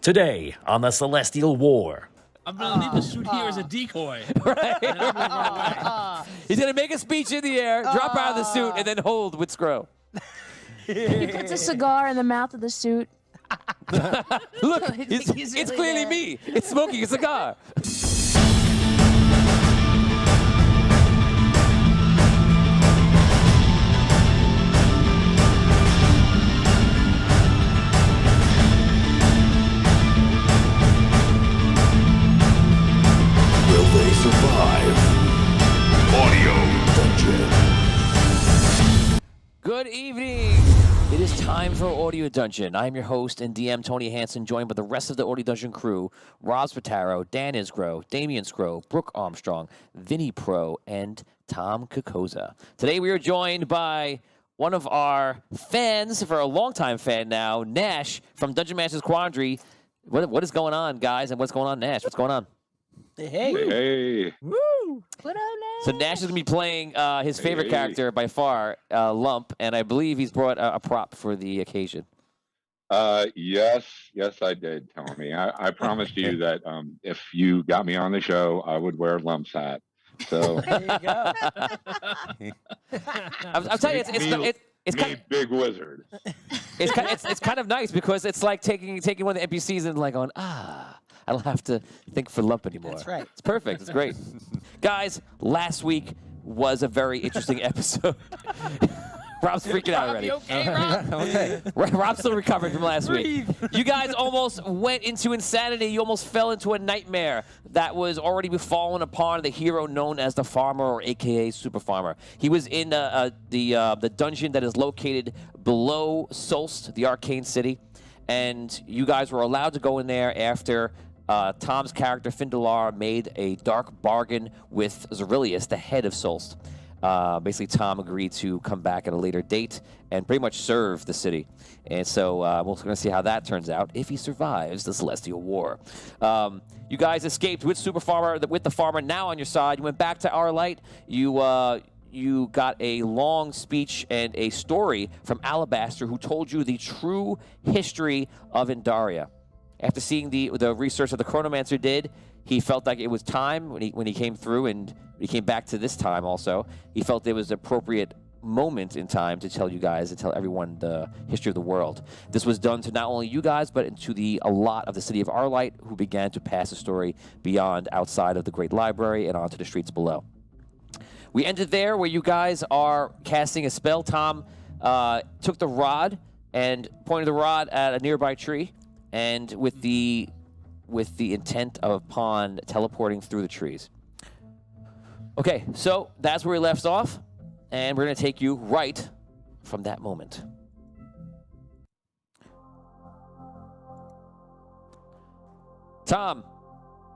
Today on the Celestial War. I'm gonna leave the suit here as a decoy. Right. He's gonna make a speech in the air, drop out of the suit, and then hold with Scro. He puts a cigar in the mouth of the suit. Look, it's clearly me. It's smoking a cigar. Will they survive? Audio Dungeon. Good evening. It is time for Audio Dungeon. I am your host and DM, Tony Hansen, joined by the rest of the Audio Dungeon crew, Rob Spataro, Dan Isgro, Damian Scro, Brooke Armstrong, Vinny Pro, and Tom Kokoza. Today we are joined by one of our fans, for a longtime fan now, Nash from Dungeon Master's Quandary. What is going on, guys, and what's going on, Nash? What's going on? Hey. Woo! What up, Nash? So Nash is going to be playing his favorite character by far, Lump, and I believe he's brought a prop for the occasion. Yes, I did, Tony. I promised you that if you got me on the show, I would wear Lump's hat. So There you go. I'll tell you, it's kind of, big wizard. it's kind of nice because it's like taking one of the NPCs and like going, I don't have to think for Lump anymore. That's right. It's perfect. It's great. Guys, last week was a very interesting episode. Rob's freaking out already. You okay, Rob? Okay. Rob's still recovering from last week. You guys almost went into insanity. You almost fell into a nightmare that was already befallen upon the hero known as the Farmer, or AKA Super Farmer. He was in the dungeon that is located below Solst, the arcane city, and you guys were allowed to go in there after Tom's character, Findalar, made a dark bargain with Zerilius, the head of Solst. Basically, Tom agreed to come back at a later date and pretty much serve the city. And so we're going to see how that turns out if he survives the Celestial War. You guys escaped with Super Farmer, with the Farmer now on your side. You went back to Our Light. You got a long speech and a story from Alabaster, who told you the true history of Indaria. After seeing the research that the Chronomancer did, he felt like it was time when he came through, and he came back to this time also. He felt it was an appropriate moment in time to tell you guys, to tell everyone the history of the world. This was done to not only you guys, but to a lot of the city of Arlight, who began to pass the story beyond, outside of the Great Library, and onto the streets below. We ended there where you guys are casting a spell. Tom took the rod and pointed the rod at a nearby tree, and with the intent upon teleporting through the trees. Okay, so that's where we left off, and we're going to take you right from that moment. Tom,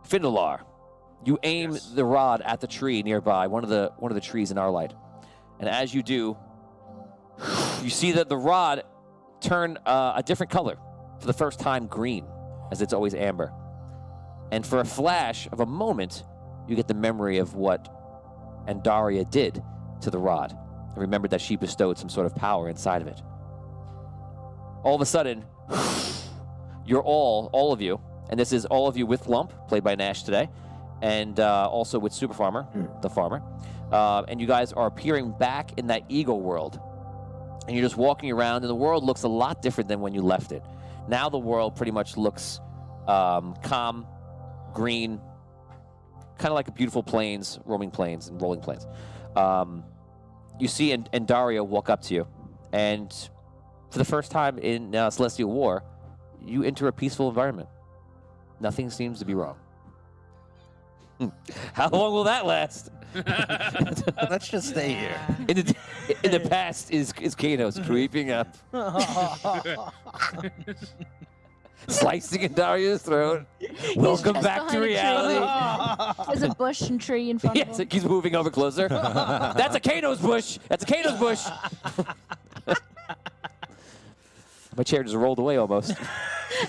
Findalar, you aim the rod at the tree nearby, one of the trees in our light, and as you do, you see that the rod turn a different color. For the first time, green, as it's always amber. And for a flash of a moment, you get the memory of what Andaria did to the rod. And remembered that she bestowed some sort of power inside of it. All of a sudden, you're all of you, and this is all of you with Lump, played by Nash today, and also with Super Farmer, the Farmer. And you guys are appearing back in that eagle world. And you're just walking around, and the world looks a lot different than when you left it. Now the world pretty much looks calm, green, kind of like a beautiful plains, roaming plains and rolling plains. You see Andaria walk up to you, and for the first time in Celestial War, you enter a peaceful environment. Nothing seems to be wrong. How long will that last? Let's just stay here. In the past is Kanos creeping up, slicing Andaria's throat. Welcome just back to behind a reality. There's a bush and tree in front of Yes, him. he's moving over closer. That's a Kanos bush. That's a Kanos bush. My chair just rolled away almost.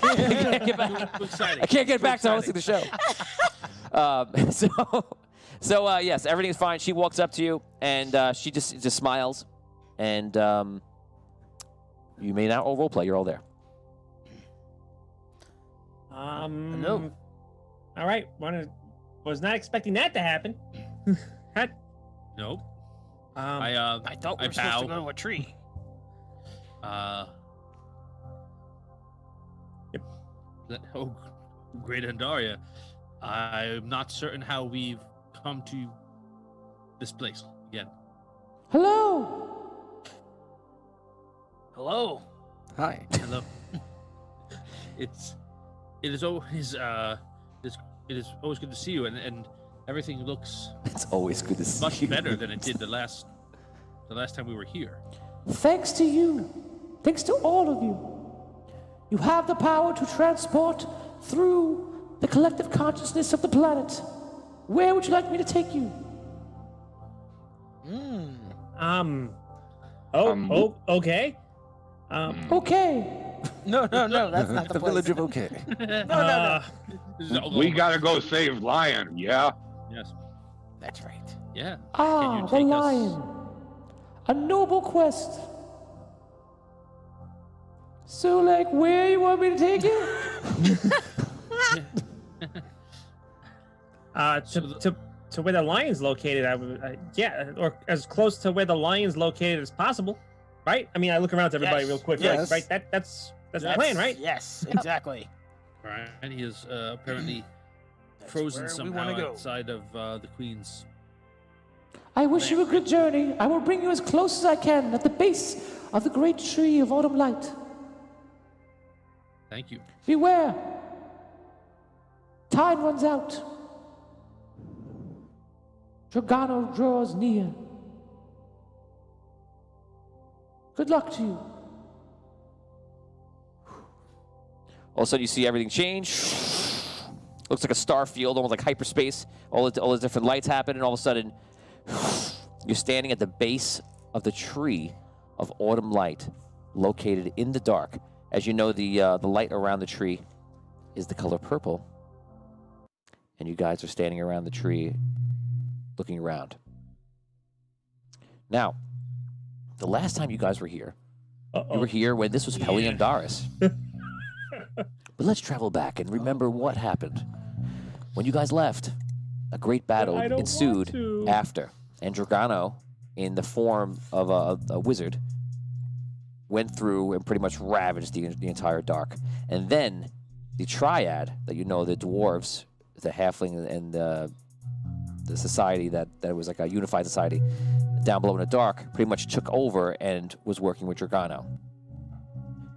I can't get back. I can't get back to hosting the show. So yes, everything's fine. She walks up to you, and she just smiles, and you may now all roleplay. You're all there. No. All right. Was not expecting that to happen. Nope. I thought we were supposed to bow. go to a tree. Oh, great Andaria. I'm not certain how we've come to this place again. Hello. Hello. Hi. Hello. It is always it is always good to see you, and everything looks It's always good to see much you. better than it did the last time we were here. Thanks to you. Thanks to all of you. You have the power to transport through the collective consciousness of the planet. Where would you like me to take you? Okay. Okay. No, that's not the The place. village of OK. We gotta go save Lion. Yeah. Yes. That's right. Yeah. Ah, you the take us- lion. A noble quest. So, like, where you want me to take you? To where the lion's located, or as close to where the lion's located as possible, right? I mean, I look around to everybody Yes, real quick, yes. right? That's the plan, right? Yes, exactly. Right. And he is apparently That's frozen where we somehow wanna go. outside of the Queen's. I wish you a good journey. I will bring you as close as I can at the base of the great tree of autumn light. Thank you. Beware. Time runs out. Dragano draws near. Good luck to you. All of a sudden, you see everything change. Looks like a star field, almost like hyperspace. All the different lights happen, and all of a sudden, you're standing at the base of the tree of autumn light, located in the dark. As you know, the light around the tree is the color purple, and you guys are standing around the tree, looking around. Now, the last time you guys were here, you were here when this was Peliandaris. But let's travel back and remember what happened. When you guys left, a great battle I don't ensued want to. after. And Dragano, in the form of a wizard, went through and pretty much ravaged the entire dark. And then the triad that you know, the dwarves, the halfling, and the society that was like a unified society down below in the dark pretty much took over and was working with Dragano.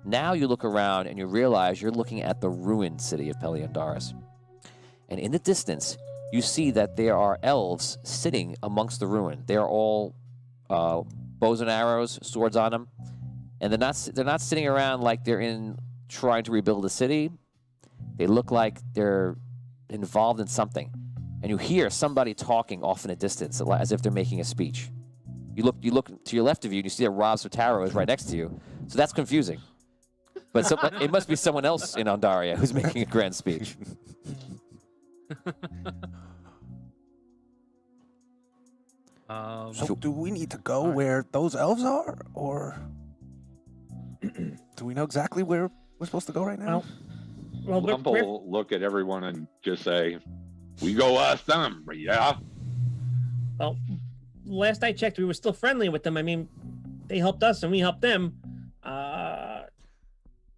Now you look around and you realize you're looking at the ruined city of Peliandaris. And in the distance, you see that there are elves sitting amongst the ruin. They are all bows and arrows, swords on them. And they're not sitting around like they're in trying to rebuild the city. They look like they're involved in something. And you hear somebody talking off in the distance as if they're making a speech. You look to your left of you and you see that Rob Sotaro is right next to you. So that's confusing. But it must be someone else in Ondaria who's making a grand speech. So do we need to go where those elves are, or do we know exactly where we're supposed to go right now? Well, Lump will look at everyone and just say, "We go ask them." Yeah. well, last I checked, we were still friendly with them. I mean, they helped us and we helped them.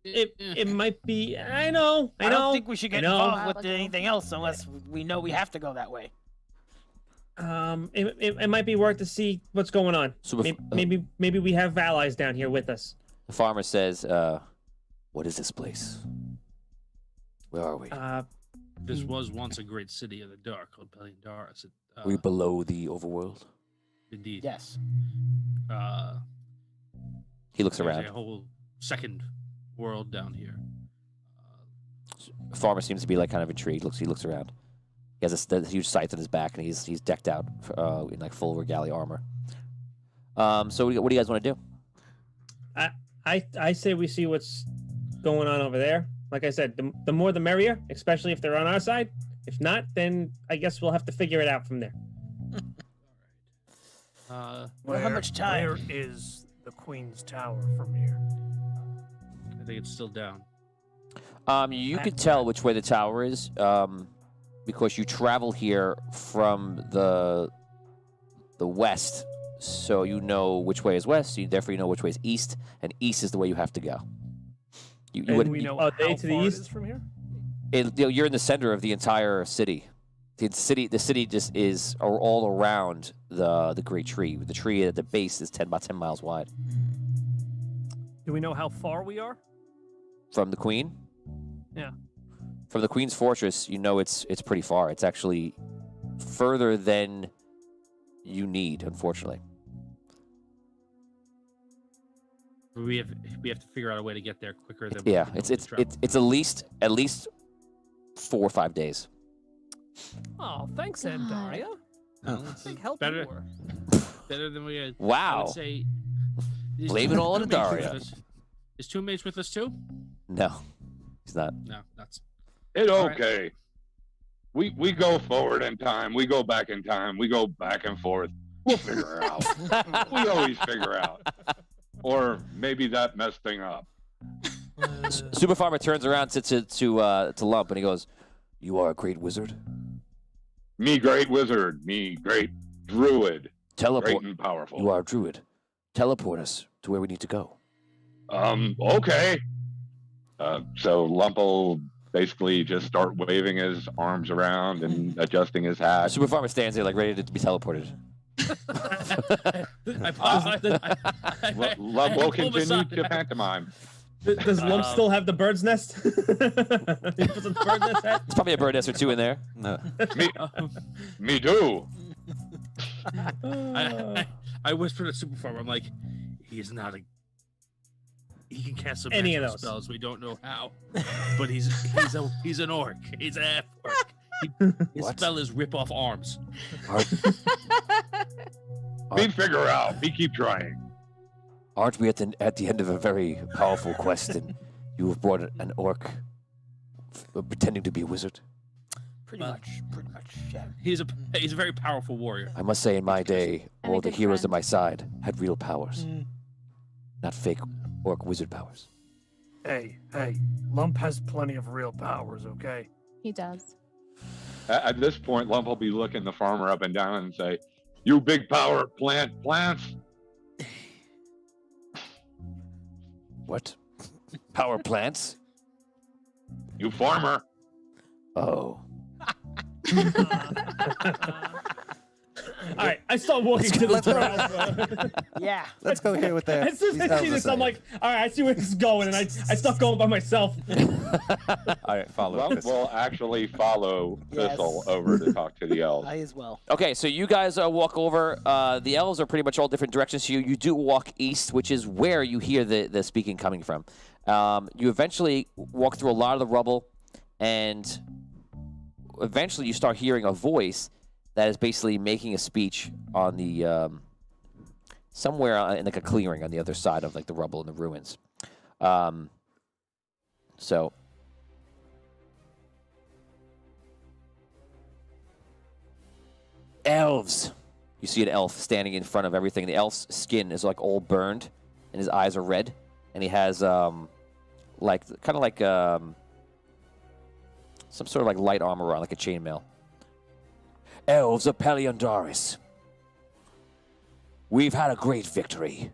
It might be. I know. I don't think we should get I know. involved with anything else unless we know we have to go that way. It might be worth to see what's going on. So Maybe we have allies down here with us. The farmer says, what is this place? Where are we? This was once a great city of the dark called Peliandaris. Are we below the overworld? Indeed. Yes. He looks There's around. a whole second world down here. The farmer seems to be like kind of intrigued. He looks around. He has the huge sights on his back, and he's decked out in like full regalia armor. So what do you guys want to do? I say we see what's going on over there. Like I said, the more the merrier, especially if they're on our side. If not, then I guess we'll have to figure it out from there. Well, how much time? Where is the Queen's Tower from here? I think it's still down. You could tell which way the tower is because you travel here from the west, so you know which way is west. So you definitely know which way is east, and east is the way you have to go. You And would, we know how they to the far it east? is from here? you're in the center of the entire city. The city just is all around the great tree. The tree at the base is about 10 miles wide. Do we know how far we are? From the Queen? Yeah. From the Queen's fortress, you know it's pretty far. It's actually further than you need, unfortunately. We have to figure out a way to get there quicker than Yeah, we it's normally travel. at least 4 or 5 days. Oh, thanks, Andaria. Big help better- you were. better than we. I Wow. would say. Is Blame it all on Two Mates Andaria. with us? Is Two Mates with us too? No, he's not. No, that's. It's All right. okay. We go forward in time. We go back in time. We go back and forth. We'll figure it out. We always figure out. Or maybe that messed thing up. Super Farmer turns around to Lump and he goes, "You are a great wizard. Me great wizard. Me great druid. Great Teleport. and powerful. You are a druid. Teleport us to where we need to go." Okay. So Lump will basically just start waving his arms around and adjusting his hat. Super Farmer stands there like ready to be teleported. Lump will continue to pantomime. Does Lump still have the bird's nest? He puts on the bird's nest hat? There's probably a bird nest or two in there. No. Me too. I whispered to Super Farmer. I'm like, he's not a. He can cast some Any of magical those. spells. We don't know how, but he's an orc. He's an half orc. His What? spell is rip off arms. Me figure out. Me keep trying. Aren't we at the end of a very powerful quest, and you have brought an orc pretending to be a wizard? Pretty much, yeah. He's a very powerful warrior. I must say, in my day, And a all the good heroes friend. on my side had real powers, not fake orc wizard powers. Hey, Lump has plenty of real powers, okay? He does. At this point, Lump will be looking the farmer up and down and say, "You big power plants." What? Power plants? You farmer. Oh. All right, I start walking to the crowd. Yeah. Let's go here with that. As soon as I see this, I'm like, all right, I see where this is going, and I start going by myself. All right, follow Lump this. will actually follow Yes. Thistle over to talk to the elves. I as well. Okay, so you guys walk over. The elves are pretty much all different directions to you. You do walk east, which is where you hear the speaking coming from. You eventually walk through a lot of the rubble, and eventually you start hearing a voice that is basically making a speech on the somewhere in like a clearing on the other side of like the rubble and the ruins. So elves. You see an elf standing in front of everything. The elf's skin is like all burned, and his eyes are red, and he has like kind of like some sort of like light armor on, like a chainmail. Elves of Paleondaris, we've had a great victory.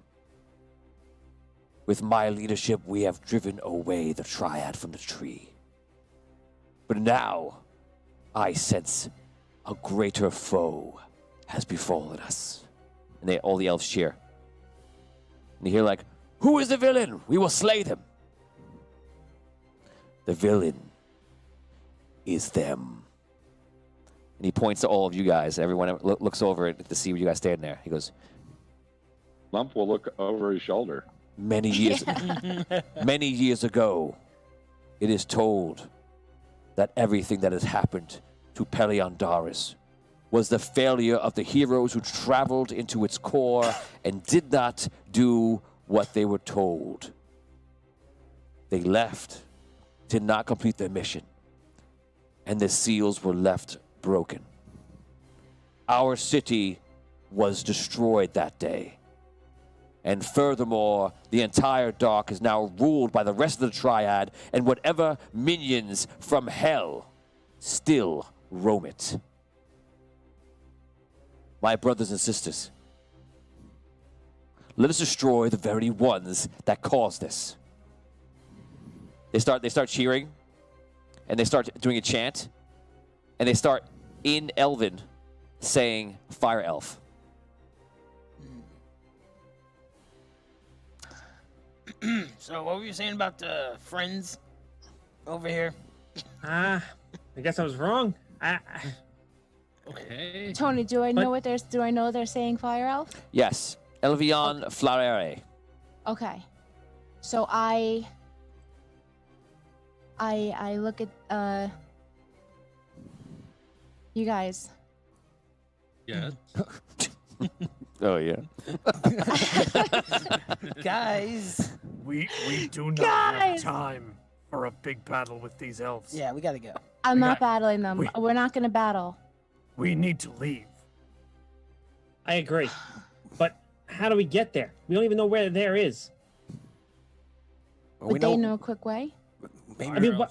With my leadership, we have driven away the Triad from the tree. But now, I sense a greater foe has befallen us. And all the elves cheer. And you hear like, "Who is the villain? We will slay them." The villain is them. And he points to all of you guys. Everyone looks over to see you guys standing there. He goes, Lump will look over his shoulder. many years ago, it is told that everything that has happened to Paleondaris was the failure of the heroes who traveled into its core and did not do what they were told. They left, did not complete their mission, and the seals were left broken. Our city was destroyed that day. And furthermore, the entire dock is now ruled by the rest of the triad and whatever minions from hell still roam it. My brothers and sisters, let us destroy the very ones that caused this. They start cheering, and they start doing a chant, and they start in Elven saying Fire Elf. So what were you saying about the friends over here? I guess I was wrong. Okay. Tony, do I know what they're saying, Fire Elf? Yes, Elvion Flareare. Okay. So I look at you guys. Yeah. Oh yeah. Guys. We do not Guys! have time for a big battle with these elves. Yeah, we gotta go. I'm not got- battling them. We're not gonna battle. We need to leave. I agree. But how do we get there? We don't even know where there is. Would they know a quick way? I mean, what?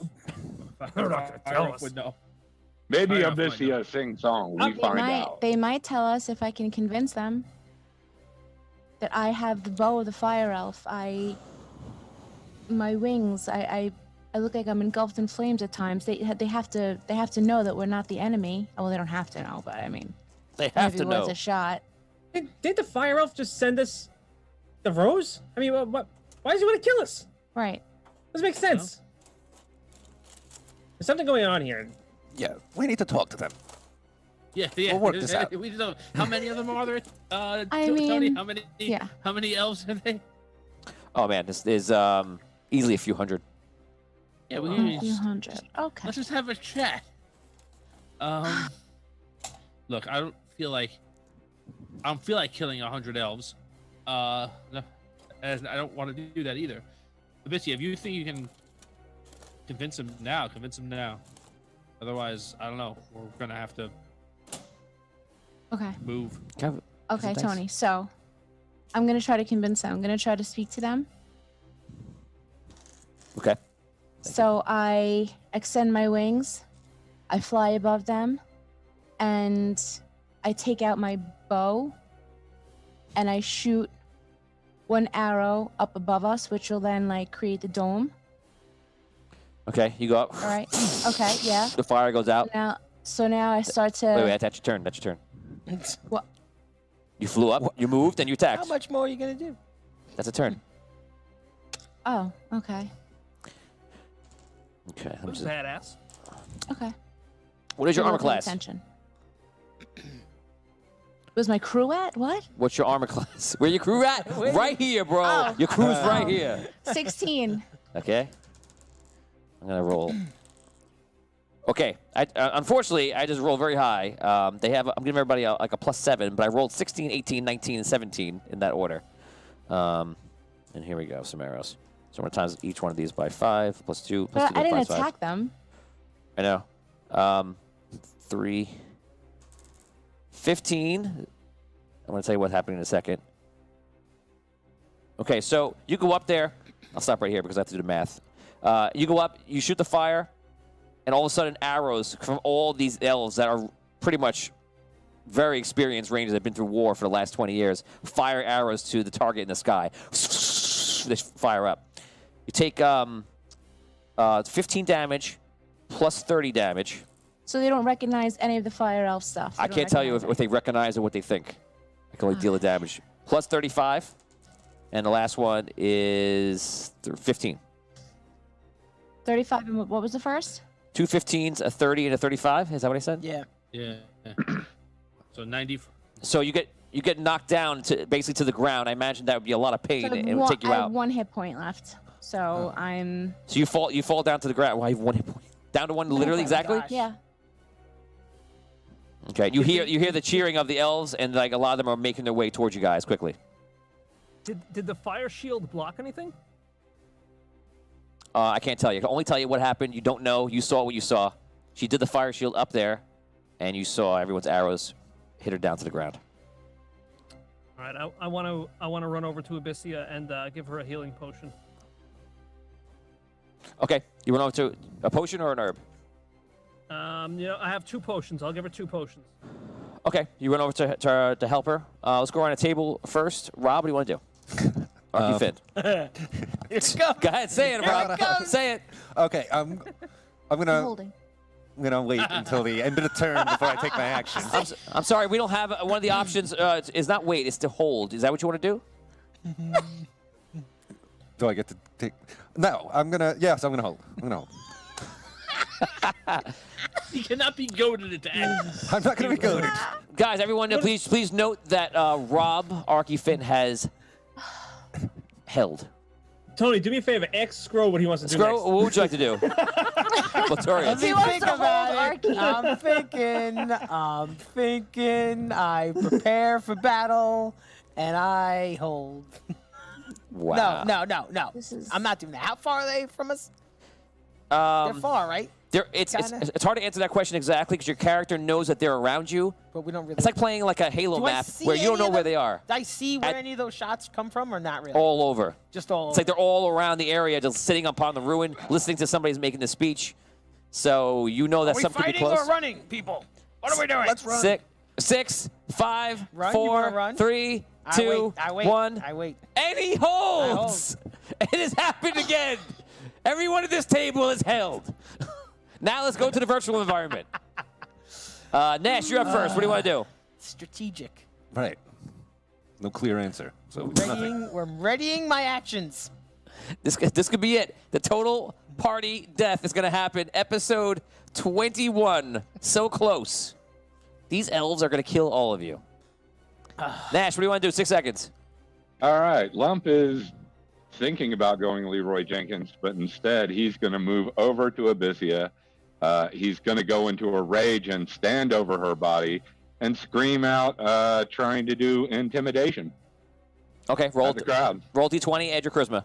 They're not gonna tell us. Would know. Maybe Fire Elf might know. Abyssia sing song. We find out. They might tell us if I can convince them that I have the bow of the Fire Elf. My wings. I look like I'm engulfed in flames at times. They have to know that we're not the enemy. Well, they don't have to know, but I mean, They have maybe to worth know. a shot. Did the Fire Elf just send us the rose? I mean, what? Why does he want to kill us? Right. Doesn't make sense. There's something going on here. Yeah, we need to talk to them. Yeah. We'll work this out. We know how many of them are there? I Tony, mean, how many? yeah. How many elves are they? Oh man, this is easily a few hundred. Yeah, we A can few just, hundred. Okay. let's just have a chat. Look, I don't feel like killing 100 elves. No, and I don't want to do that either. Abyssia, if you think you can convince him now, convince him now. Otherwise, I don't know. We're gonna have to Okay. move. Okay, Tony. So, I'm gonna try to convince them. I'm gonna try to speak to them. Okay. So I extend my wings, I fly above them, and I take out my bow, and I shoot one arrow up above us, which will then like create the dome. Okay, you go up. All right. Okay. Yeah. The fire goes out. So now I start to. Wait, that's your turn. That's your turn. What? You flew up, you moved, and you attacked. How much more are you gonna do? That's a turn. Oh. Okay. Okay. That was badass. Okay. What is your You're armor looking at class? Attention. Was my crew at what? What's your armor class? Where your crew at? Right here, bro. Oh. Your crew's right Oh. here. 16. Okay. I'm gonna roll. Okay. Unfortunately, I just rolled very high. I'm giving everybody like a +7, but I rolled 16, 18, 19, and 17 in that order. And here we go, some arrows. So I'm gonna times each one of these by 5, +2, +2. But I didn't 5, 5. attack them. I know. 3, 15. I'm going to tell you what happened in a second. Okay, so you go up there. I'll stop right here because I have to do the math. You go up, you shoot the fire, and all of a sudden arrows from all these elves that are pretty much very experienced rangers that have been through war for the last 20 years fire arrows to the target in the sky. They fire up. You take 15 damage plus 30 damage. So they don't recognize any of the fire elf stuff. I can't tell you if they recognize or what they think. I can only deal the damage. Plus 35. And the last one is 15. 35 and what was the first? 2 15s, a 30, and a 35. Is that what I said? Yeah. Yeah. So 90. So you get knocked down to basically to the ground. I imagine that would be a lot of pain So and it would take you I out. have 1 hit point left. So I'm. So you fall down to the ground. Well, you have 1 hit point. Down to 1 literally my exactly? gosh. Yeah. Okay. You hear the cheering of the elves and like a lot of them are making their way towards you guys quickly. Did the fire shield block anything? I can't tell you. I can only tell you what happened. You don't know. You saw what you saw. She did the fire shield up there, and you saw everyone's arrows hit her down to the ground. All All right, I want to run over to Abyssia and give her a healing potion. Okay, you run over to a potion or an herb? I have 2 potions. I'll give her 2 potions. Okay, you run over to help her. Let's go around a table first. Rob, what do you want to do? Arky Finn. Here it comes. Go ahead, say it, Rob. Say it. Okay, I'm I'm gonna holding. wait until the end of the turn before I take my action. I'm sorry, we don't have one of the options. Is not wait, it's to hold. Is that what you want to do? Do I get to take? No, Yes, I'm gonna hold. I'm gonna hold. You cannot be goaded into action. I'm not gonna be goaded. Guys, everyone, please note that Rob Arky Finn has held. Tony, do me a favor. Ask Scroll what he wants to do Scroll, next. what would you like to do? Latorius. He wants to hold Arky. I'm thinking. I prepare for battle, and I hold. Wow. No. This is- I'm not doing that. How far are they from us? They're Um, far, right? it's Kinda. hard to answer that question exactly because your character knows that they're around you. But we don't really. It's like playing like a Halo Do I map see where you don't any know of where them? they are. Do I see where At- any of those shots come from, or not really? All over. Just all. It's like they're all around the area, just sitting upon the ruin, listening to somebody's making the speech. So you know that Are we something could be fighting close. or running, people? What are we doing? Let's run. Six, 5, Run? You wanna 4, run? 3, I 2, wait, I wait, 1. I wait. And he holds. It has happened again. Everyone at this table is held. Now let's go to the virtual environment. Nash, you're up first. What do you want to do? Strategic. Right. No clear answer. So we do nothing. We're readying my actions. This could be it. The total party death is going to happen. Episode 21. So close. These elves are going to kill all of you. Nash, what do you want to do? 6 seconds. All right. Lump is thinking about going Leroy Jenkins, but instead he's going to move over to Abyssia. He's going to go into a rage and stand over her body and scream out, trying to do intimidation. Okay, roll At the crowd. roll D20, add your charisma.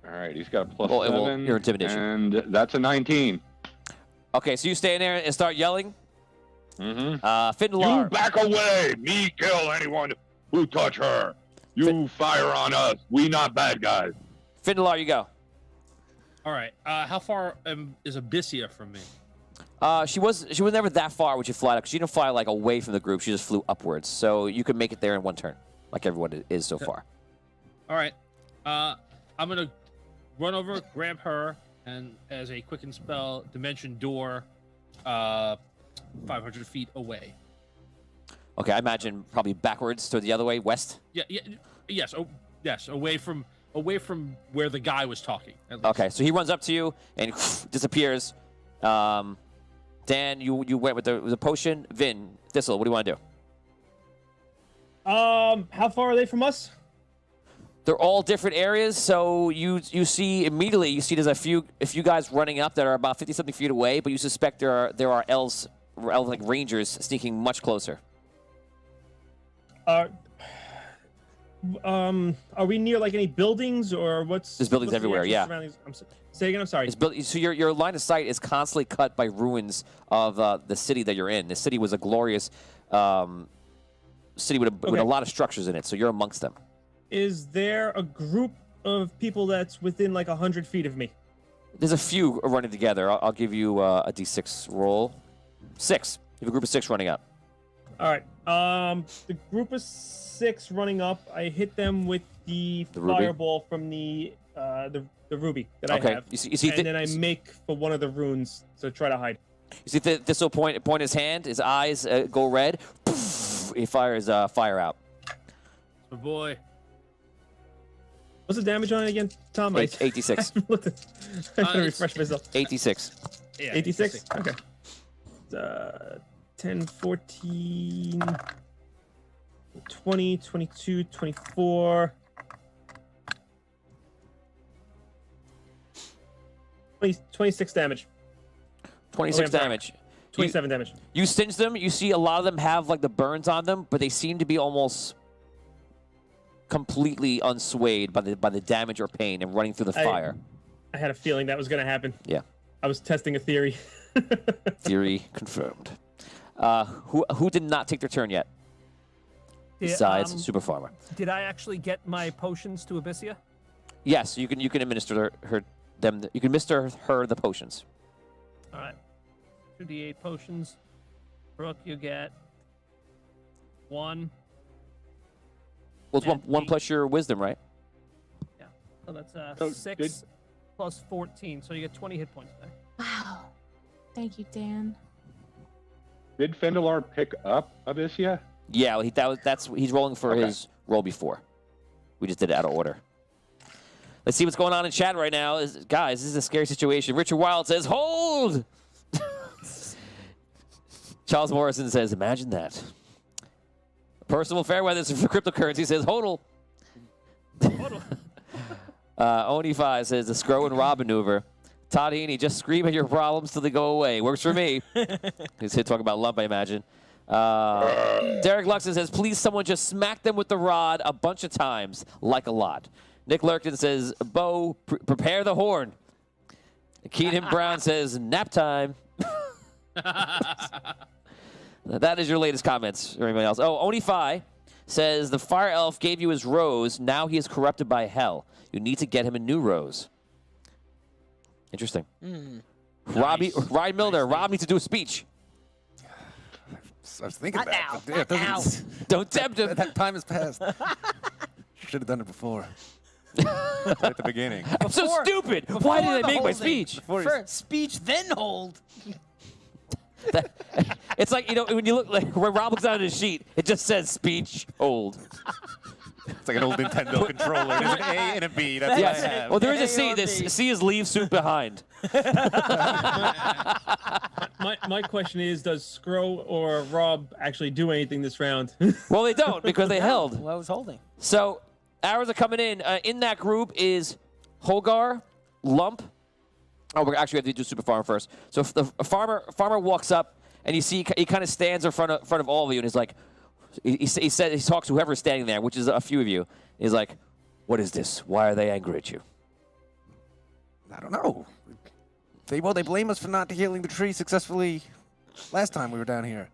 All right, he's got a plus Well, it will- 7. your intimidation. And that's a 19. Okay, so you stand there and start yelling. Mm-hmm. Finn You Lar. back away. Me kill anyone who touch her. You fire on us. We not bad guys. Finn Lar, you go. All right. How far is Abyssia from me? She was never that far when she fly up. She didn't fly like away from the group. She just flew upwards. So you could make it there in one turn, like everyone is so far. All right. I'm gonna run over, grab her, and as a quicken spell, dimension door, 500 feet away. Okay, I imagine probably backwards to the other way, west. Yes. Away from where the guy was talking. at least. Okay, so he runs up to you and disappears. Dan, you went with the potion. Vin, Thistle, what do you want to do? How far are they from us? They're all different areas, so you see immediately there's a few guys running up that are about 50-something feet away, but you suspect there are elves like rangers sneaking much closer. Are we near like any buildings or what's? There's buildings what's the everywhere, actual yeah. surroundings? Say again. I'm sorry. So your line of sight is constantly cut by ruins of the city that you're in. The city was a glorious city with a lot of structures in it, so you're amongst them. Is there a group of people that's within like 100 feet of me? There's a few running together. I'll give you a D6 roll. 6. You have a group of 6 running up. All right. The group of 6 running up. I hit them with the ruby? fireball from the ruby that I have. You see and then I make for one of the runes to try to hide. You see Thistle point his hand. His eyes go red. Poof, he fires fire out. My boy. What's the damage on it again, Tom? 86. I gotta refresh myself. 86. Yeah, 86? Okay. 10, 14, 20, 22, 24. 26 damage. 26 damage. 27 damage. You singe them. You see a lot of them have like the burns on them, but they seem to be almost completely unswayed by the damage or pain and running through the fire. I had a feeling that was going to happen. Yeah. I was testing a theory. Theory confirmed. Who did not take their turn yet? besides Super Farmer. Did I actually get my potions to Abyssia? Yes, you can administer her them. You can administer her the potions. All right. 2d8 potions. Brooke, you get 1. Well, it's And one 8. plus your wisdom, right? Yeah. So that's So 6 plus 14. So you get 20 hit points back. Wow. Thank you, Dan. Did Fendalar pick up Abyssia? Yeah, well, he's rolling for Okay. his roll before. We just did it out of order. Let's see what's going on in chat right now. Guys, this is a scary situation. Richard Wild says, hold! Charles Morrison says, imagine that. Percival Fairweather for cryptocurrency says, hodl. Oni5 says, the Scrow and Rob maneuver. Todd Heaney, just scream at your problems till they go away. Works for me. He's here talking about lump, I imagine. Derek Luxon says, please someone just smack them with the rod a bunch of times, like a lot. Nick Lurkton says, Bo, prepare the horn. Keenan Brown says, nap time. That is your latest comments, or anybody else. Oh, Oni5 says, the fire elf gave you his rose. Now he is corrupted by hell. You need to get him a new rose. Interesting. Nice. Ryan Milner, Rob needs to do a speech. I was thinking Not about now. it. but yeah, it Not doesn't- Don't tempt him. That time has passed. Should have done it before. At the beginning. I'm so stupid. Why did I make my speech? First speech, then hold. It's like, when you look, like, when Rob looks down at his sheet, it just says speech, hold. It's like an old Nintendo controller. There's an A and a B. That's what I Yes. have. Well, there is a C. A or This B. C is leave suit behind. My question is, does Scro or Rob actually do anything this round? Well, they don't because they held. Well, I was holding. So arrows are coming in. In that group is Holgar, Lump. Oh, we actually have to do Super Farmer first. So if the farmer walks up, and you see he kind of stands in front of all of you, and he's like, he talks to whoever's standing there, which is a few of you. He's like, "What is this? Why are they angry at you?" I don't know. They blame us for not healing the tree successfully last time we were down here.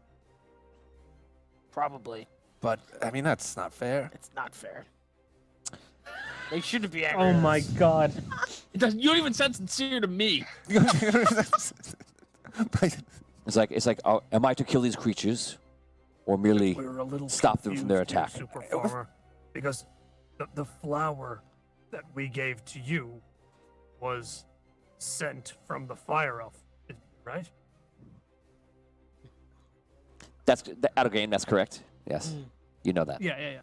Probably. But, I mean, that's not fair. It's not fair. They shouldn't be angry. Oh my God. You don't even sound sincere to me. It's like, oh, am I to kill these creatures, or merely We were a little stop them from their confused here, attack? Super Farmer, because the flower that we gave to you was sent from the fire elf, right? That's out of game. That's correct. Yes, you know that. Yeah.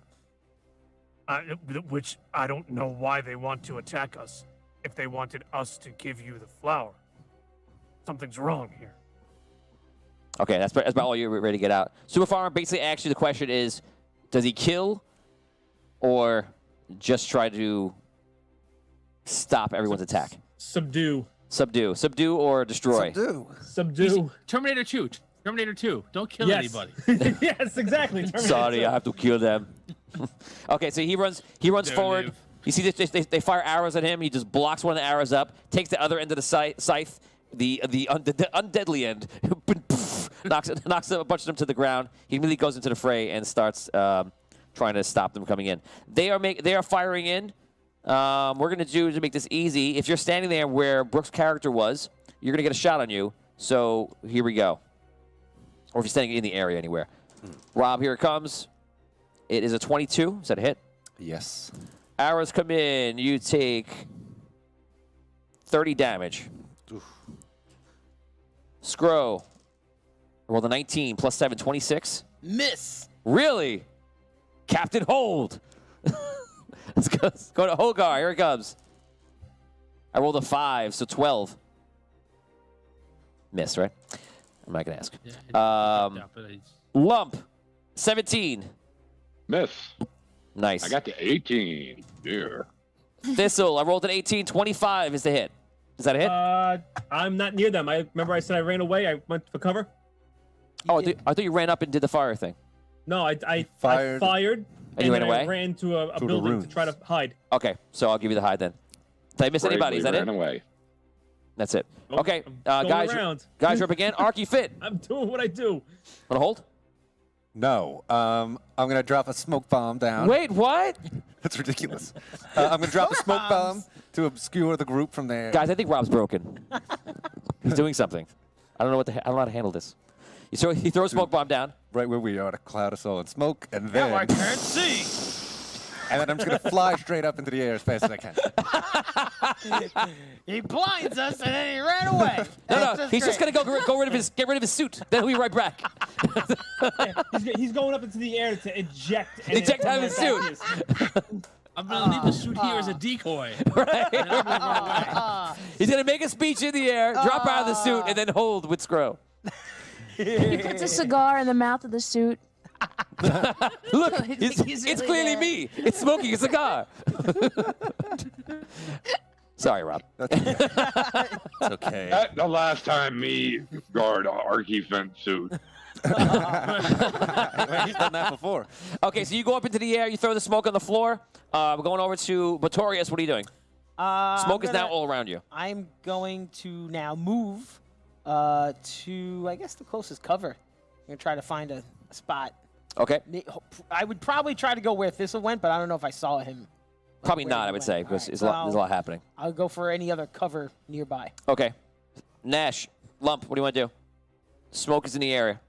Which I don't know why they want to attack us if they wanted us to give you the flower. Something's wrong here. Okay, that's about all you're ready to get out. Super Farmer, basically, actually, the question is, does he kill or just try to stop everyone's attack? Subdue. Subdue or destroy? Subdue. Terminator 2. Terminator 2. Don't kill Yes. anybody. Yes, exactly. Sorry, I have to kill them. Okay, so he runs Don't forward. live. You see this? They fire arrows at him. He just blocks one of the arrows up, takes the other end of the scythe, the undeadly end, knocks a bunch of them to the ground. He immediately goes into the fray and starts trying to stop them coming in. They are firing in. We're gonna do to make this easy. If you're standing there where Brooke's character was, you're gonna get a shot on you. So here we go. Or if you're standing in the area anywhere. Rob, here it comes. It is a 22. Is that a hit? Yes. Arrows come in. You take 30 damage. Scrow. Roll the 19 plus 7, 26. Miss. Really? Captain Hold. Let's go to Hogar. Here it comes. I rolled a 5, so 12. Miss, right? I'm not going to ask. Yeah, but he's- Lump. 17. Miss. Nice. I got to 18. Dear. Thistle. I rolled an 18. 25 is the hit. Is that a hit? I'm not near them. I remember I said I ran away. I went for cover. Oh, I thought you ran up and did the fire thing. No, I Fired. fired And you ran then away? I ran to a To the building to ruins. try to hide. Okay, so I'll give you the hide then. Did I miss anybody? Is that Bravely it? ran away. That's it. Oh, Okay, I'm going guys, around. you're up again. Arky Fit. I'm doing what I do. Want to hold? No. I'm going to drop a smoke bomb down. Wait, what? That's ridiculous. I'm going to drop a smoke bomb to obscure the group from there. Guys, I think Rob's broken. He's doing something. I don't know I don't know how to handle this. He throws a smoke bomb down. Right where we are, a cloud of solid smoke, and then... Now I can't see. And then I'm just going to fly straight up into the air as fast as I can. He blinds us and then he ran away. No, he's just gonna get rid of his suit. Then he'll be right back. He's going up into the air to eject. Eject out of his suit. I'm gonna leave the suit here as a decoy. He's gonna make a speech in the air, drop out of the suit, and then hold with Scro. He puts a cigar in the mouth of the suit. Look, He's it's really clearly there. me. It's smoking a cigar. Sorry, Rob. It's okay. That's the last time me guard Arky Fent suit. He's done that before. Okay, so you go up into the air, you throw the smoke on the floor. We're going over to Botorius. What are you doing? Smoke is now all around you. I'm going to now move to, I guess, the closest cover. I'm going to try to find a spot. Okay. I would probably try to go where Thistle went, but I don't know if I saw him. Probably where not, he I would went. say, because All there's right, a lot happening. I'll go for any other cover nearby. Okay. Nash, Lump, what do you want to do? Smoke is in the area.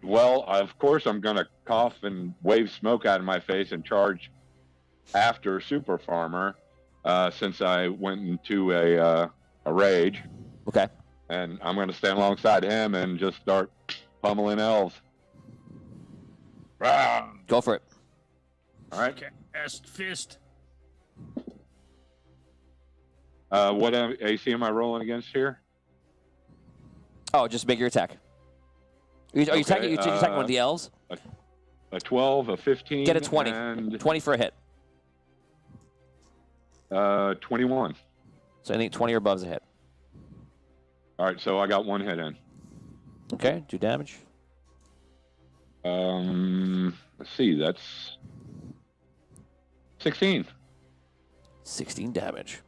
Well, of course, I'm going to cough and wave smoke out of my face and charge after Super Farmer, since I went into a rage. Okay. And I'm going to stand alongside him and just start pummeling elves. Rah! Go for it. All right. Cast fist. What AC am I rolling against here? Oh, just make your attack. Are you attacking one of the elves? A 12, a 15. Get a 20. And 20 for a hit. 21. So anything 20 or above is a hit. All right, so I got one hit in. Okay, do damage. Let's see, that's 16. 16 damage.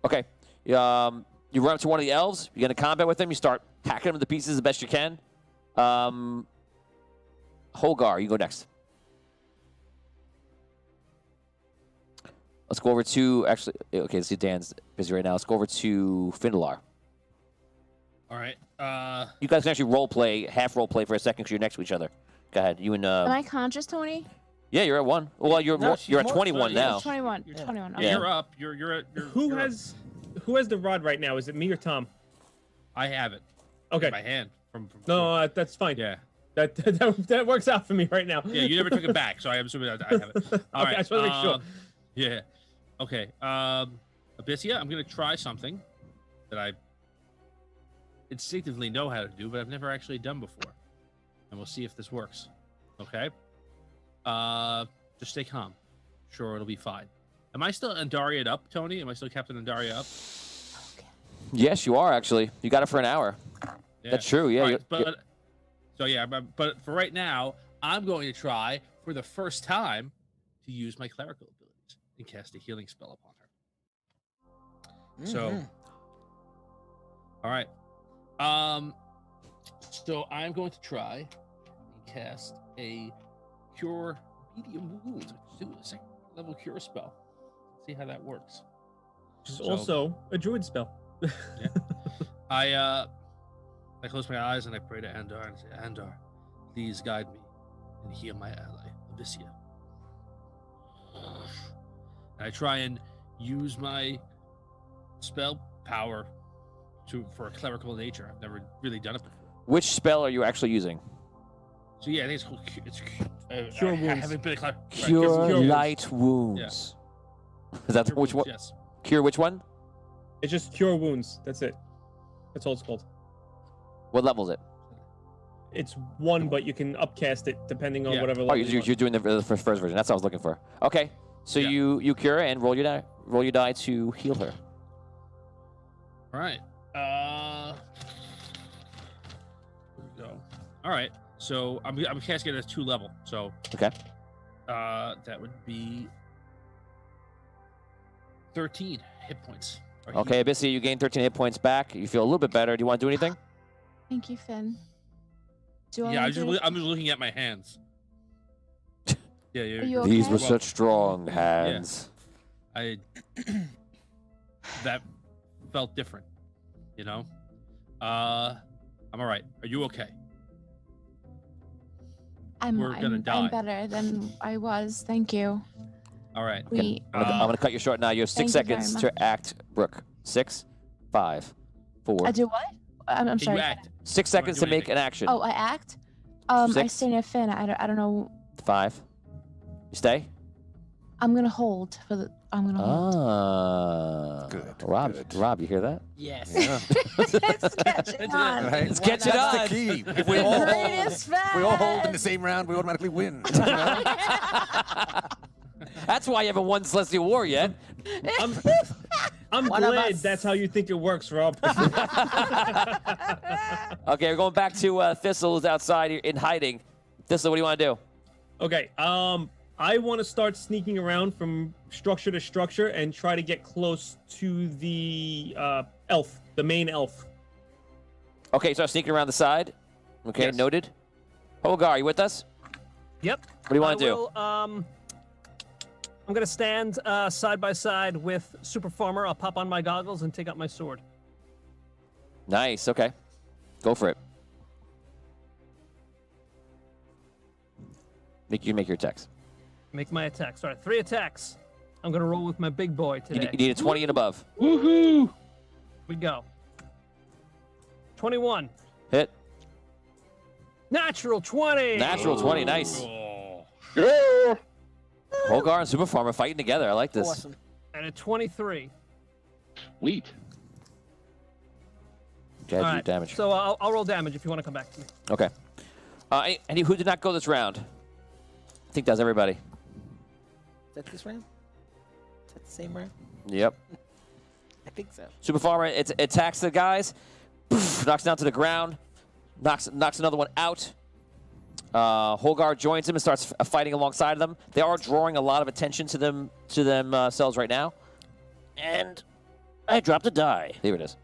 Okay. You run up to one of the elves. You get into combat with them. You start hacking them to pieces as best you can. Holgar, you go next. Let's go over to, actually, okay, let's see, Dan's busy right now. Let's go over to Findelar. All right. You guys can actually half role play for a second because you're next to each other. Go ahead. You and, Am I conscious, Tony? yeah, you're at 1. Well, you're at 21 now. 21. You're 21. Okay. Yeah. You're up. You're Who you're has the rod right now? Is it me or Tom? I have it. Okay. In my hand. From No, that's fine. Yeah. That works out for me right now. Yeah, you never took it back, so I am assuming I have it. All right. I just want to make sure. Yeah. Okay. Abyssia, I'm gonna try something that I instinctively know how to do, but I've never actually done before, and we'll see if this works. Okay. Just stay calm. Sure, it'll be fine. Am I still Andaria'd up, Tony? Am I still Captain Andaria up? Yes, you are, actually. You got it for an hour. Yeah. That's true, yeah. All right, but for right now, I'm going to try for the first time to use my clerical abilities and cast a healing spell upon her. So, all right. So I'm going to try and cast a cure medium wounds. Do a second level cure spell. See how that works. Which is also a druid spell. I close my eyes and I pray to Andar and say, Andar, please guide me and heal my ally, Abyssia. And I try and use my spell power for a clerical nature. I've never really done it before. Which spell are you actually using? So yeah, I think it's called Cure I wounds. haven't been a Cure light wounds. Is that which one? Yes. Cure which one? It's just cure wounds. That's it. That's all it's called. What level is it? It's 1, but you can upcast it depending on whatever Oh, level. you're doing the first version. That's what I was looking for. Okay, so you cure and roll your die to heal her. All right. Here we go. All right. So I'm casting it at 2 level. So okay. That would be 13 hit points. Okay, Abyssia, you gain 13 hit points back. You feel a little bit better. Do you want to do anything? Thank you, Finn. Do I Yeah, want to do it? I'm just looking at my hands. Yeah, Are you're, you These okay? were such strong hands. That felt different, you know. I'm all right. Are you okay? We're gonna die. I'm better than I was. Thank you. All right. We. I'm gonna cut you short now. You have 6 Thank you very seconds much. to act, Brooke. 6, 5, 4. I do what? I'm Can sorry. you act? 6 seconds do to make anything. an action. Oh, I act. I 6. stay near Finn. I don't know. 5. You stay. I'm gonna hold for the. I'm gonna hold. Ah. Good, Rob, good. Rob, you hear that? Yes. Yeah. It's catching on. Right? Let's catch it That's on. the key. If The we all greatest if we all hold in the fast. same round, we automatically win. That's why you haven't won Celestial War yet. I'm One of glad us. that's how you think it works, Rob. Okay, we're going back to Thistle, who's outside in hiding. Thistle, what do you want to do? Okay, I want to start sneaking around from structure to structure and try to get close to the elf, the main elf. Okay, so I'm sneaking around the side. Okay, Yes. noted. Holgar, are you with us? Yep. What do you want to do? Will, I'm gonna stand side by side with Super Farmer. I'll pop on my goggles and take out my sword. Nice, okay. Go for it. Make your attacks. Make my attacks. All right, 3 attacks. I'm gonna roll with my big boy You today. need a 20 and above. Woohoo! We go. 21. Hit. Natural 20. Natural 20, nice. Oh. Yeah. Holgar and Super Farmer fighting together. I like this. Awesome. And a 23. Sweet. Okay, All do right, damage. So I'll roll damage if you want to come back to me. Okay. Any who did not go this round? I think that's everybody. Is that this round? Is that the same round? Yep. I think so. Super Farmer it attacks the guys, poof, knocks down to the ground, knocks another one out. Holgar joins him and starts fighting alongside of them. They are drawing a lot of attention to themselves right now. And I dropped a die. There it is.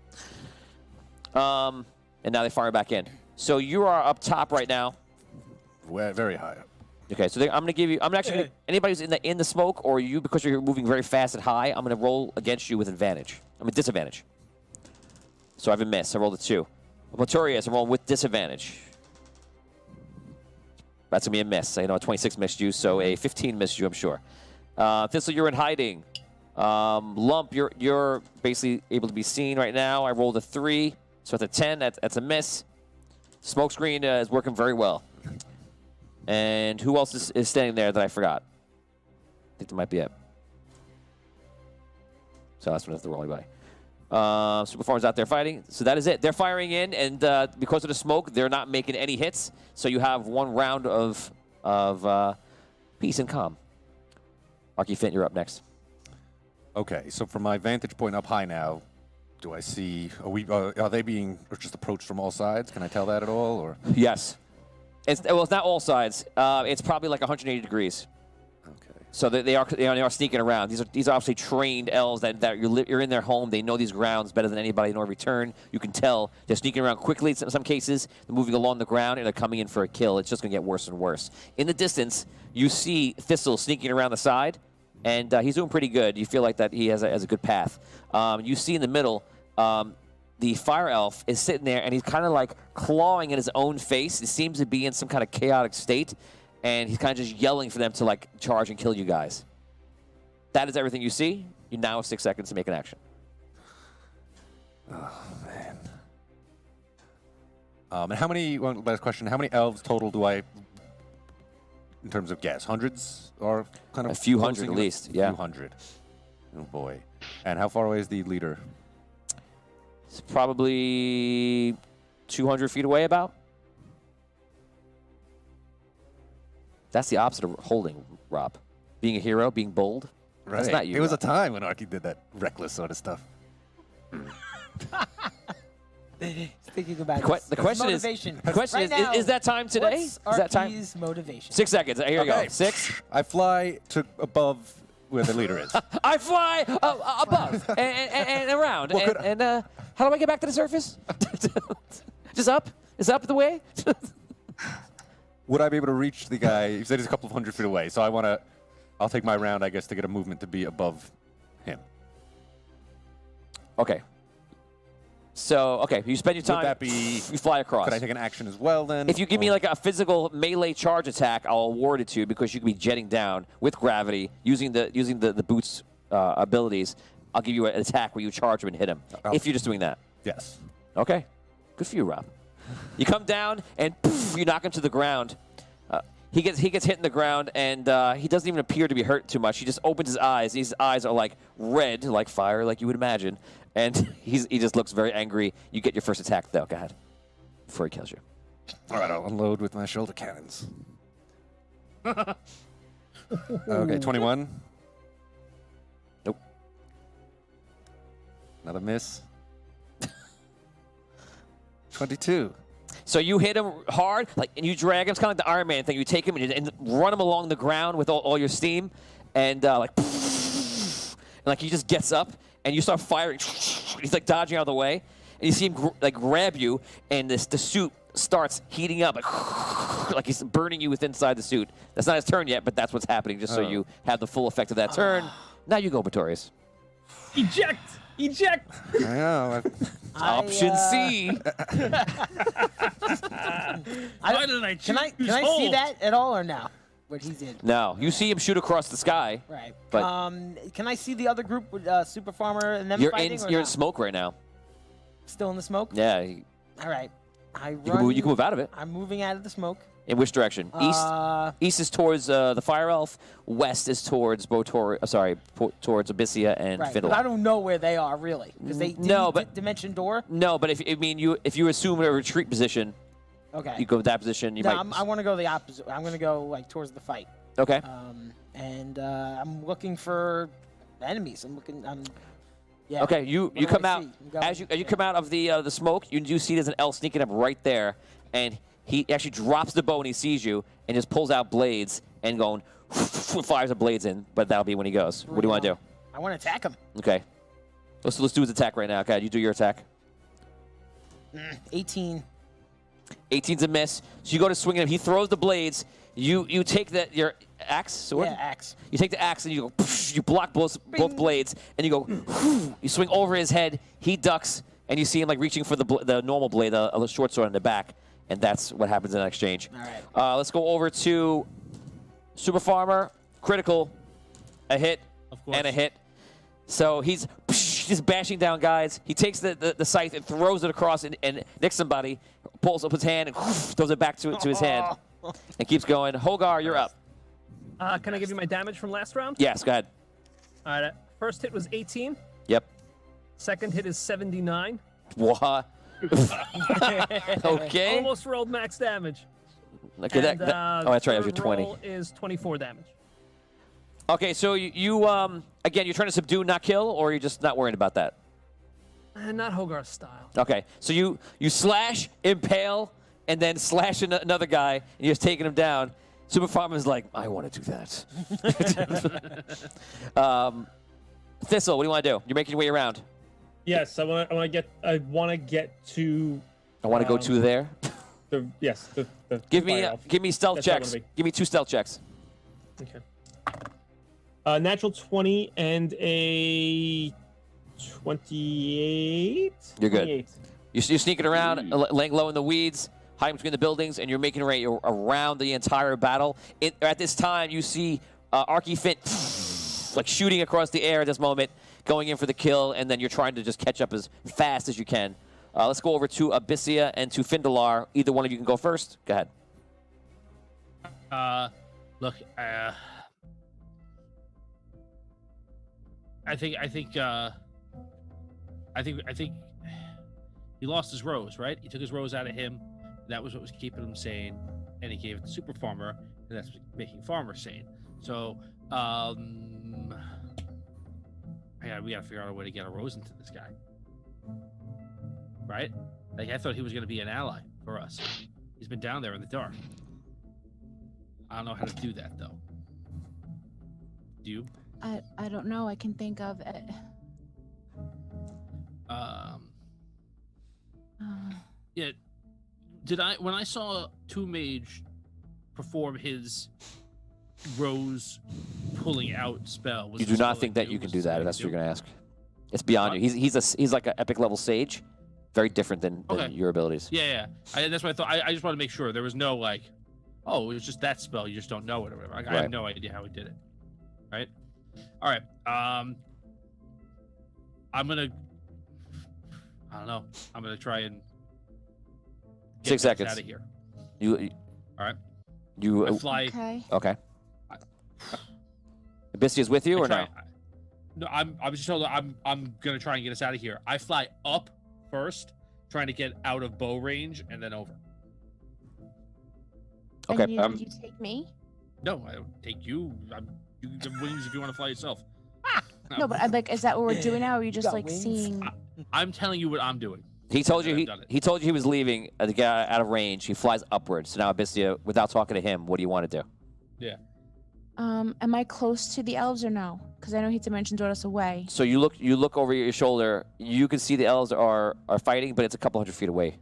And now they fire back in. So you are up top right now. We're very high up. Okay, so I'm gonna give you. I'm actually gonna, anybody who's in the smoke or you, because you're moving very fast and high. I'm gonna roll against you with advantage. Disadvantage. So I have a miss. I rolled a 2. Motorius, I'm rolling with disadvantage. That's gonna be a miss. I know a 26 missed you, so a 15 missed you, I'm sure. Thistle, you're in hiding. Lump, you're basically able to be seen right now. I rolled a 3, so that's a 10. That's a miss. Smokescreen is working very well. And who else is standing there that I forgot? I think that might be it. So that's what I have to roll anybody. Super Farm's out there fighting. So that is it. They're firing in, and because of the smoke, they're not making any hits. So you have 1 round of peace and calm. Arky Fint, you're up next. Okay, so from my vantage point up high now, do I see? Are they being just approached from all sides? Can I tell that at all, or? Yes. It's not all sides. It's probably like 180 degrees. Okay. So they are sneaking around. These are obviously trained elves that you're in their home. They know these grounds better than anybody in return. You can tell they're sneaking around quickly. In some cases, they're moving along the ground and they're coming in for a kill. It's just going to get worse and worse. In the distance, you see Thistle sneaking around the side, and he's doing pretty good. You feel like that he has a good path. You see in the middle, the fire elf is sitting there, and he's kind of like clawing at his own face. He seems to be in some kind of chaotic state. And he's kind of just yelling for them to, like, charge and kill you guys. That is everything you see. You now have 6 seconds to make an action. Oh, man. And how many, one last question, how many elves total do I, in terms of guess, hundreds or kind of? A few closing hundred at in? least, yeah. A few hundred. Oh, boy. And how far away is the leader? It's probably 200 feet away about. That's the opposite of holding, Rob. Being a hero, being bold. Right. That's not you. It was a Rob. time when Arky did that reckless sort of stuff. Thinking about The question is, motivation. the question Right now, is that time today? What's Is that time? Arky's motivation? 6 seconds. Here you go. Okay. 6. I fly to above where the leader is. I fly above and around. Well, could- and how do I get back to the surface? Just up? Is up the way? Would I be able to reach the guy? You said he's a couple of 100 feet away, so I'll take my round, I guess, to get a movement to be above him. Okay. So, okay, you spend your time. Would that be? You fly across. Could I take an action as well then? If you give me like a physical melee charge attack, I'll award it to you because you can be jetting down with gravity using the boots abilities. I'll give you an attack where you charge him and hit him. If you're just doing that. Yes. Okay. Good for you, Rob. You come down and poof, you knock him to the ground. He gets hit in the ground and he doesn't even appear to be hurt too much. He just opens his eyes. His eyes are like red, like fire, like you would imagine. And he just looks very angry. You get your first attack though. Go ahead. Before he kills you. All right, I'll unload with my shoulder cannons. Okay, 21. Nope. Another miss. 22. So you hit him hard, and you drag him. It's kind of like the Iron Man thing. You take him and run him along the ground with all your steam, and he just gets up, and you start firing. He's like dodging out of the way, and you see him grab you, and the suit starts heating up, like he's burning you within inside the suit. That's not his turn yet, but that's what's happening, just so you have the full effect of that turn. Now you go, Pretorius. Eject! Eject! I know. Option C. Why did I choose Can I see that at all or no? What he did. No, you see him shoot across the sky. Right. But can I see the other group with Super Farmer and them you're fighting? in in smoke right now. Still in the smoke? Yeah. All right. You can move out of it. I'm moving out of the smoke. In which direction? East is towards the Fire Elf. West is towards towards Abyssia and Right. Fiddle. But I don't know where they are really, because they Dimension Door. No, but if you assume a retreat position, okay, you go with that position. I want to go the opposite. I'm going to go towards the fight. Okay. I'm looking for enemies. Yeah. Okay, you What do come I out see? as you come out of the smoke. You do see there's an elf sneaking up right there, and he actually drops the bow and he sees you and just pulls out blades and fires the blades in. But that'll be when he goes. What do you want to do? I want to attack him. Okay. Let's do his attack right now. Okay, you do your attack. 18. 18's a miss. So you go to swing at him. He throws the blades. You take your axe, sword? Yeah, axe. You take the axe and you go, you block both blades, and you go, you swing over his head. He ducks, and you see him reaching for the normal blade, the short sword in the back, and that's what happens in that exchange. All right. Let's go over to Super Farmer. Critical, a hit, and a hit. So he's just bashing down guys. He takes the scythe and throws it across and nicks somebody, pulls up his hand and throws it back to his hand, and keeps going. Hogar, you're up. Can I give you my damage from last round? Yes, go ahead. All right. First hit was 18. Yep. Second hit is 79. What? Okay. Almost rolled max damage. Okay, And, oh, that's right. That was your 20. roll is 24 damage. Okay, so you again, you're trying to subdue, not kill, or you're just not worried about that? Not Hogar's style. Okay, so you slash, impale, and then slash another guy, and you're just taking him down. Super Farmer's like, I want to do that. Thistle, what do you want to do? You're making your way around. Yes, I want to get to. I want to go to there. The Give fire me stealth That's where I checks. wanna be. Give me 2 stealth checks. Okay. Natural 20 and a 28. You're good. 28. You're sneaking around, laying low in the weeds, hiding between the buildings, and you're making your way around the entire battle. At this time, you see Arky Fint shooting across the air at this moment, going in for the kill, and then you're trying to just catch up as fast as you can. Let's go over to Abyssia and to Findalar. Either one of you can go first. Go ahead. Look, I think he lost his rose, right? He took his rose out of him. That was what was keeping him sane, and he gave it to Super Farmer, and that's making Farmer sane. So, we gotta figure out a way to get a rose into this guy, right? I thought he was gonna be an ally for us. He's been down there in the dark. I don't know how to do that though. Do you? I don't know. I can think of it. Yeah. when I saw Two Mage perform his rose pulling out spell, was You the do spell not think that you was can do that. something That's what new? you're gonna ask. It's beyond you. He's like an epic level sage, very different than Okay. your abilities. Yeah. That's what I thought. I just want to make sure there was no like, oh, it was just that spell. You just don't know it or whatever. I Right. have no idea how he did it. Right. All right. I'm gonna. I don't know. I'm gonna try and. 6 seconds. Out of here. You All right. you I fly. Okay. okay? Abyssia is with you or no? No, I'm just told I'm gonna try and get us out of here. I fly up first, trying to get out of bow range, and then over. Okay. And you, you take me? No, I don't take you. You can get wings if you want to fly yourself. No, but I'm like, is that what we're doing now? Or are you just got like wings? seeing? I'm telling you what I'm doing. He told you I've he, done it. he told you he was leaving to get out of range. He flies upwards. So now Abyssia, without talking to him, what do you want to do? Yeah. Am I close to the elves or no? Because I know he dimension doored us away. So you look over your shoulder. You can see the elves are fighting, but it's a couple hundred feet away.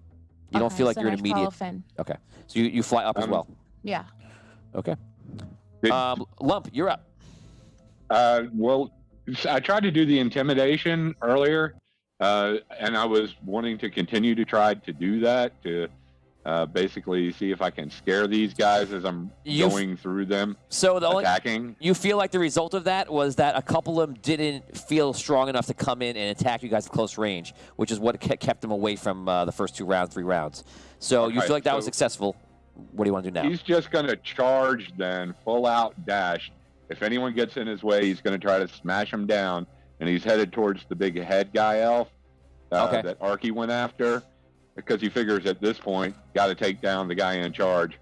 You don't Okay, feel like so you're then in I follow immediate. Finn. Okay. So you fly up as well. Yeah. Okay. Did- Lump, you're up. Well, I tried to do the intimidation earlier, and I was wanting to continue to try to do that to basically see if I can scare these guys as I'm going through them, So the only attacking. you feel like the result of that was that a couple of them didn't feel strong enough to come in and attack you guys at close range, which is what kept them away from the first 3 rounds. So you Okay, feel like that was so- successful. What do you want to do now? He's just going to charge then, full out dash. If anyone gets in his way, he's going to try to smash him down, and he's headed towards the big head guy elf Okay. that Arky went after, because he figures at this point, got to take down the guy in charge.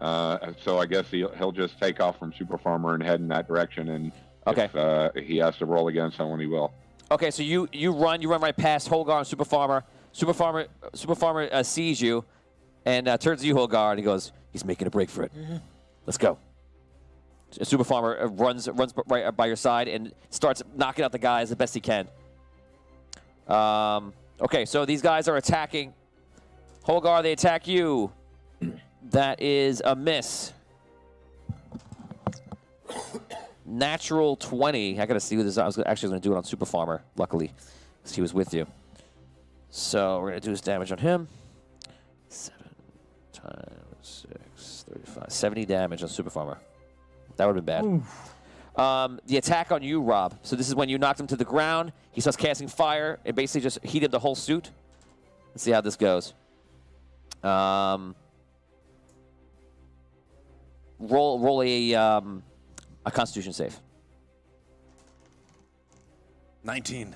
So I guess he'll just take off from Super Farmer and head in that direction, and Okay. if he has to roll against someone, he will. Okay, so you run right past Holgar and Super Farmer. Super Farmer sees you and turns to you, Holgar, and he goes, "He's making a break for it. Let's go." Super Farmer runs right by your side and starts knocking out the guys the best he can. Okay, so these guys are attacking. Holgar, they attack you. That is a miss. Natural 20. I gotta see who this is. I was actually gonna do it on Super Farmer, luckily, because he was with you. So we're gonna do his damage on him. 7 times 6, 35. 70 damage on Super Farmer. That would have been bad. The attack on you, Rob. So this is when you knocked him to the ground. He starts casting fire. It basically just heated the whole suit. Let's see how this goes. Roll a Constitution save. 19.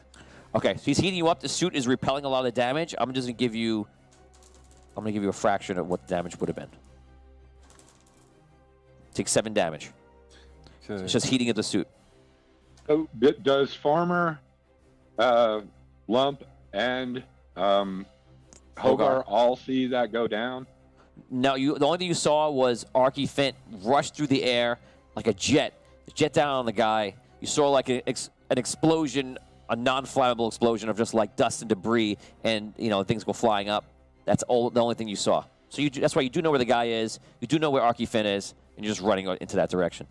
Okay, so he's heating you up. The suit is repelling a lot of the damage. I'm just gonna give you a fraction of what the damage would have been. Take 7 damage. Okay. It's just heating up the suit. So does Farmer, Lump, and Hogar all see that go down? No, the only thing you saw was Arky Fint rush through the air like a jet down on the guy. You saw like an explosion, a non-flammable explosion of just like dust and debris, and things go flying up. That's the only thing you saw. So that's why you do know where the guy is. You do know where Arky Fint is, and you're just running into that direction.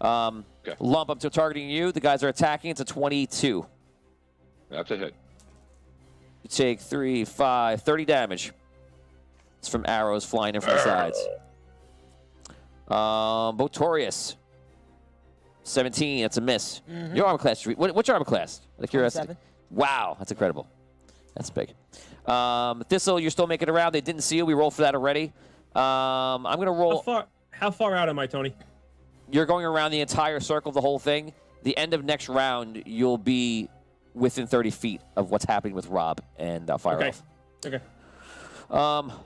Okay. Lump up to targeting you. The guys are attacking. It's a 22. That's a hit. You take 3, 5, 30 damage. It's from arrows flying in from the sides. Botorius. 17. That's a miss. Your armor class. What's your armor class? Out of curiosity. 27. Wow, that's incredible. That's big. Thistle, you're still making it around. They didn't see you. We rolled for that already. I'm gonna roll. How far out am I, Tony? You're going around the entire circle of the whole thing. The end of next round, you'll be within 30 feet of what's happening with Rob and Fire Okay. Elf. Okay.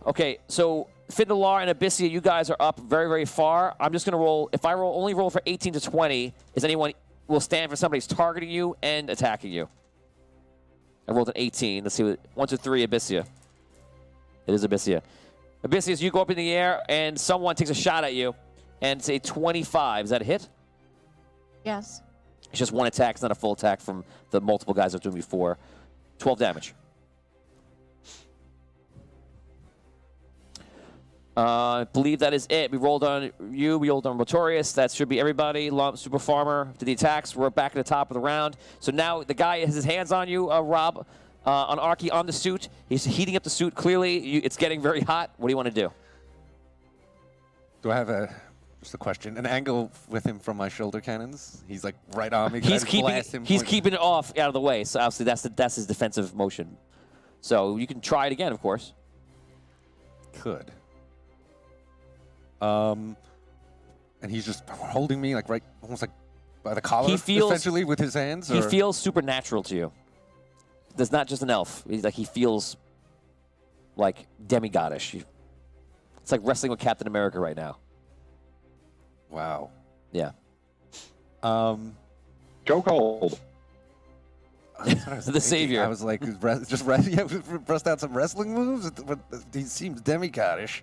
Okay, so Findalar and Abyssia, you guys are up very, very far. I'm just going to roll. If I only roll for 18 to 20, is anyone will stand for somebody who's targeting you and attacking you. I rolled an 18. Let's see what 1, 2, 3, Abyssia. It is Abyssia. Abyssia, as you go up in the air and someone takes a shot at you, and say 25. Is that a hit? Yes. It's just one attack. It's not a full attack from the multiple guys I was doing before. 12 damage. I believe that is it. We rolled on you. We rolled on Rotorius. That should be everybody. Lump, Super Farmer did the attacks. We're back at the top of the round. So now the guy has his hands on you, Rob, on Arky, on the suit. He's heating up the suit. Clearly, it's getting very hot. What do you want to do? Do I have just a question, an angle with him from my shoulder cannons? He's like right on me. He's keeping it off out of the way. So obviously that's his defensive motion. So you can try it again, of course. Could. And he's just holding me like right, almost like by the collar, essentially with his hands. He feels supernatural to you. There's not just an elf. He feels like demigodish. It's like wrestling with Captain America right now. Wow. Yeah. Chokehold. The savior. I was like, bust out some wrestling moves. He seems demigodish.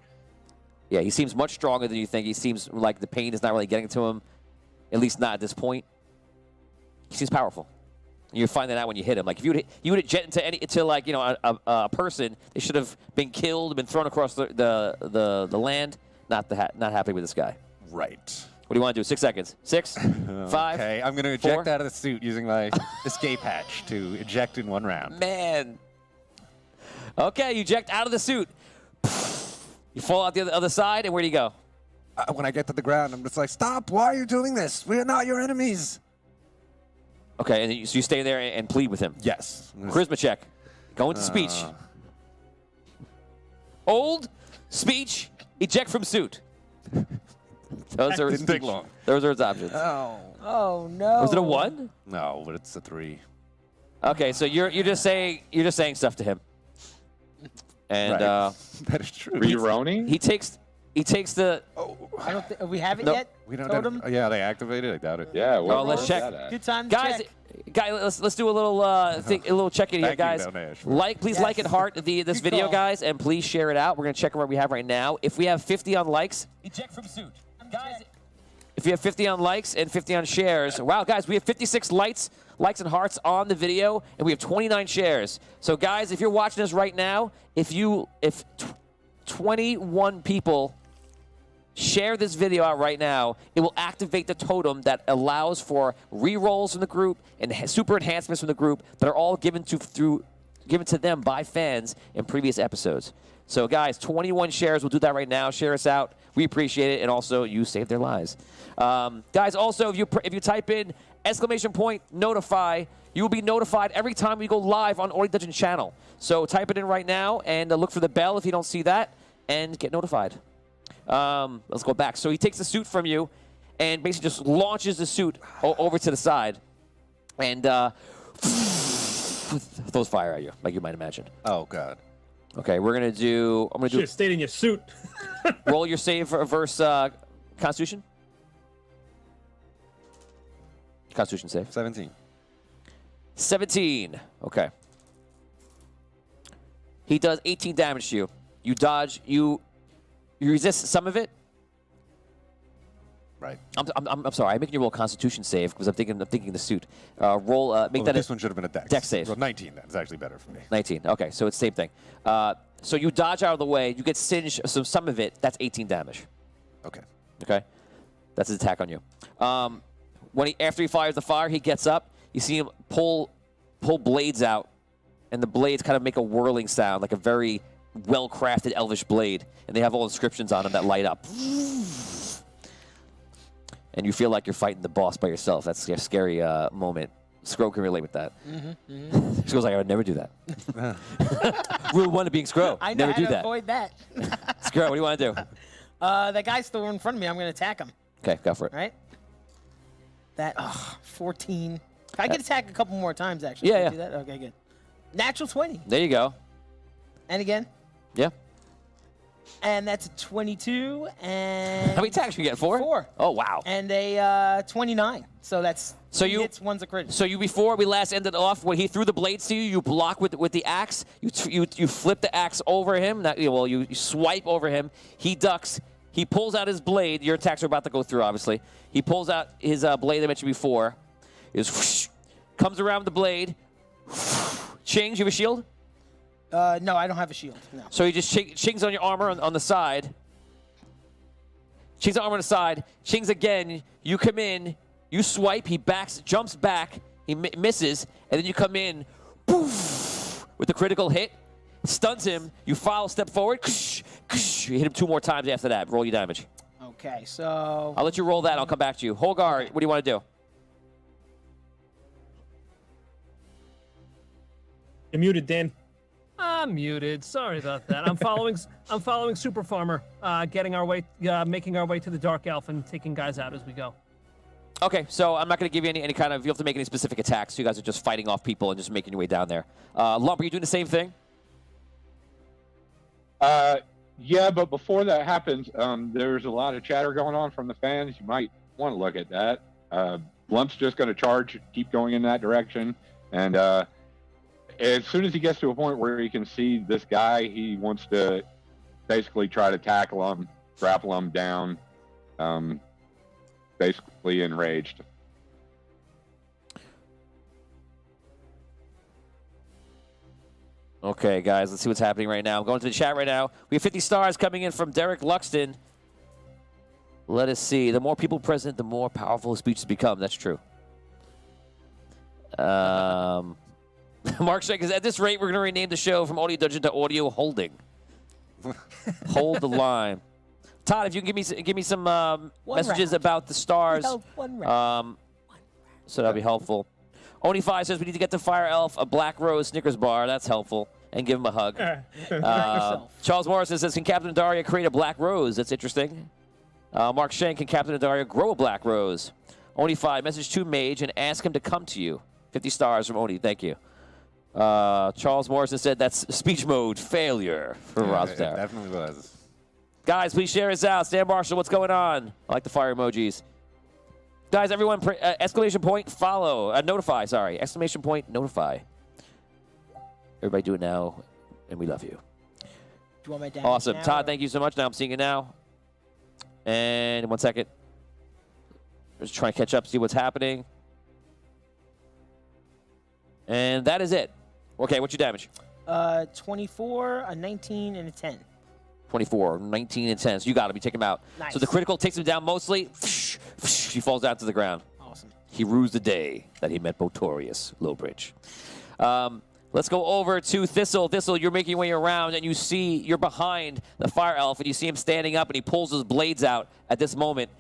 Yeah, he seems much stronger than you think. He seems like the pain is not really getting to him, at least not at this point. He seems powerful. You find that out when you hit him. Like if you would jet into like a person, they should have been killed, been thrown across the land. Not happy with this guy. Right. What do you want to do? 6 seconds. 6, 5. Okay, I'm going to eject out of the suit using my escape hatch to eject in 1 round. Man. Okay, you eject out of the suit. You fall out the other side, and where do you go? When I get to the ground, I'm just like, stop! Why are you doing this? We are not your enemies. Okay, and so you stay there and plead with him. Yes. Charisma check. Go into speech. Old speech. Eject from suit. Didn't take long. Those are its options. Oh no. Was it a 1? No, but it's a 3. Okay, so you're just saying stuff to him. And right. That is true. Reroni? He takes the. I don't think we have it Nope. yet. We don't. Totem? Yeah, they activated. I doubt it. Yeah. Oh, let's check. Good time, to guys. check. Let's do a little a little check in here, Thank you, guys. Donash. Please Yes. like and heart this Good video, call. guys, and please share it out. We're gonna check what we have right now. If we have 50 on likes, eject from suit, guys. If you have 50 on likes and 50 on shares, wow, guys, we have 56 likes and hearts on the video, and we have 29 shares. So, guys, if you're watching this right now, if 21 people share this video out right now, it will activate the totem that allows for re-rolls from the group and super enhancements from the group that are all given to them by fans in previous episodes. So, guys, 21 shares. We'll do that right now. Share us out. We appreciate it, and also you saved their lives. Guys, also, if you type in !notify, you will be notified every time we go live on Ori Dungeon channel. So type it in right now and look for the bell if you don't see that and get notified. Let's go back. So he takes the suit from you and basically just launches the suit over to the side and throws fire at you, like you might imagine. Oh God. Okay, I'm gonna do. Should have stayed in your suit. Roll your save versus Constitution. Constitution save. 17. 17. Okay. He does 18 damage to you. You dodge. You resist some of it. Right. I'm sorry. I'm making you roll a Constitution save because I'm thinking the suit. Roll. Make that. This one should have been a dex. Dex save. Well, 19. That's actually better for me. 19. Okay, so it's the same thing. So you dodge out of the way. You get singed. So some of it. That's 18 damage. Okay. Okay. That's his attack on you. After he fires the fire, he gets up. You see him pull blades out, and the blades kind of make a whirling sound, like a very well-crafted elvish blade, and they have all inscriptions on them that light up. And you feel like you're fighting the boss by yourself. That's a scary moment. Scro can relate with that. Scro's like, I would never do that. Rule 1 of being Scro. I know never how do to that. avoid that. Scro, what do you want to do? That guy's still in front of me. I'm going to attack him. Okay, go for it. Right? That 14. I can attack a couple more times, actually. Yeah, Can I yeah. do that? Okay, good. Natural 20. There you go. And again. Yeah. And that's a 22. And How many attacks you get? 4? 4. Oh, wow. And a 29. So that's So three you- hits, one's a crit. So before we last ended off, when he threw the blades to you, you block with the axe. You flip the axe over him. You swipe over him. He ducks. He pulls out his blade. Your attacks are about to go through, obviously. He pulls out his blade I mentioned before. Comes around the blade. Chings, you have a shield? No, I don't have a shield. No. So he just chings on your armor on the side. Ching's arm on the side. Ching's again. You come in. You swipe. He jumps back. He misses. And then you come in poof, with the critical hit. Stuns him. You follow, step forward. You hit him 2 more times after that. Roll your damage. Okay, so I'll let you roll that. I'll come back to you. Holgar, what do you want to do? You're muted, Dan. I'm muted. Sorry about that. I'm following Super Farmer, making our way to the Dark Elf and taking guys out as we go. Okay, so I'm not going to give you any kind of, you have to make any specific attacks. So you guys are just fighting off people and just making your way down there. Lump, are you doing the same thing? Yeah, but before that happens, there's a lot of chatter going on from the fans. You might want to look at that. Lump's just going to charge, keep going in that direction, and as soon as he gets to a point where he can see this guy, he wants to basically try to tackle him, grapple him down, basically enraged. Okay, guys, let's see what's happening right now. I'm going to the chat right now. We have 50 stars coming in from Derek Luxton. Let us see. The more people present, the more powerful speeches become. That's true. Mark Shank is at this rate, we're going to rename the show from Audio Dungeon to Audio Holding. Hold the line. Todd, if you can give me some messages about the stars, No, one round. so that'd be helpful. Oni5 says we need to get the Fire Elf a Black Rose Snickers bar. That's helpful. And give him a hug. Charles Morrison says, can Captain Daria create a Black Rose? That's interesting. Mark Shank, can Captain Daria grow a Black Rose? Oni5, message to Mage and ask him to come to you. 50 stars from Oni. Thank you. Charles Morrison said that's speech mode failure for Yeah, it Rosdar. definitely was. Guys, please share us out. Stan Marshall, what's going on? I like the fire emojis. Guys, everyone, exclamation point, follow. Notify, sorry. Exclamation point, notify. Everybody do it now, and we love you. Do you want my damage Awesome. now, Todd, or- thank you so much. Now I'm seeing it now. And 1 second. Just trying to catch up, see what's happening. And that is it. Okay, what's your damage? 24, a 19, and a 10. 24, 19, and 10. So you got him. You take him out. Nice. So the critical takes him down mostly. He falls down to the ground. Awesome. He rues the day that he met Botorius Lowbridge. Let's go over to Thistle. Thistle, you're making your way around, and you're behind the Fire Elf, and you see him standing up, and he pulls his blades out at this moment,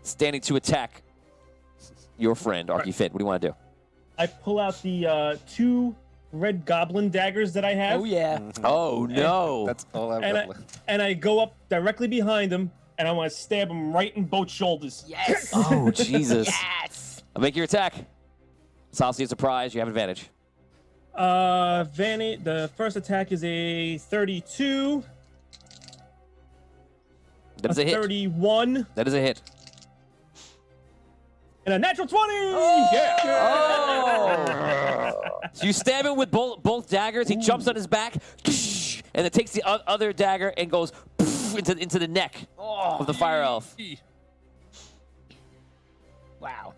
standing to attack your friend, Arky Fit. What do you want to do? I pull out the 2 red goblin daggers that I have. Oh, yeah. Oh, no. That's all I've got left. And I go up directly behind him, and I want to stab him right in both shoulders. Yes. Oh, Jesus. Yes. Make your attack. Saucy surprise. You have advantage. The first attack is a 32. That is a hit. 31. That is a hit. And a natural 20! Oh! Yeah! So you stab him with both daggers. He jumps on his back, and then takes the other dagger and goes into the neck of the Fire Elf. Wow.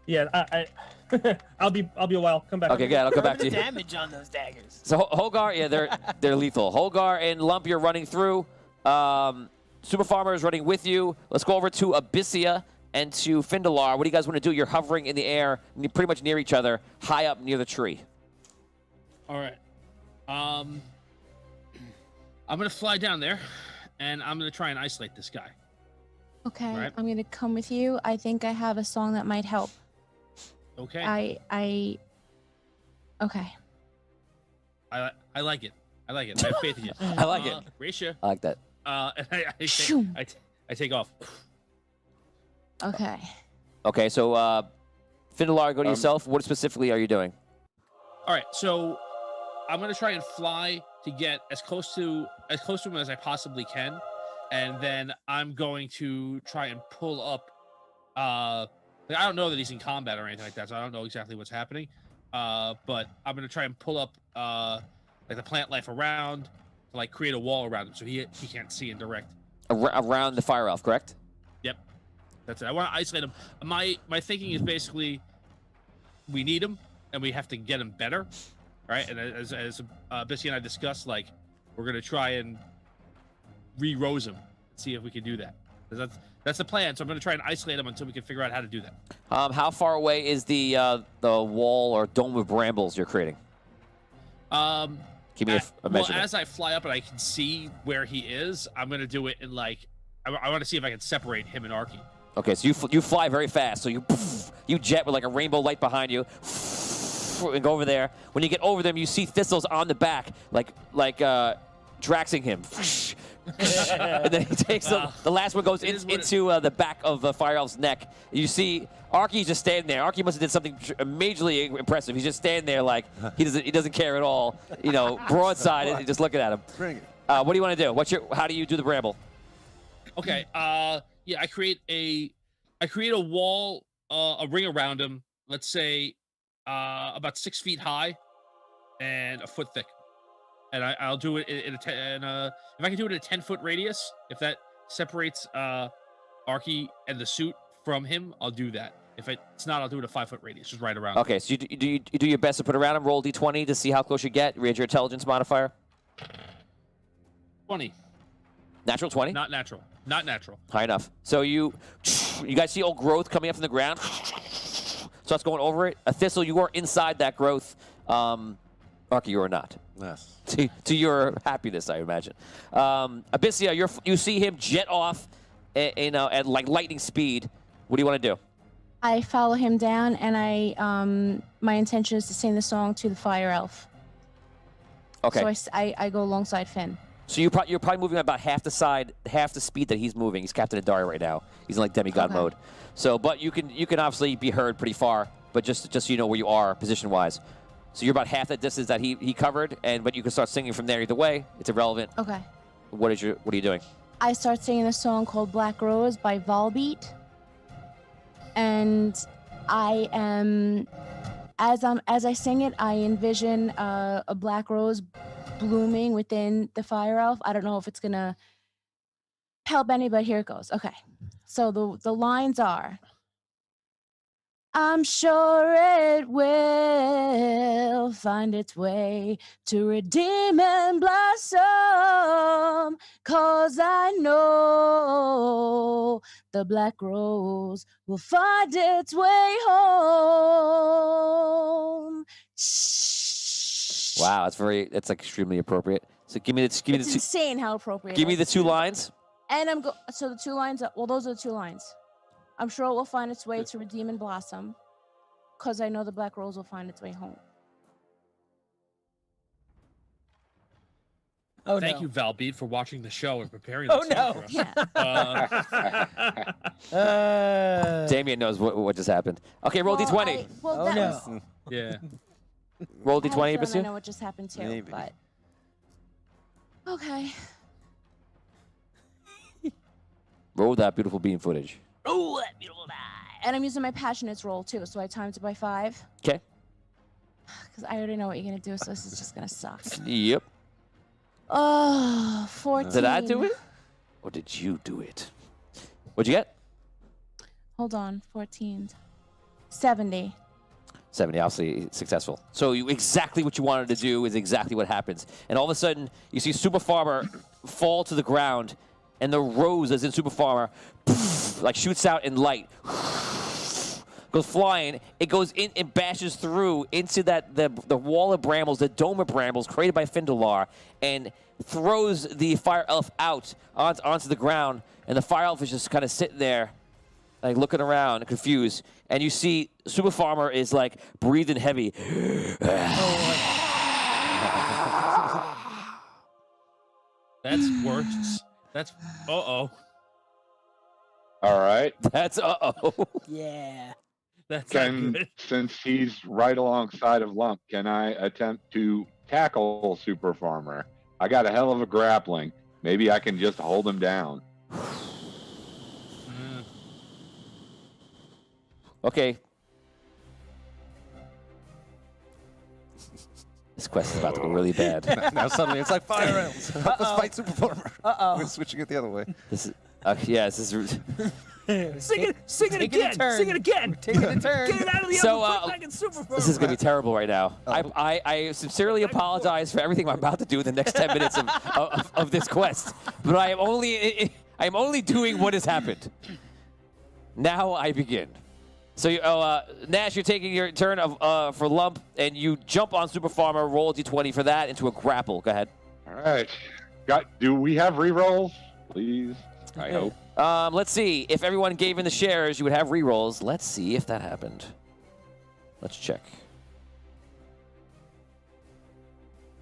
Yeah, I I'll be a while. Come back. Okay, good. I'll come back to you. Damage on those daggers. So Holgar, yeah, they're lethal. Holgar and Lump, you're running through. Super Farmer is running with you. Let's go over to Abyssia and to Findalar. What do you guys want to do? You're hovering in the air, pretty much near each other, high up near the tree. All right. I'm gonna fly down there, and I'm gonna try and isolate this guy. Okay, Right. I'm gonna come with you. I think I have a song that might help. Okay. Okay. I like it. I like it. I have faith in you. I like it. Raisha. I like that. And I take off. Okay. Okay, so Findalar, go to yourself. What specifically are you doing? All right, so I'm gonna try and fly to get as close to him as I possibly can, and then I'm going to try and pull up. I don't know that he's in combat or anything like that, so I don't know exactly what's happening. But I'm gonna try and pull up like the plant life around to like create a wall around him so he can't see in direct. Around the Fire Elf, correct? Yep, that's it. I want to isolate him. My thinking is basically we need him and we have to get him better, right? And as Bissy and I discussed, like we're gonna try and re-rose him see if we can do that. 'Cause that's the plan. So I'm going to try and isolate him until we can figure out how to do that. How far away is the wall or dome of brambles you're creating? Give me a measurement. Well, as I fly up and I can see where he is, I'm going to do it in like I want to see if I can separate him and Arky. Okay, so you fly very fast. So you jet with like a rainbow light behind you, and go over there. When you get over them, you see Thistle's on the back, like Draxing him. And then he takes the last one goes into the back of Fire Elf's neck. You see Arky's just standing there. Arky must have did something majorly impressive. He's just standing there like he doesn't care at all. You know, broadside and just looking at him. Bring it. What do you want to do? How do you do the bramble? Okay. Yeah, I create a wall, a ring around him. Let's say about 6 feet high and a foot thick. And I'll do it if I can do it in a 10-foot radius, if that separates Arky and the suit from him, I'll do that. If it's not, I'll do it a 5-foot radius, just right around. Okay, so you do your best to put around him. Roll d20 to see how close you get. Raise your intelligence modifier. 20. Natural 20? Not natural. Not natural. High enough. So you guys see old growth coming up from the ground. So it's going over it. A Thistle, you are inside that growth. Arky, you are not. Yes. To your happiness, I imagine. Abyssia, you see him jet off at like lightning speed. What do you want to do? I follow him down, and my intention is to sing the song to the Fire Elf. Okay. So I go alongside Finn. So you're probably moving about half the speed that he's moving. He's Captain Adari right now. He's in like demigod mode. So, but you can obviously be heard pretty far. But just so you know where you are position-wise. So you're about half that distance that he covered, but you can start singing from there either way. It's irrelevant. Okay. What are you doing? I start singing a song called Black Rose by Volbeat. And I am, as I sing it, I envision a black rose blooming within the Fire Elf. I don't know if it's gonna help any, but here it goes. Okay. So the lines are, I'm sure it will find its way to redeem and blossom, 'cause I know the black rose will find its way home. Wow, that's like extremely appropriate. So give me the two. Insane how appropriate. Give me the 2 lines. And so the 2 lines. Well, those are the 2 lines. I'm sure it will find its way to redeem and blossom, 'cause I know the black rose will find its way home. Oh, Thank no. you, Valbeat, for watching the show and preparing Oh, the song no. for us. Yeah. Damien knows what just happened. Okay, roll d20. Oh, no. Yeah. Roll I have a d20, feeling I Abyssia. know what just happened too, Maybe. but okay. Roll that beautiful beam footage. Oh, that beautiful die. And I'm using my passionates roll too, so I timed it by 5. Okay. Because I already know what you're gonna do, so this is just gonna suck. Yep. Oh, 14. Did I do it? Or did you do it? What'd you get? Hold on, 14. 70. 70, obviously successful. So exactly what you wanted to do is exactly what happens. And all of a sudden, you see Super Farmer fall to the ground, and the rose as in Super Farmer, like shoots out in light, goes flying. It goes in and bashes through into the wall of brambles, the dome of brambles created by Findalar, and throws the Fire Elf out onto the ground. And the Fire Elf is just kind of sitting there, like looking around, confused. And you see Super Farmer is like breathing heavy. That's worse. That's All right. That's Yeah. That's not good. Since he's right alongside of Lump, can I attempt to tackle Super Farmer? I got a hell of a grappling. Maybe I can just hold him down. Okay. This quest is about to go really bad. Now suddenly it's like Fire Elves. Help us fight Super Farmer. Uh-oh. We're switching it the other way. This is, yeah, this is. Sing it Taking a again. turn. Sing it again. Taking a turn. Get it out of the So, oven quick like it's Super This is going to be terrible right now. I sincerely apologize for everything I'm about to do in the next 10 minutes of this quest. But I am only I am only doing what has happened. Now I begin. So, Nash, you're taking your turn for Lump, and you jump on Super Farmer, roll a d20 for that into a grapple. Go ahead. All right. Do we have rerolls? Please. I hope. Let's see. If everyone gave in the shares, you would have rerolls. Let's see if that happened. Let's check.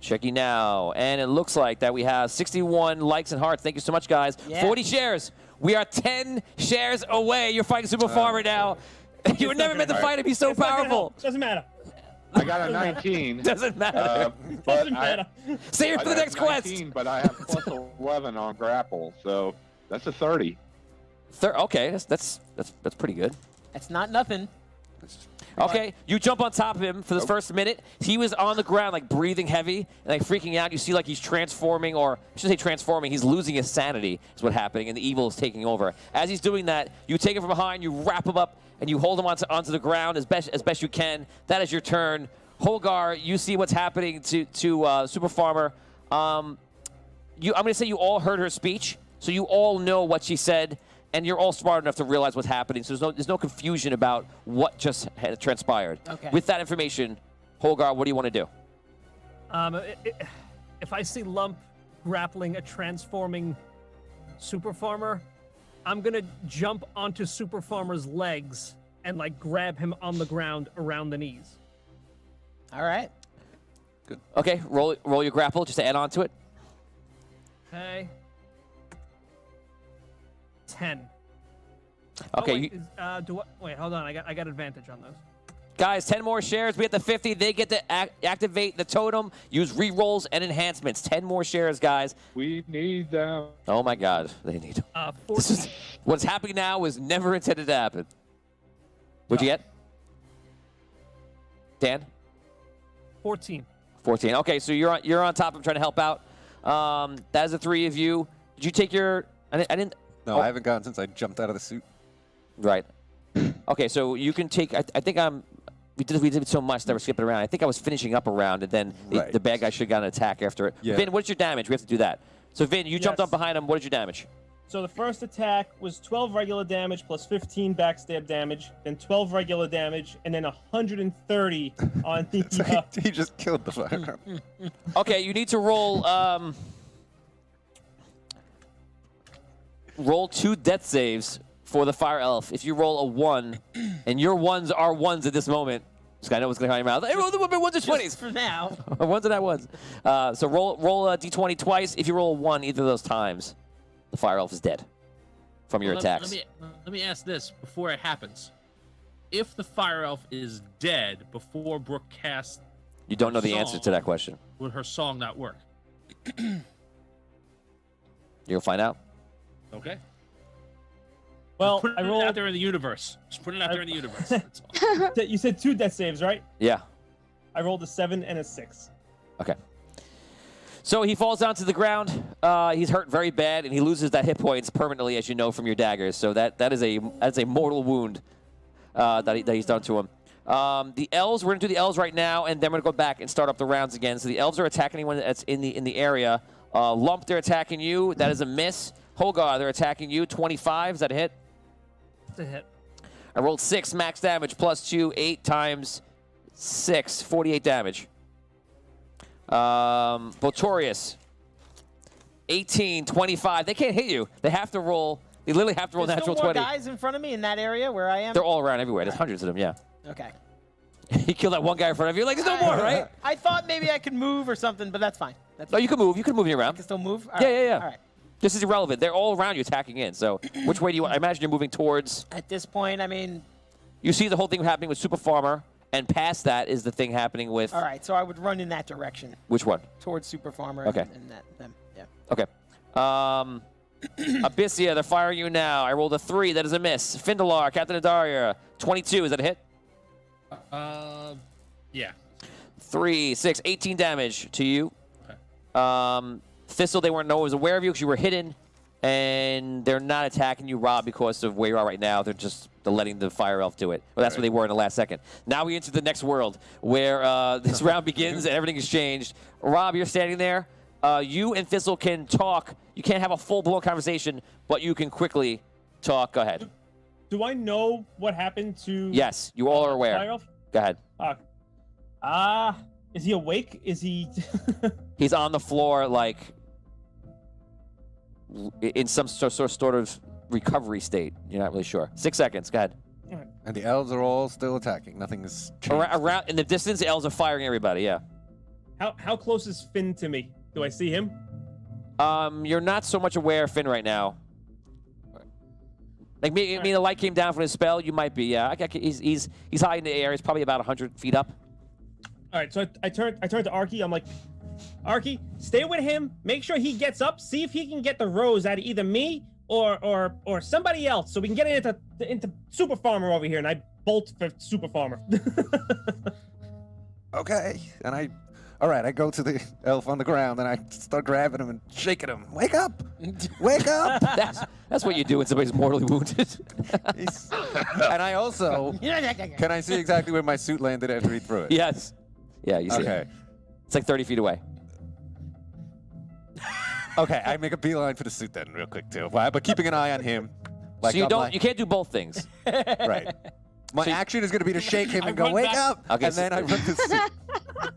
Checking now. And it looks like that we have 61 likes and hearts. Thank you so much, guys. Yeah. 40 shares. We are 10 shares away. You're fighting Super Farmer now. You were never meant to fight him. He's so It's not gonna powerful. help. Doesn't matter. I got a 19. Doesn't matter. But Doesn't matter. Save it for the next quest. 19, but I have plus 11 on grapple, so that's a 30. Okay, that's pretty good. That's not nothing. Okay, you jump on top of him for this first minute. He was on the ground, like breathing heavy and like freaking out. You see like he's transforming, or I shouldn't say transforming, he's losing his sanity is what's happening, and the evil is taking over. As he's doing that, you take him from behind, you wrap him up, and you hold him onto the ground as best you can. That is your turn. Holgar, you see what's happening to Super Farmer. I'm going to say you all heard her speech, so you all know what she said. And you're all smart enough to realize what's happening, so there's no confusion about what just had transpired. Okay. With that information, Holgar, what do you want to do? If I see Lump grappling a transforming Super Farmer, I'm gonna jump onto Super Farmer's legs and like grab him on the ground around the knees. All right. Okay, roll your grapple just to add on to it. Okay. 10. Okay, wait, hold on. I got advantage on those. guys, 10 more shares. We at the 50. They get to activate the totem, use rerolls and enhancements. 10 more shares, guys. We need them. Oh my God, they need them. This is, what's happening now was never intended to happen. What'd you get? Dan? 14. 14. Okay, so you're on top. I'm trying to help out. That is the three of you. Did you take your? I didn't. No, I haven't gotten since I jumped out of the suit. Right. Okay, so you can take. I think I'm. We did so much that we're skipping around. I think I was finishing up a round, and then the bad guy should have got an attack after it. Yeah. Vin, what's your damage? We have to do that. So Vin, you jumped Yes. up behind him. What is your damage? So the first attack was 12 regular damage plus 15 backstab damage, then 12 regular damage, and then 130 on the. So he just killed the fire. Okay, you need to roll. Roll 2 death saves for the fire elf. If you roll a 1, and your ones are ones at this moment, this guy knows what's going on in your mouth. Hey, roll the ones or 20s. Just for now. Ones are not ones. So roll a d20 twice. If you roll a 1 either of those times, the fire elf is dead from your attacks. Let me ask this before it happens. If the fire elf is dead before Brooke casts, You don't know the answer to that question. would her song not work? You'll find out. Okay. Well, Put I it rolled. out there in the universe. Just put it out there in the universe. That's all. You said 2 death saves, right? Yeah. I rolled a 7 and a 6. Okay. So he falls down to the ground. He's hurt very bad, and he loses that hit points permanently, as you know from your daggers. So that is a mortal wound that he's done to him. The elves, we're gonna do the elves right now, and then we're gonna go back and start up the rounds again. So the elves are attacking anyone that's in the area. Lump, they're attacking you. That is a miss. Holgar, they're attacking you. 25, is that a hit? It's a hit. I rolled 6 max damage plus 2, 8 times 6, 48 damage. Botorius, 18, 25. They can't hit you. They have to roll. They literally have to roll There's natural still more 20. guys in front of me in that area where I am. They're all around everywhere. There's hundreds of them, yeah. Okay. He killed that one guy in front of you. Like, there's no more, right? I thought maybe I could move or something, but that's fine. That's No, you can move. You can move I around. can still move. All Yeah, right. yeah, yeah. All right. This is irrelevant. They're all around you attacking in. So which way do you want? I imagine you're moving towards. At this point, I mean, You see the whole thing happening with Super Farmer, and past that is the thing happening with. all right. So I would run in that direction Which one? towards Super Farmer. Okay. And them. Yeah. Okay. Abyssia, they're firing you now. I rolled a 3. That is a miss. Findalar, Captain Adaria, 22. Is that a hit? Yeah. 3, 6, 18 damage to you. Okay. Thistle, they weren't aware of you because you were hidden, and they're not attacking you, Rob, because of where you are right now. They're letting the fire elf do it. Well, that's where they were in the last second. Now we enter the next world where this round begins and everything has changed. Rob, you're standing there. You and Thistle can talk. You can't have a full-blown conversation, but you can quickly talk. Go ahead. Do I know what happened to? Yes, you all are aware. Fire Elf? Go ahead. Is he awake? Is he? He's on the floor, like in some sort of recovery state. You're not really sure. 6 seconds. Go ahead. And the elves are all still attacking. Nothing is changed. Around in the distance, the elves are firing everybody. Yeah. How close is Finn to me? Do I see him? You're not so much aware of Finn right now. Like, I mean, the light came down from his spell. You might be, yeah. He's high in the air. He's probably about 100 feet up. All right, so I turned to Arky. I'm like, Arky, stay with him. Make sure he gets up. See if he can get the rose out of either me or somebody else, so we can get into Super Farmer over here. And I bolt for Super Farmer. Okay. And all right, I go to the elf on the ground and I start grabbing him and shaking him. Wake up! Wake up! That's what you do when somebody's mortally wounded. And I also, can I see exactly where my suit landed after he threw it? Yes. Yeah, you see it. Okay. It's like 30 feet away. Okay, I make a beeline for the suit then, real quick too. But keeping an eye on him. Like So you can't do both things. Right. My action is going to be to shake him and go, wake up! Okay, and then I run to the suit.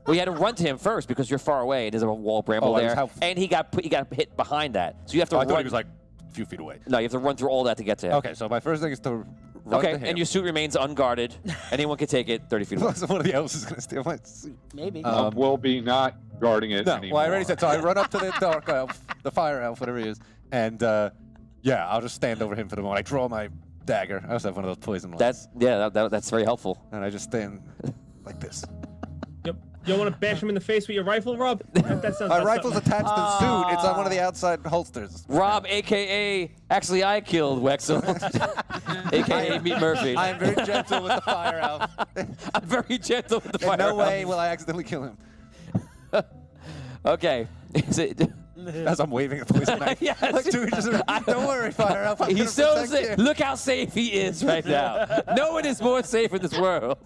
Well, you had to run to him first because you're far away. There's a wall bramble there, and he got hit behind that. So you have to I run. thought he was like a few feet away. No, you have to run through all that to get to him. Okay, so my first thing is to run to him. And your suit remains unguarded. Anyone can take it 30 feet away. So one of the elves is going to steal my suit. Maybe. Will be not guarding it No, anymore. well, I already said, so I run up to the dark elf, the fire elf, whatever he is, and yeah, I'll just stand over him for the moment. I draw my dagger. I also have one of those poison ones. That's very helpful. And I just stand like this. You don't want to bash him in the face with your rifle, Rob? That sounds My like rifle's something. attached to the suit. It's on one of the outside holsters. Rob, a.k.a. Actually, I killed Wexel. a.k.a. Meet Murphy. I am very gentle with the fire elf. I'm very gentle with the fire In no elf. way will I accidentally kill him. Okay. Is it... As I'm waving a poison knife. Yes. Like, dude, don't worry, fire elf. I'm He's gonna so protect safe. you. Look how safe he is right now. No one is more safe in this world.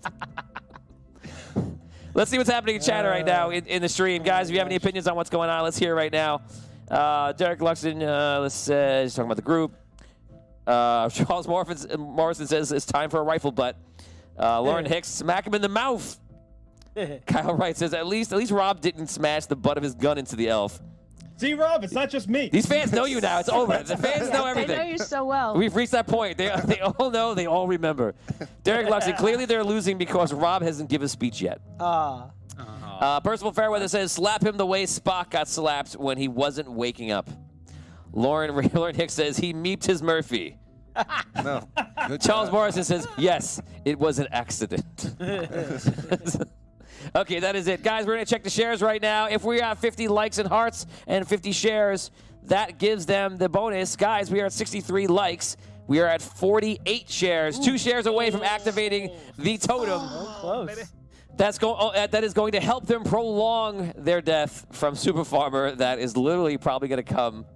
Let's see what's happening in chat right now in the stream. Guys, if you have any opinions on what's going on, let's hear it right now. Derek Luxton, he's talking about the group. Charles Morrison says it's time for a rifle butt. Lauren Hicks, smack him in the mouth. Kyle Wright says at least Rob didn't smash the butt of his gun into the elf. See, Rob, it's not just me. These fans know you now. It's over. The fans know everything. I know you so well. We've reached that point. They all know. They all remember. Derek Luxon, clearly they're losing because Rob hasn't given a speech yet. Percival Fairweather says, slap him the way Spock got slapped when he wasn't waking up. Lauren Hicks says, he meeped his Murphy. No. Good Charles job. Morrison says, yes, it was an accident. Okay, that is it. Guys, we're going to check the shares right now. If we have 50 likes and hearts and 50 shares, that gives them the bonus. Guys, we are at 63 likes. We are at 48 shares. 2 shares away from activating the totem. Close. That is going to help them prolong their death from Super Farmer. That is literally probably going to come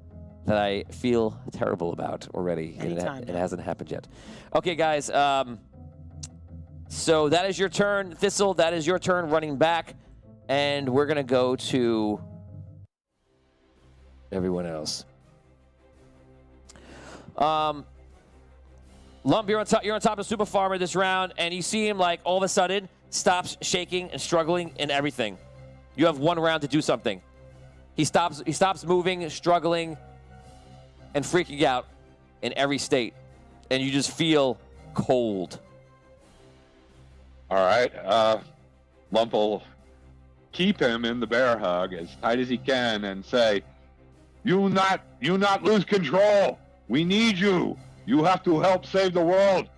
that I feel terrible about already. Anytime, It hasn't happened yet. Okay, guys. So that is your turn, Thistle. That is your turn running back. And we're going to go to everyone else. Lump, you're on top of Super Farmer this round, and you see him, like, all of a sudden stops shaking and struggling and everything. You have 1 round to do something. He stops moving, struggling, and freaking out in every state. And you just feel cold. All right. Lump will keep him in the bear hug as tight as he can and say, "You not lose control. We need you. You have to help save the world."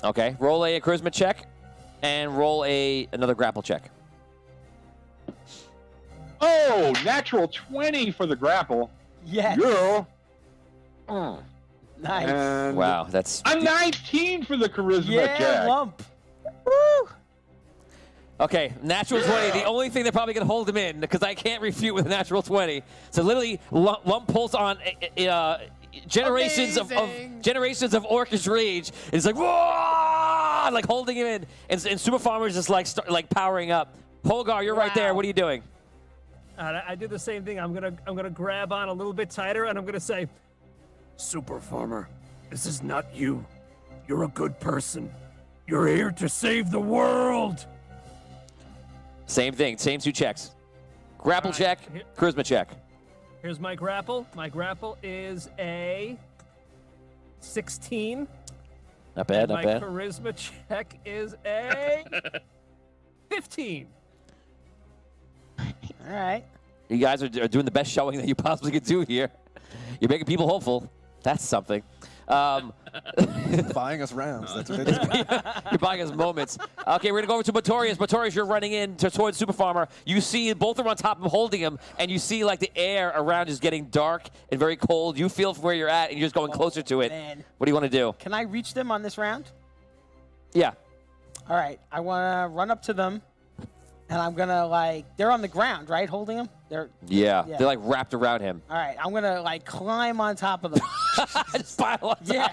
Okay, roll a charisma check and roll another grapple check. Oh, natural 20 for the grapple. Yes. Girl. Nice. And Wow, that's a 19 for the charisma Yeah, check. Lump. Woo! okay. Natural 20. The only thing they're probably gonna hold him in because I can't refute with a natural 20. So literally, Lump pulls on generations of Orcish rage. And it's like, whoa, like holding him in, and Super Farmer's just like powering up. Polgar, you're right there. What are you doing? I did the same thing. I'm gonna grab on a little bit tighter, and I'm gonna say, Super Farmer, this is not you. You're a good person. You're here to save the world. Same thing. Same 2 checks. Grapple All right, check, here- charisma check. Here's my grapple. My grapple is a 16. Not bad, and not my bad. charisma check is a 15. All right. You guys are doing the best showing that you possibly could do here. You're making people hopeful. That's something. Buying us rounds. That's what it is. You're buying us moments. Okay, we're going to go over to Botorius. Botorius, you're running in towards Super Farmer. You see both of them on top of him holding him, and you see like the air around is getting dark and very cold. You feel from where you're at, and you're just going closer to it. Man. What do you want to do? Can I reach them on this round? Yeah. All right. I want to run up to them, and I'm going to, like, they're on the ground, right, holding them? Yeah. Yeah. They're like wrapped around him. All right. I'm going to, like, climb on top of them. Just pile on top. Yeah.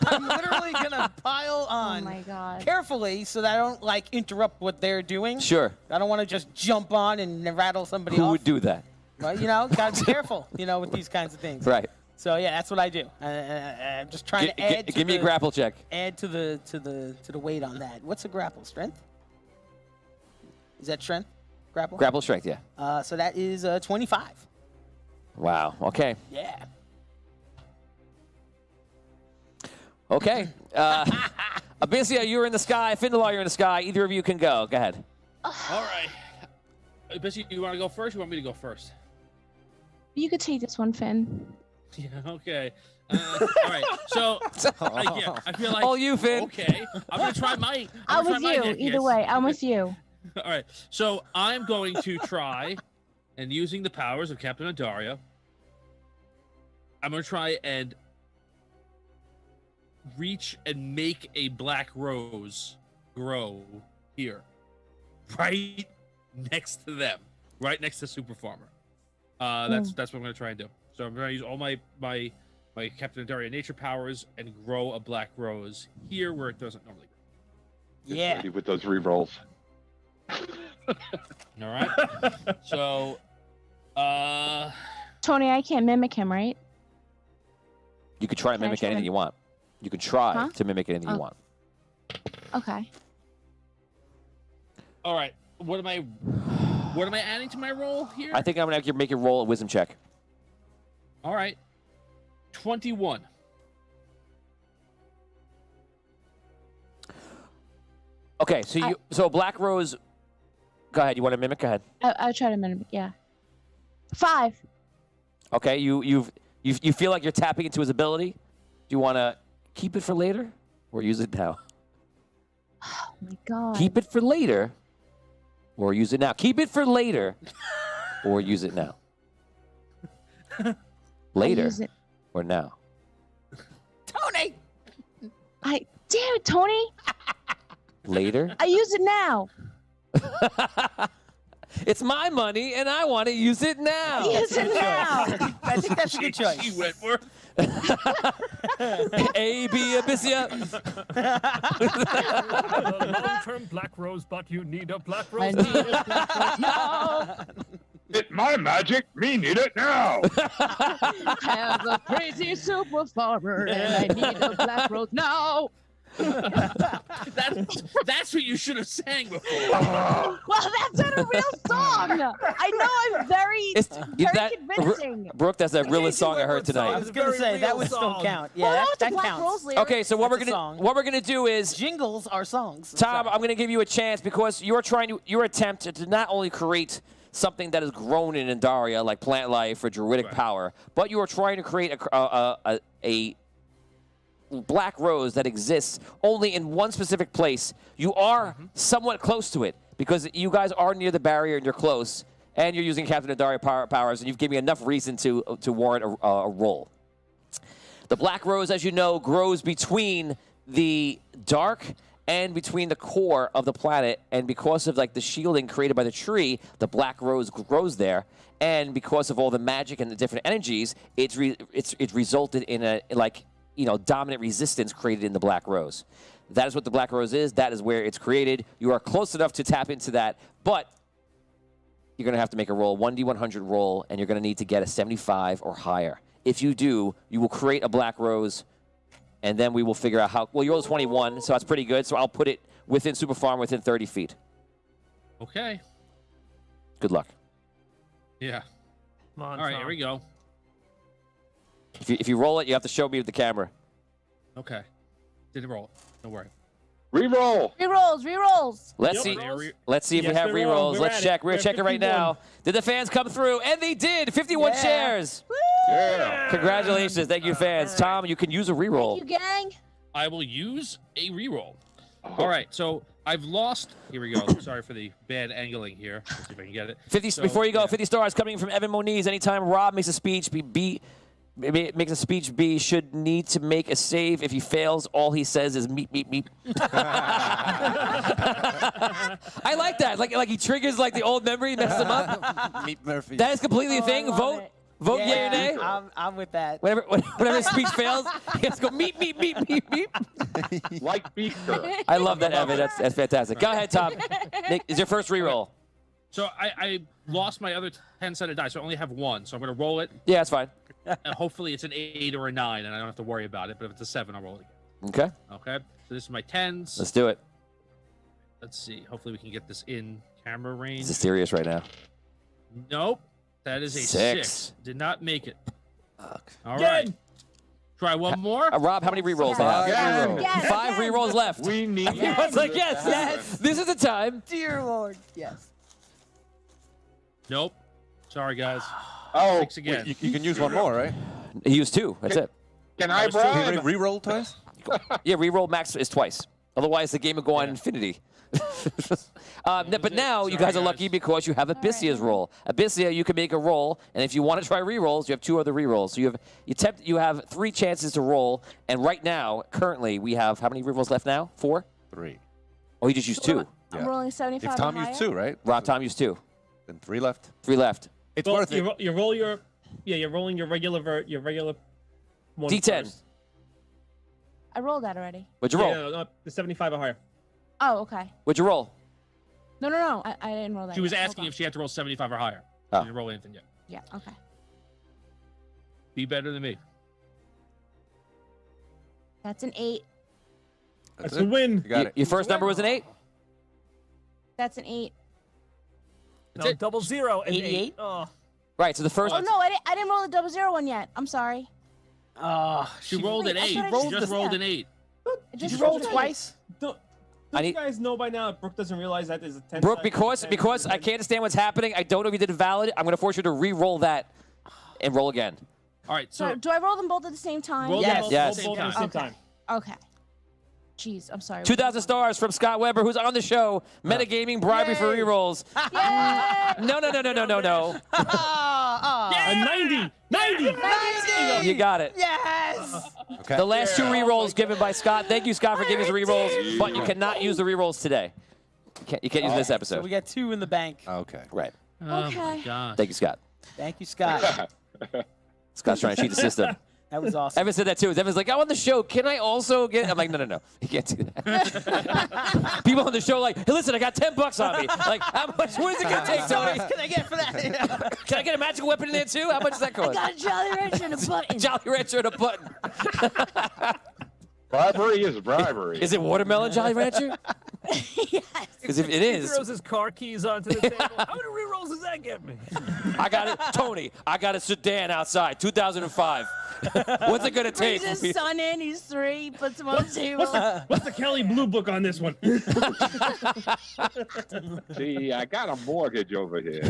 I'm literally going to pile Oh on my god. carefully so that I don't, like, interrupt what they're doing. Sure. I don't want to just jump on and rattle somebody Who off. would do that? Well, you know, got to be careful, you know, with these kinds of things. Right. So yeah, that's what I do. I'm just trying to add. Give me a grapple check. Add to the weight on that. What's a grapple? Strength? Is that strength? Grapple. Grapple strength, yeah. So that is 25. Wow. Okay. Yeah. Okay. Abyssia, you're in the sky. Findelar, you're in the sky. Either of you can go. Go ahead. All right. Bessie, you want to go first? Or you want me to go first? You could take this one, Finn. Yeah. Okay. All right. So I feel like All you, Finn. Okay. I'm gonna try my. I'm gonna with try my you. neck, Either yes. way, I'm with you. All right. So I'm going to try, and using the powers of Captain Adaria, I'm going to try and reach and make a black rose grow here, right next to them, right next to Super Farmer. That's what I'm going to try and do. So I'm going to use all my Captain Adaria nature powers and grow a black rose here where it doesn't normally grow. Yeah. Ready with those rerolls. All right. So, Tony, I can't mimic him, right? You could try to Can I mimic try anything to- you want. You could try Huh? to mimic anything you Oh. want. Okay. all right. What am I adding to my roll here? I think I'm going to make you roll a wisdom check. All right. 21. Okay, so Black Rose. Go ahead. You want to mimic? Go ahead. I'll try to mimic. Yeah. 5. Okay, you feel like you're tapping into his ability. Do you want to keep it for later or use it now? Oh my god. Keep it for later or use it now. Keep it for later or use it now. Later use it. or now. Tony. Damn it, Tony. Later. I use it now. It's my money and I want to use it now. Use it now. I think that's a good choice. She went for A, B, Abyssia. A long-term black rose, but you need a black I rose. need a black rose now. It my magic, me need it now. Have a crazy super farmer, and I need a black rose now. That's what you should have sang before. Well, that's not a real song. I know I'm very convincing. Brooke, that's the realest song I heard I was tonight. gonna Very say that real would still song. count. Yeah, Well, no, it's a that Black counts. Rose lyric. Okay, so what That's a song. we're gonna do is Jingles are songs. Tom, So- I'm going to give you a chance because your attempt to not only create something that is grown in Andaria, like plant life or druidic power, but you are trying to create a black rose that exists only in one specific place. You are somewhat close to it because you guys are near the barrier and you're close, and you're using Captain Andaria powers, and you've given me enough reason to warrant a roll. The black rose, as you know, grows between the dark and between the core of the planet, and because of like the shielding created by the tree, the black rose grows there, and because of all the magic and the different energies, it's resulted in a dominant resistance created in the black rose. That is what the black rose is. That is where it's created. You are close enough to tap into that, but you're going to have to make a roll, 1d100 roll, and you're going to need to get a 75 or higher. If you do, you will create a black rose, and then we will figure out how. Well, you rolled 21, so that's pretty good. So I'll put it within Super Farm within 30 feet. Okay. Good luck. Yeah. Come on, All right, Tom. here we go. If you roll it, you have to show me with the camera. Okay. Didn't roll it. Don't worry. Reroll. Rerolls. Let's Yep. see. Re- Let's see if we Yes, have they're wrong. rerolls. We're Let's at check. it. We're We're at checking right 51. now. Did the fans come through? And they did. 51 Yeah. shares. Yeah. Congratulations. Thank you, fans. all right. Tom, you can use a reroll. Thank you, gang. I will use a reroll. Oh. All right, so I've lost. Here we go. Sorry for the bad angling here. Let's see if I can get it. 50 So, before you go, yeah. 50 stars coming from Evan Moniz. Anytime Rob makes a speech, B should need to make a save. If he fails, all he says is meep meep meep. I like that. Like he triggers like the old memory, messes him up. Meet Murphy. That is completely a Oh, I thing. love Vote it. vote Yeah, yay or nay. I'm with that. Whenever his speech fails, he has to go meep meep meep meep meep. Like Beaker. I love that, Evan. That's fantastic. Go ahead, Tom. Nick, is your first reroll? So I lost my other 10-sided die, so I only have one. So I'm going to roll it, Yeah, that's fine. and hopefully it's an 8 or a 9, and I don't have to worry about it. But if it's a 7, I'll roll it again. Okay, Okay? So this is my 10s. let's do it. Let's see. Hopefully we can get this in camera range. This is serious right now. Nope. That is a 6. Did not make it. All right. Try one more. Rob, how many rerolls do you have? Again. Yes. 5 rerolls left. We need. Everyone's like, yes. This is the time. Dear Lord, yes. Nope. Sorry, guys. Oh, 6 again. You can use one more, right? He used 2. That's it. can I That was Can you bribe? re-roll twice? Yeah, reroll max is twice. Otherwise, the game would go on infinity. But now you guys Sorry, are lucky guys. because you have Abyssea's roll. Abyssea, you can make a roll, and if you want to try rerolls, you have 2 other rerolls. So you have 3 chances to roll, and right now, currently, we have how many rerolls left now? 4? 3. Oh, you just used 2. I'm Yeah. rolling 75 If Tom or used higher. 2, right? Rob, Tom used 2. Then 3 left. 3 left. It's Well, worth it. you roll your, you're rolling your regular one D10. first. I rolled that already. What'd you roll? Yeah, no, the 75 or higher. Oh, okay. What'd you roll? No. I didn't roll that. She was yet. Hold asking on. if she had to roll 75 or higher. Oh. She didn't roll anything yet. Yeah. Okay. Be better than me. That's an 8. That's a win. You got it. Your first number was an 8? That's an 8. That's No, it. double 0 and 88? 8. Oh, Right, so the first... Oh no, I didn't roll the 00 one yet. I'm sorry. She rolled an Wait, I 8. thought I She just just did rolled that. an 8. I Did just you roll rolled it. twice? Don't I you need- guys know by now that Brooke doesn't realize that there's a 10? Brooke, because I can't understand what's happening, I don't know if you did it valid, I'm going to force you to re-roll that and roll again. All right, so So do I roll them both at the same time? Roll Yes. them both, Yes. both at the same Okay. time. Okay. Jeez, I'm sorry. 2,000 stars from Scott Weber, who's on the show. Metagaming bribery for Yay. re-rolls. Yay! No. A 90! 90! You got it. Yes! Okay. The last 2 re-rolls given by Scott. Thank you, Scott, for giving us re-rolls, but you cannot use the re-rolls today. You can't use this So episode. we got 2 in the bank. Okay. Right. oh my Okay. gosh. Thank you, Scott. Thank you, Scott. Scott's trying to cheat the system. That was awesome. Evan said that too. Evan's like, I'm on the show. Can I also get? I'm like, no. You can't do that. People on the show are like, hey, listen, I got $10 on me. Like, how much? What is it gonna take, Tony? What can I get for that? Can I get a magical weapon in there too? How much does that cost? Got a Jolly Rancher and a button. Jolly Rancher and a button. Bribery is bribery. Is it watermelon Jolly Rancher? Yes. Because if it he is, throws his car keys onto the table. How many rerolls does that get me? I got it. Tony, I got a sedan outside, 2005. What's it gonna take? Brings his son in. He's 3. He puts him on the table. What's the Kelly Blue Book on this one? See, I got a mortgage over here.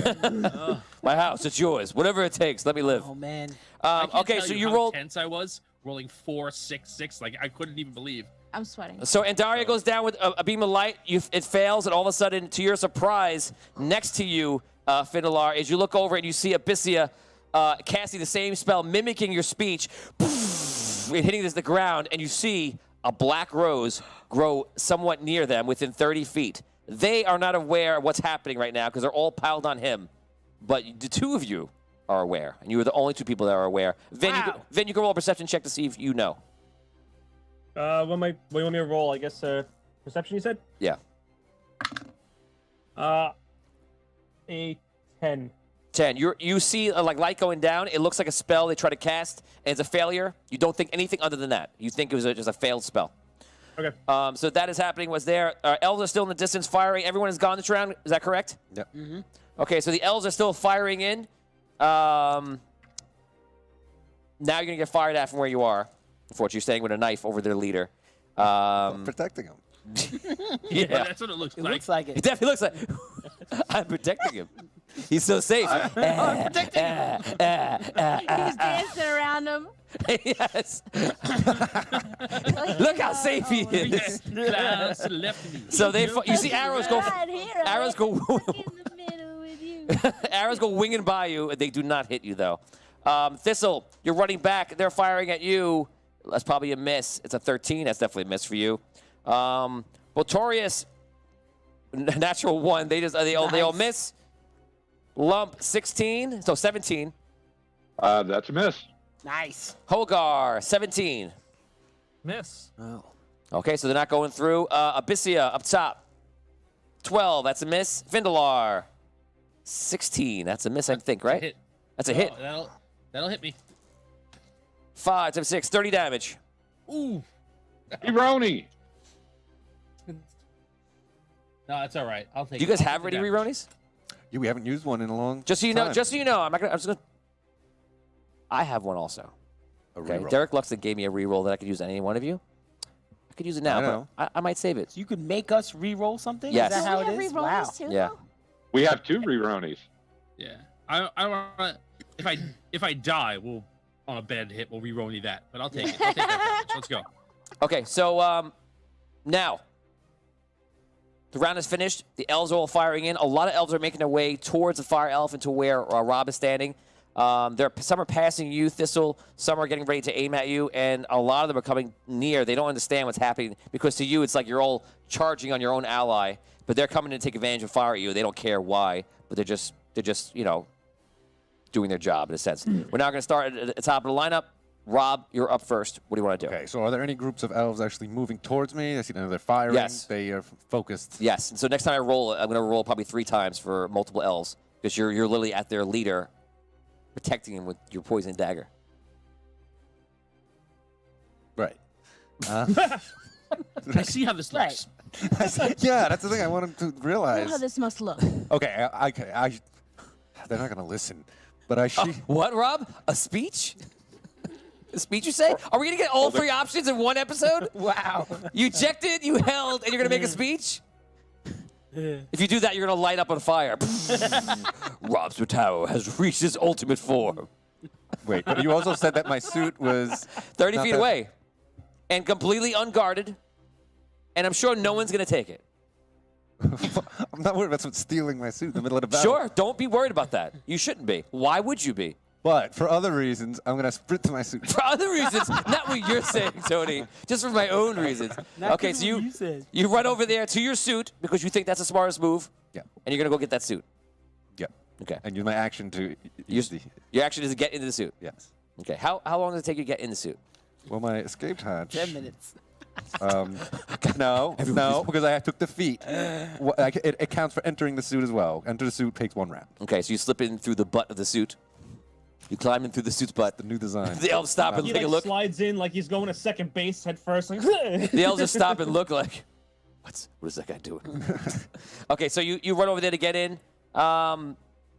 My house, it's yours. Whatever it takes, let me live. Oh, man. I can't Okay, tell so you how rolled. tense I was rolling 4, 6, 6. Like I couldn't even believe. I'm sweating. So Andaria goes down with a beam of light. It fails, and all of a sudden, to your surprise, next to you, Findalar, as you look over and you see Abyssea casting the same spell, mimicking your speech, and hitting this the ground, and you see a black rose grow somewhat near them, within 30 feet. They are not aware of what's happening right now because they're all piled on him. But the 2 of you are aware, and you are the only 2 people that are aware. Vin, you can roll a perception check to see if you know. What do you want me to roll? I guess perception, you said? Yeah. A 10. 10. You see like light going down. It looks like a spell they try to cast, and it's a failure. You don't think anything other than that. You think it was just a failed spell. Okay. So that is happening. Was there? Elves are still in the distance firing. Everyone is gone this round. Is that correct? Yep. Okay, so the elves are still firing in. Now you're gonna get fired at from where you are. Unfortunately, you're staying with a knife over their leader. Protecting him. Yeah, That's what it looks It like. looks like it it. definitely looks like I'm protecting him. He's so safe. I'm protecting him. He's dancing around him. Yes. Look how safe he is. Clouds to the left of me. So you see arrows go. Right here, Arrows go. in the middle with you. Arrows go winging by you. They do not hit you though. Thistle, you're running back. They're firing at you. That's probably a miss. It's a 13. That's definitely a miss for you. Botorius, natural 1. They all miss. Lump 16. So 17. That's a miss. Nice. Hogar 17. Miss. Okay, so they're not going through. Abyssia up top. 12. That's a miss. Vindalar 16. That's a miss, I think, right? Hit. That's a hit. That'll hit me. 5 times 6. 30 damage. Ooh. Ironi. No, it's all right. I'll take. Do you guys have ready re-ronies? Yeah, we haven't used one in a long Just so you know, time. I'm just gonna. I have one also. A Okay, reroll. Derek Luxton gave me a reroll that I could use on any one of you. I could use it now, I know. but I might save it. So you could make us re-roll something? Yes. Is that how we it have is? re-rolls Wow. too, Yeah. though? We have 2 Reronis. Yeah. I want to. If I die, we'll on a bad hit. We'll re-roll me that. But I'll take it. I'll take that. Let's go. Okay, so now the round is finished. The elves are all firing in. A lot of elves are making their way towards the fire elf and to where Rob is standing. Some are passing you, Thistle. Some are getting ready to aim at you, and a lot of them are coming near. They don't understand what's happening because to you it's like you're all charging on your own ally, but they're coming to take advantage and fire at you. They don't care why, but they're just doing their job in a sense. We're now going to start at the top of the lineup. Rob, you're up first. What do you want to do? Okay, so are there any groups of elves actually moving towards me? I see they're firing. Yes. They are focused. Yes. And so next time I roll, I'm going to roll probably 3 times for multiple elves because you're literally at their leader, protecting him with your poison dagger. Right. I see how this looks. Yeah, that's the thing I want them to I know realize. how this must look. Okay, they're not going to listen, but I see. What, Rob? A speech? A speech, you say? Are we going to get all 3 options in one episode? Wow. You ejected, you held, and you're going to make a speech? If you do that, you're going to light up on fire. Rob Spataro has reached his ultimate form. Wait, but you also said that my suit was 30 not feet that- away. And completely unguarded. And I'm sure no one's going to take it. I'm not worried about someone stealing my suit in the middle of the battle. Sure, don't be worried about that. You shouldn't be. Why would you be? But for other reasons, I'm going to sprint to my suit. For other reasons, not what you're saying, Tony. Just for my own reasons. Not Okay, 'cause so of what you said. you run over there to your suit because you think that's the smartest move. Yeah. And you're going to go get that suit. Yep. Okay. And use my action to use the. Your action is to get into the suit. Yes. Okay. How long does it take you to get in the suit? Well, my escape hatch. 10 minutes. No, because I took the feat. It counts for entering the suit as well. Enter the suit takes 1 round. Okay, so you slip in through the butt of the suit. You climb in through the suit's butt. The new design. The elves stop and He take a like look. slides in like he's going to second base head first. Like, The elves just stop and look like, what is that guy doing? Okay, so you run over there to get in.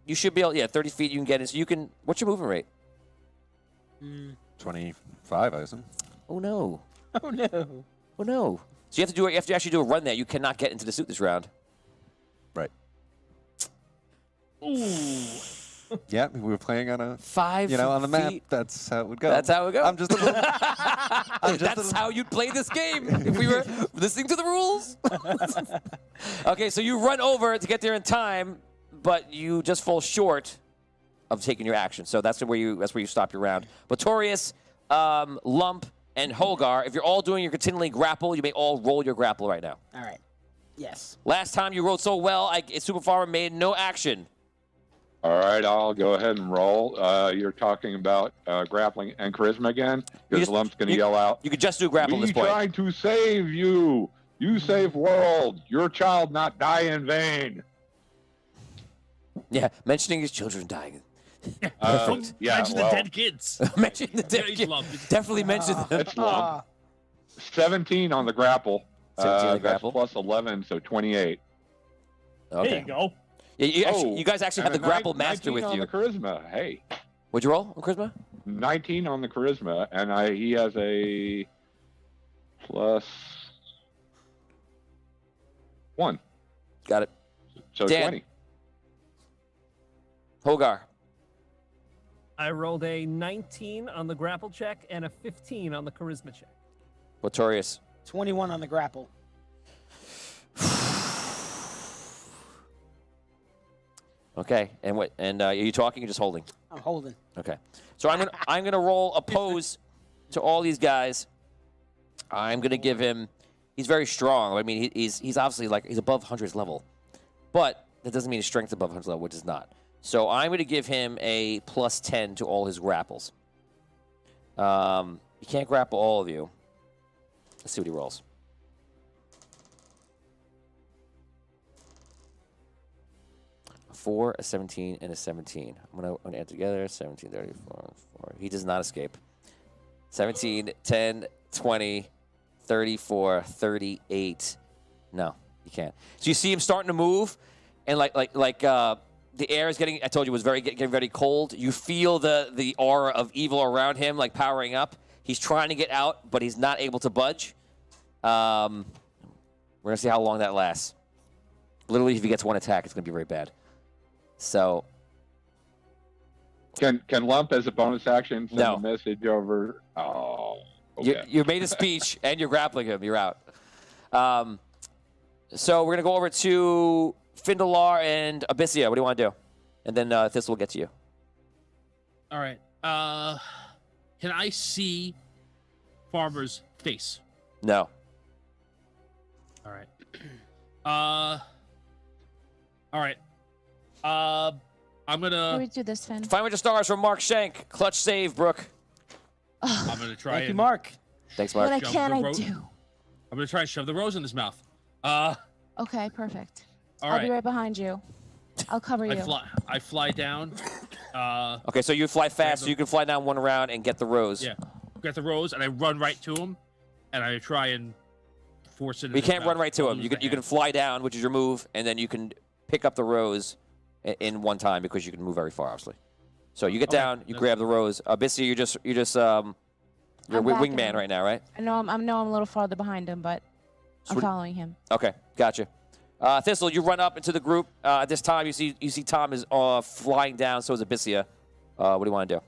You should be able, 30 feet you can get in. So you can, what's your movement rate? 25, I assume. Oh no. Oh, no. Oh no. So you have to actually do a run there. You cannot get into the suit this round. Right. ooh. Yeah, we were playing on a 5 on the map. feet. That's how it would go. That's how it would go. I'm just a little. That's how you'd play this game if we were listening to the rules. Okay, so you run over to get there in time, but you just fall short of taking your action. So that's where you stop your round. Botorius, Lump, and Hogar, if you're all doing your continually grapple, you may all roll your grapple right now. All right. Yes. Last time you rolled so well, Super Farmer made no action. All right, I'll go ahead and roll. You're talking about grappling and charisma again? Because Lump's going to yell out. You could just do grapple at We this point. tried to save you. You save world. Your child not die in vain. Yeah, mentioning his children dying. Yeah, Mention well, the dead kids. Mention the dead He's kid. lumped. Definitely mention them. it's lump. 17 on the grapple. 17 on the That's grapple. plus 11, so 28. Okay. There you go. Yeah, you guys actually have and the a grapple 19 master with on you. the charisma. Hey, What'd you roll on charisma? 19 on the charisma, and he has a plus 1, Got it. so Dan. 20. Hogar. I rolled a 19 on the grapple check and a 15 on the charisma check. Botorius. 21 on the grapple. Okay, and what? And are you talking or just holding? I'm holding. Okay, so I'm gonna roll oppose to all these guys. I'm gonna give him. He's very strong. I mean, he's obviously like he's above 100's level, but that doesn't mean his strength's above 100's level, which is not. So I'm gonna give him a plus 10 to all his grapples. He can't grapple all of you. Let's see what he rolls. A 4, a 17, and a 17. I'm gonna add together 17, 34, 4. He does not escape. 17, 10, 20, 34, 38. No, you can't. So you see him starting to move, and like the air is getting. I told you it was getting very cold. You feel the aura of evil around him, like powering up. He's trying to get out, but he's not able to budge. We're gonna see how long that lasts. Literally, if he gets one attack, it's gonna be very bad. So Can Lump, as a bonus action, send No. a message over? Oh, okay. you made a speech and you're grappling him. You're out. So we're gonna go over to Findalar and Abyssia. What do you want to do? And then Thistle will get to you. All right. Can I see Farmer's face? No. All right. All right. I'm How do gonna. we do this, Finn? 500 stars from Mark Shank. Clutch save, Brooke. I'm gonna try Thank you, and. Mark. Thanks, What Mark. Jump can the I rope. do? I'm gonna try and shove the rose in his mouth. Okay, perfect. All I'll be right. right behind you. I'll cover you. I fly down. Okay, so you fly fast, so you can fly down one round and get the rose. Yeah. Get the rose, and I run right to him, and I try and force it. in You his can't run mouth. right to I'll him. lose You the can hand. fly down, which is your move, and then you can pick up the rose in one time because you can move very far, obviously. So you get Okay, down, you that's- grab the rose. Abyssia, you're a I'm backing wingman him. right now, right? I know I'm a little farther behind him, but I'm Sweet. following him. Okay, gotcha. Thistle, you run up into the group. At this time, you see Tom is flying down. So is Abyssia. What do you want to do?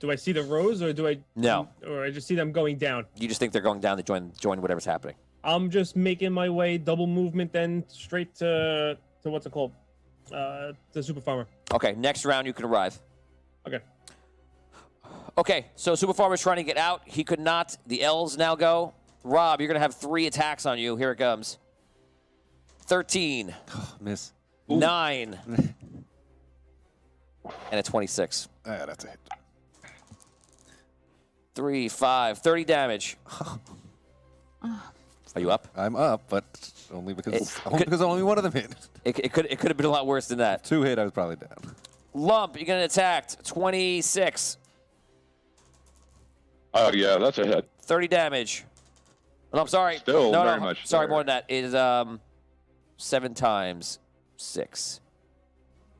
Do I see the rose or do I? No. Or I just see them going down. You just think they're going down to join whatever's happening. I'm just making my way, double movement, then straight to what's it called? The Super Farmer. Okay, next round you can arrive. Okay. Okay, so Super Farmer's trying to get out. He could not. The L's now go. Rob, you're going to have 3 attacks on you. Here it comes. 13, Miss. 9, and a 26. Ah, that's a hit. 3, 5, 30 damage. Are you up? I'm up, but only because only one of them hit. It could have been a lot worse than that. 2 hit, I was probably down. Lump, you're getting attacked. 26, Oh yeah, that's a hit. 30 damage. No, I'm sorry. Still no, very much sorry, there. more than that. It is 7 times 6.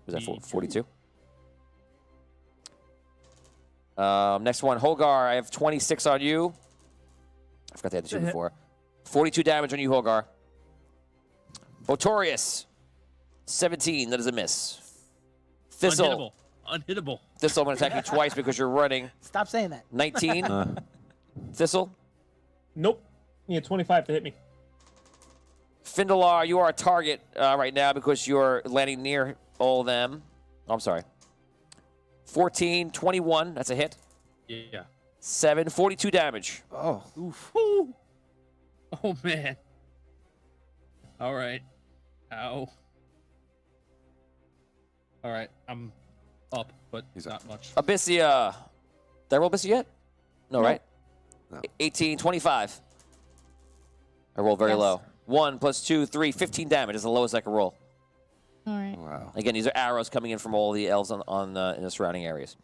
Was that 42? Next one, Hogar. I have 26 on you. I forgot they had the 2 before. 42 damage on you, Hogar. Botorius, 17. That is a miss. Thistle. Unhittable. Thistle, I'm going to attack you twice because you're running. Stop saying that. 19. Thistle. Nope. You need 25 to hit me. Findalar, you are a target right now because you're landing near all of them. Oh, I'm sorry. 14, 21. That's a hit. Yeah. 7, 42 damage. Oh. Oof. Oh man. All right. Ow. All right. I'm up, but He's not up. much. Abyssia. Did I roll Abyssia yet? No, right? No. 18, 25. I rolled very Yes. low. 1 plus 2, 3, 15 damage is the lowest I can roll. All right. Wow. Again, these are arrows coming in from all the elves in the surrounding areas.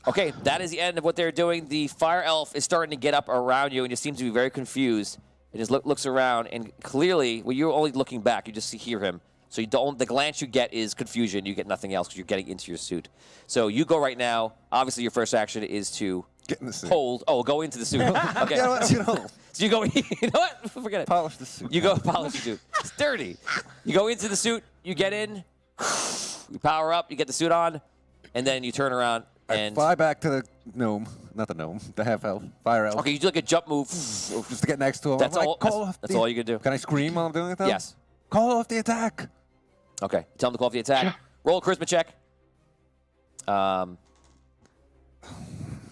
Okay, that is the end of what they're doing. The fire elf is starting to get up around you and just seems to be very confused. He just looks around, and clearly, well, you're only looking back. You just hear him. So you don't. The glance you get is confusion. You get nothing else because you're getting into your suit. So you go right now. Obviously, your first action is to Get in the suit. hold. Oh, go into the suit. Okay. So you go. You know what? Forget it. Polish the suit. You go polish the suit. It's dirty. You go into the suit. You get in. You power up. You get the suit on, and then you turn around I and fly back to the gnome. Not the gnome. The half elf. Fire elf. okay. You do like a jump move. Just to get next to him. That's I'm like, all. Call That's, off that's the- all you can do. Can I scream while I'm doing it though? Yes. Call off the attack. Okay. Tell him to call for the attack. Roll a charisma check.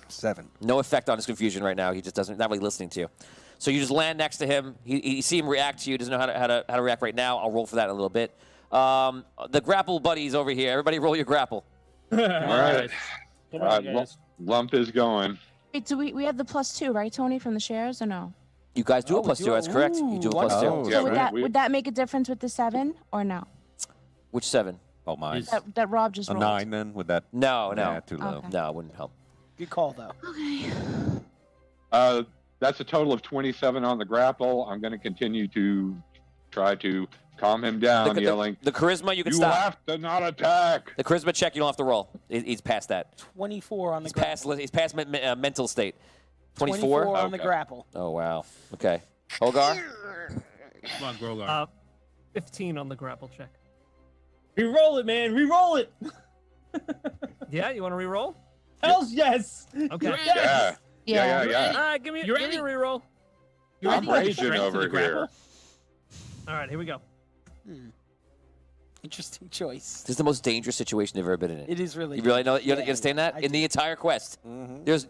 7. No effect on his confusion right now. He just doesn't. Not really listening to you. So you just land next to him. You see him react to you. Doesn't know how to react right now. I'll roll for that in a little bit. The grapple buddies over here. Everybody, roll your grapple. All right. Come All on, right, guys. Lump is going. Wait, so we have the +2, right, Tony, from the shares, or no? You guys do Oh, a we plus do two. a- That's correct. You do a Ooh, plus two. wonderful. Yeah, So would right. that We- would that make a difference with the 7 or no? Which 7? Oh my. Is- That Rob just A rolled. 9 then with that. No, no, Nah, too low. Okay. no. It wouldn't help. Good call, though. Okay. That's a total of 27 on the grapple. I'm going to continue to try to calm him down, yelling, The charisma you can "You stop. have to not attack!" The charisma check you don't have to roll. He's past that. 24 on the He's grapple. past mental state. 24. on the Okay. grapple. Oh wow. Okay. Hogar. Come on, Grogar. 15 on the grapple check. Reroll it, man. Reroll it. Yeah, you want to re-roll? Hells yes. Okay. You're Yeah, yeah, yeah. All right, give me You a ready? re-roll. I'm ready? raging Strength to over the grapple? here. All right, here we go. Interesting choice. This is the most dangerous situation you've ever been in. It is really. You really know? You Yeah, understand that? I In the do. entire quest,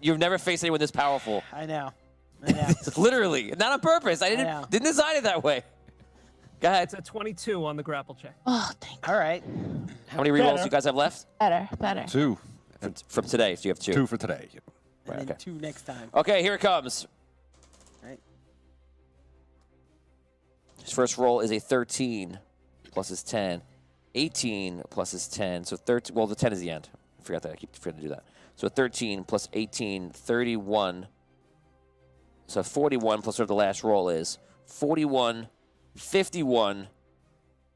you've never faced anyone this powerful. I know. I know. Literally, not on purpose. I know. didn't design it that way. Go ahead. It's a 22 on the grapple check. Oh, thank All right. How many rerolls Better. you guys have left? better. 2. From today, so you have 2. 2 for today. Right, And then okay. 2 next time. Okay, here it comes. Right. His first roll is a 13 plus his 10. 18 plus his 10. So 13. Well, the 10 is the end. I forgot that. I keep forgetting to do that. So 13 plus 18, 31. So 41 plus whatever the last roll is. 41, 51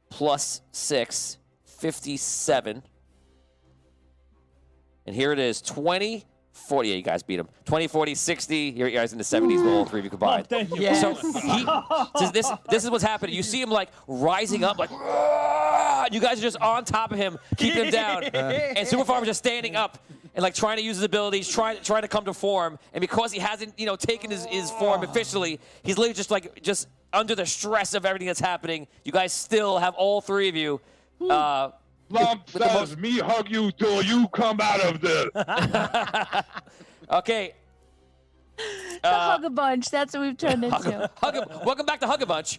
plus 6, 57. And here it is, 20, 40. Yeah, you guys beat him. 20, 40, 60. Here you guys in the 70s with all three of you Oh, combined. thank you. Yeah. So this is what's happening. You see him like rising up, like "Rah!" You guys are just on top of him, keeping him down, and Super Farmer's just standing up and like trying to use his abilities, trying to come to form. And because he hasn't, taken his form officially, he's literally just under the stress of everything that's happening. You guys still have all three of you. Lump with the says, "Me hug you till you come out of this." Okay. The hug a bunch. That's what we've turned into. Welcome back to Hug a Bunch.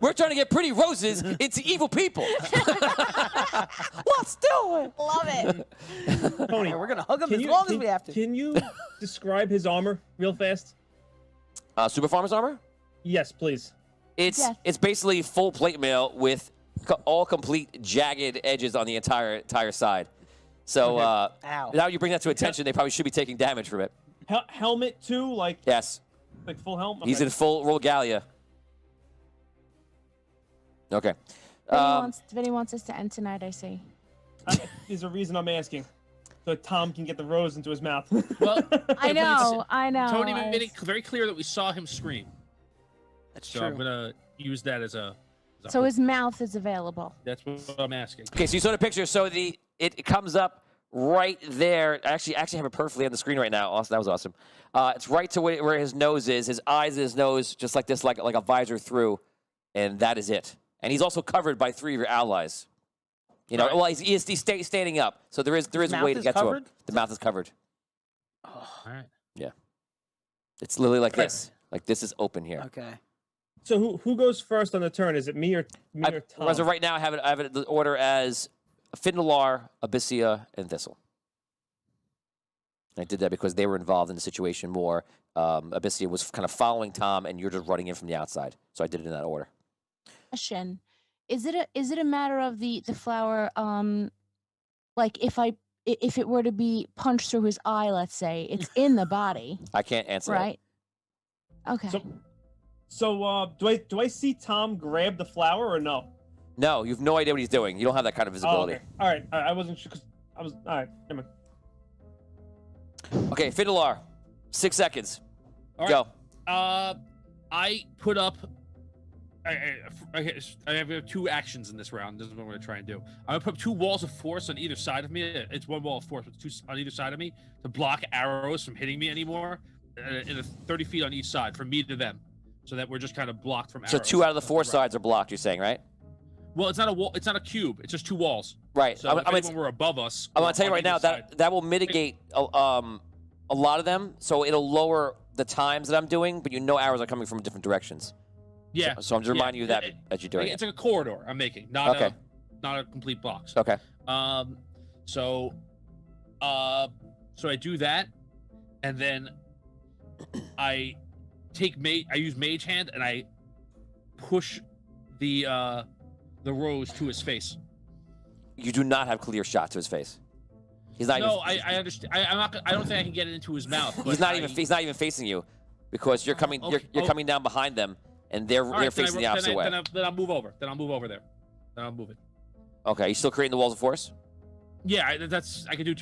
we're trying to get pretty roses into evil people. Let's do it. Love it. Tony, Yeah, we're gonna hug him can as you- long as can- we have to. Can you describe his armor real fast? Super Farmer's armor? Yes, please. It's Yes. it's basically full plate mail with all complete jagged edges on the entire side. So Ow. now you bring that to attention, they probably should be taking damage from it. Helmet too, like Yes, full helmet. he's in full regalia. Okay. Vinny wants us to end tonight, I see. There's a reason I'm asking, so Tom can get the rose into his mouth. Well, I know. Tony made it very clear that we saw him scream. That's So true. I'm gonna use that as a. So his mouth is available. That's what I'm asking. Okay, so you saw the picture. So it comes up right there. I actually have it perfectly on the screen right now. Awesome, that was awesome. It's right to where his nose is. His eyes and his nose, just like this, like a visor through, and that is it. And he's also covered by three of your allies. Right. Well, he's standing up, so there is a mouth way to is get to him. covered? The mouth is covered. All right. Yeah, it's literally like this. Like this is open here. Okay. So who goes first on the turn? Is it me or Tom? As of right now, I have it the order as Findalar, Abyssia, and Thistle. I did that because they were involved in the situation more. Abyssia was kind of following Tom, and you're just running in from the outside. So I did it in that order. Question: Is it a matter of the flower? Like if it were to be punched through his eye, let's say, it's in the body, I can't answer right? Okay. So do I see Tom grab the flower or no? that. No, you have no idea what he's doing. You don't have that kind of Oh, visibility. okay. All right. I wasn't sure because I was. All right. Never mind. Okay, Fiddler, 6 seconds. All Go. right. I put up. I have 2 actions in this round. This is what I'm going to try and do. I'm going to put 2 walls of force on either side of me. It's 1 wall of force, but 2 on either side of me to block arrows from hitting me anymore. In a 30 feet on each side, from me to them, so that we're just kind of blocked from arrows. So 2 out of the 4 sides are blocked, you're saying, right? Well, it's not a wall. It's not a cube. It's just 2 walls. Right. So if anyone were above us, I'm going or to tell you on right now, either side- that will mitigate a lot of them, so it'll lower the times that I'm doing, but arrows are coming from different directions. Yeah. So I'm just reminding you that as you're doing It's it. like a corridor I'm making, not Okay. not a complete box. Okay. So I do that, and then I use Mage Hand and I push the rose to his face. You do not have clear shot to his face. He's not No, even. I understand. I'm not. I don't think I can get it into his mouth. But He's not even facing you, because you're coming. Okay. You're coming down behind them, and they're All right, facing the opposite way. Then I'll move over. Then I'll move over there. Then I'll move it. Okay, you still creating the walls of force? Yeah, I can do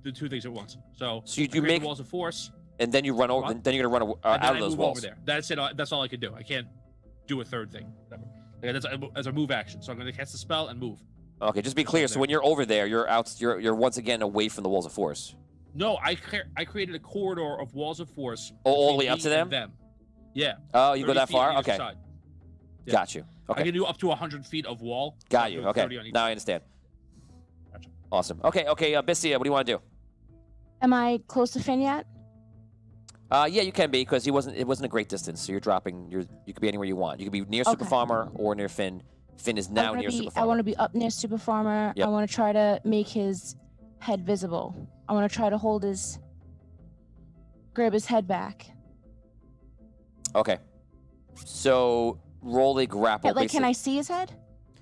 the two things at once. So So you I create make the walls of force. and then you run over. What? Then you're gonna run And then out I of those move walls. over there. That's it. That's all I can do. I can't do a third thing. Whatever. Like, that's a move action. So I'm going to cast the spell and move. Okay, just be clear. So when you're over there, you're out. You're once again away from the walls of force. No, I created a corridor of walls of force. Oh, all the between way up me to and them. Yeah. Oh, you go 30 that feet on far? either Okay. side. Yeah. Got you. I Okay. can do up to 100 feet of wall. Got you. Okay. 30 on each Now I side. understand. Gotcha. Awesome. Okay. Bissia, what do you want to do? Am I close to Finn yet? Yeah, you can be, because it wasn't a great distance. So you're dropping. You could be anywhere you want. You could be near Super Okay. Farmer or near Finn. Finn is now near Super I Farmer. want to be up near Super Farmer. Yep. I want to try to make his head visible. I want to try to grab his head back. Okay. So roll a grapple. Yeah, like, can basically. I see his head?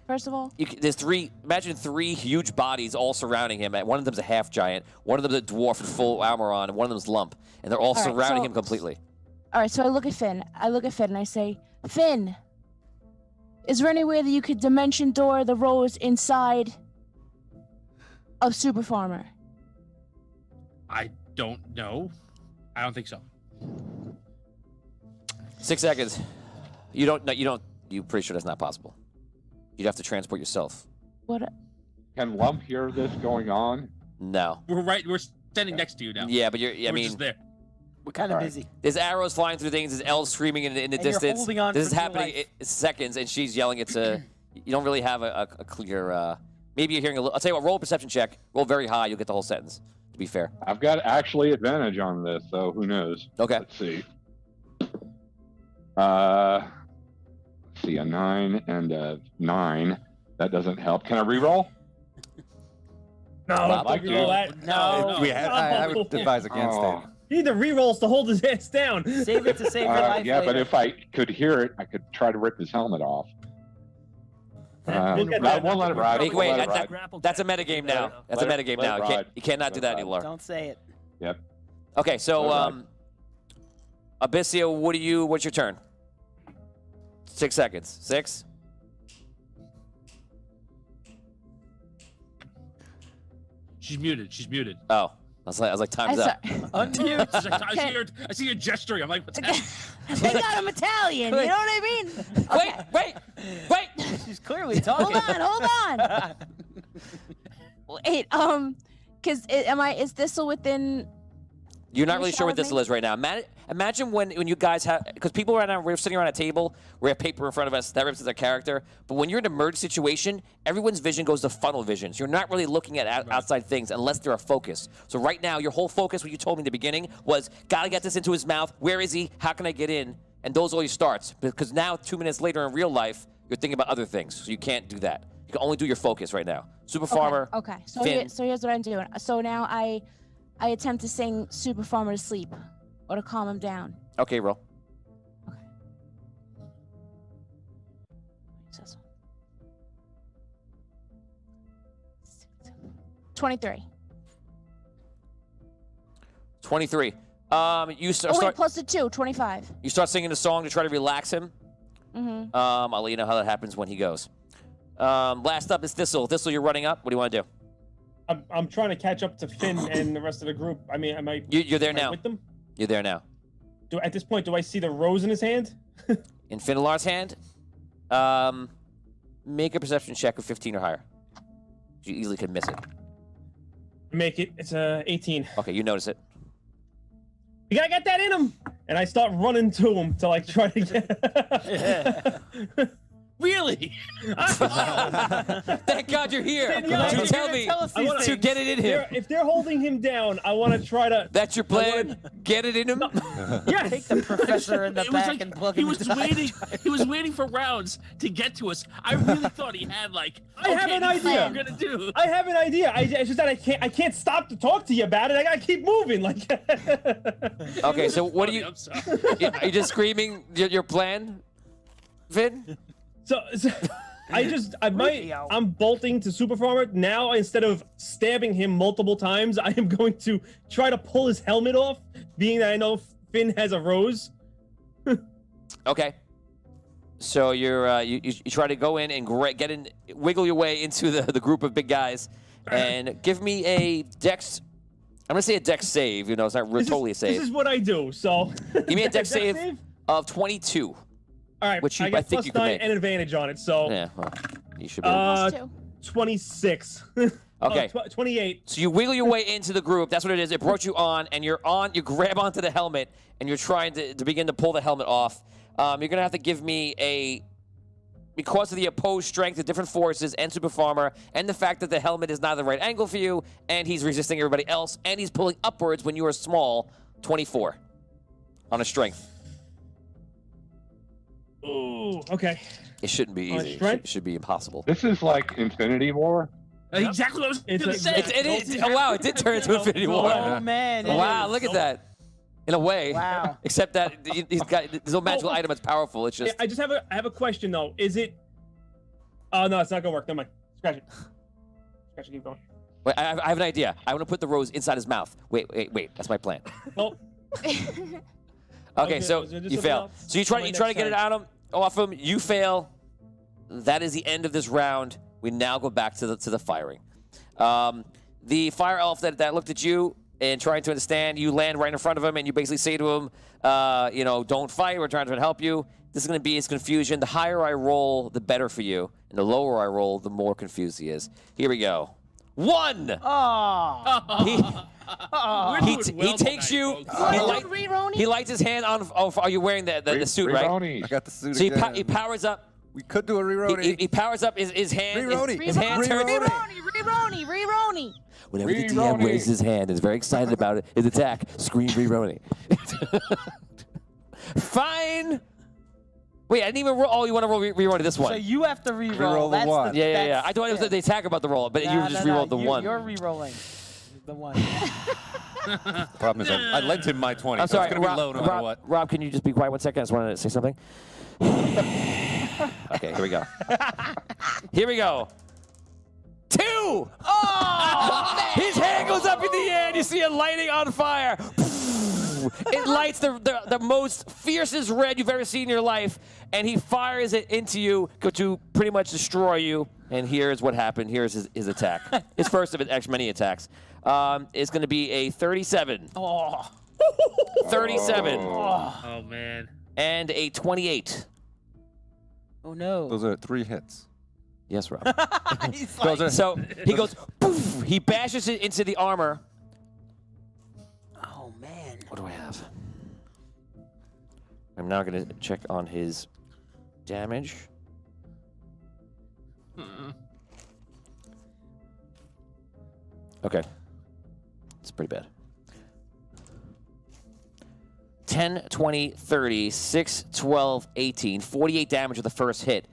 First of all. There's 3. Imagine 3 huge bodies all surrounding him. One of them's a half giant. One of them's a dwarf with full armor on, and one of them's Lump, and they're all right, surrounding so- him completely. All right, so I look at Finn. And I say, Finn, is there any way that you could dimension door the rose inside of Super Farmer? I don't know. I don't think so. 6 seconds. You're pretty sure that's not possible. You'd have to transport yourself. What? Can Lump hear this going on? No. We're standing next to you now. Yeah, but We're just there. We're kind of All right. busy. there's arrows flying through things. There's elves screaming in the And you're distance. holding on This is for dear happening life. in seconds, and she's yelling. You don't really have a clear. Maybe you're hearing a little. I'll tell you what. Roll a perception check. Roll very high. You'll get the whole sentence. To be fair. I've got actually advantage on this, so who knows? Okay. Let's see. Let's see, a 9 and a 9. That doesn't help. Can I reroll? No, I'd like to. No. I would advise against Oh. it. You need the rerolls to hold his ass down. Save it to save your life Yeah, but later. if I could hear it, I could try to rip his helmet off. We'll get No, that. we'll let it ride. Wait, We'll let it that- ride. That's a metagame now. That's a Let it- metagame let it now. ride. You cannot do Let it that ride. anymore. Don't say it. Yep. Okay, so Let it ride. Abyssia, what's your turn? 6 seconds. 6. She's muted. Oh, I was like, time's up. Unmute. She's like, I see her gesturing. I'm like, what's happening? They got him Italian. You know what I mean? Okay. Wait. She's clearly talking. Hold on. Wait, because is Thistle within? You're not Can you really sure what shower this me? is right now. Imagine when you guys have, because people right now, we're sitting around a table, we have paper in front of us, that represents our character, but when you're in a merge situation, everyone's vision goes to funnel vision. So you're not really looking at outside things unless they're a focus. So right now, your whole focus, what you told me in the beginning, was, gotta get this into his mouth, where is he, how can I get in? And those are your starts, because now, 2 minutes later in real life, you're thinking about other things, so you can't do that. You can only do your focus right now. Super Farmer, Okay. So Finn. here's what I'm doing. So now I attempt to sing Super Farmer to sleep, or to calm him down. Okay, roll. 23. 23. You Oh, wait, start plus the 2, 25. you start singing a song to try to relax him. Mm-hmm. I'll let you know how that happens when he goes. Last up is Thistle. Thistle, you're running up. What do you want to do? I'm trying to catch up to Finn and the rest of the group. I mean, am I? You're there am I now. with them? You're there now. At this point, do I see the rose in his hand? In Finnelar's hand, make a perception check of 15 or higher. You easily could miss it. Make it. It's 18. Okay, you notice it. You gotta get that in him. And I start running to him to like try to get. Really? Thank God you're here. Danielle, to you're tell gonna me tell us I wanna- to get it in him. If they're holding him down, I want to try to. That's your plan? Get it in him? Yes. Take the professor in the It was back like and plug he him was into the waiting. He was waiting for rounds to get to us. I really thought he had like. I have an this is what idea. I'm gonna do. I have an idea. It's just that I can't stop to talk to you about it. I gotta keep moving. Like. Okay, so what are you? I'm sorry. Are you just screaming your plan, Vin? So I'm bolting to Super Farmer now. Instead of stabbing him multiple times, I am going to try to pull his helmet off, being that I know Finn has a rose. Okay. So you're you try to go in and get in, wiggle your way into the group of big guys, and give me a dex. I'm gonna say a dex save. You know, it's not totally a save. This is what I do. So Give me a dex save of 22. All right, which I I got think plus you can 9 make. and advantage on it. So Yeah, well, you should be. Plus 2. 26. Okay. 28. So you wiggle your way into the group. That's what it is. It brought you on, and you're on. You grab onto the helmet, and you're trying to begin to pull the helmet off. You're gonna have to give me because of the opposed strength of different forces and Super Farmer, and the fact that the helmet is not the right angle for you, and he's resisting everybody else, and he's pulling upwards when you are small. 24 on a strength. Ooh. Okay. It shouldn't be On a easy. strength? It should be impossible. This is like Infinity War. Exactly what I was It's gonna a- say. It is. Oh wow! It did turn into Infinity War. Oh man! it Wow! is. Look at that. In a way. Wow. Except that he's got there's no magical item that's powerful. It's just. I just have a question though. Is it? Oh no, it's not gonna work. Never mind. Scratch it. Scratch it. Keep going. Wait, I have an idea. I want to put the rose inside his mouth. Wait. That's my plan. Well. Okay, so is there just you something fail. else? So you try My to next get it turn. off him. You fail. That is the end of this round. We now go back to the firing. The fire elf that looked at you and trying to understand, you land right in front of him, and you basically say to him, don't fight. We're trying to help you. This is going to be his confusion. The higher I roll, the better for you, and the lower I roll, the more confused he is. Here we go. 1. Oh. He, We're he, doing he well takes tonight, you. folks. He, Oh, light, Reroni? he lights his hand on. Oh, are you wearing the suit, right? Reroni. I got the suit So again. he powers up. We could do a He, reroni. he powers up his hand. Reroni. His hand turns. Reroni. Whenever the DM Reroni. raises his hand and is very excited about it, his attack, scream Reroni. Fine. Wait, I didn't even roll. Oh, you want to roll Reroni this one? So you have to re-roll. Re-roll the That's one. Yeah. I thought it was the attack about the roll, but you just re-rolled the one. You're re-rolling the one. Problem is, I lent him my 20. I'm so sorry, it's gonna Rob, be low no matter Rob, what. Rob, can you just be quiet 1 second? I just wanted to say something. Okay, here we go. Here we go. 2! Oh! His hand goes up in the air, and you see it lighting on fire. It lights the most fiercest red you've ever seen in your life, and he fires it into you to pretty much destroy you. And here's what happened. Here's his attack. His first of actually many attacks. Is going to be a 37. Oh. 37. Oh man. And a 28. Oh no. Those are 3 hits. Yes, Rob. He's Those like, are, So he goes, poof, he bashes it into the armor. oh man. What do I have? I'm now going to check on his damage. Okay. It's pretty bad. 10, 20, 30, 6, 12, 18. 48 damage with the first hit.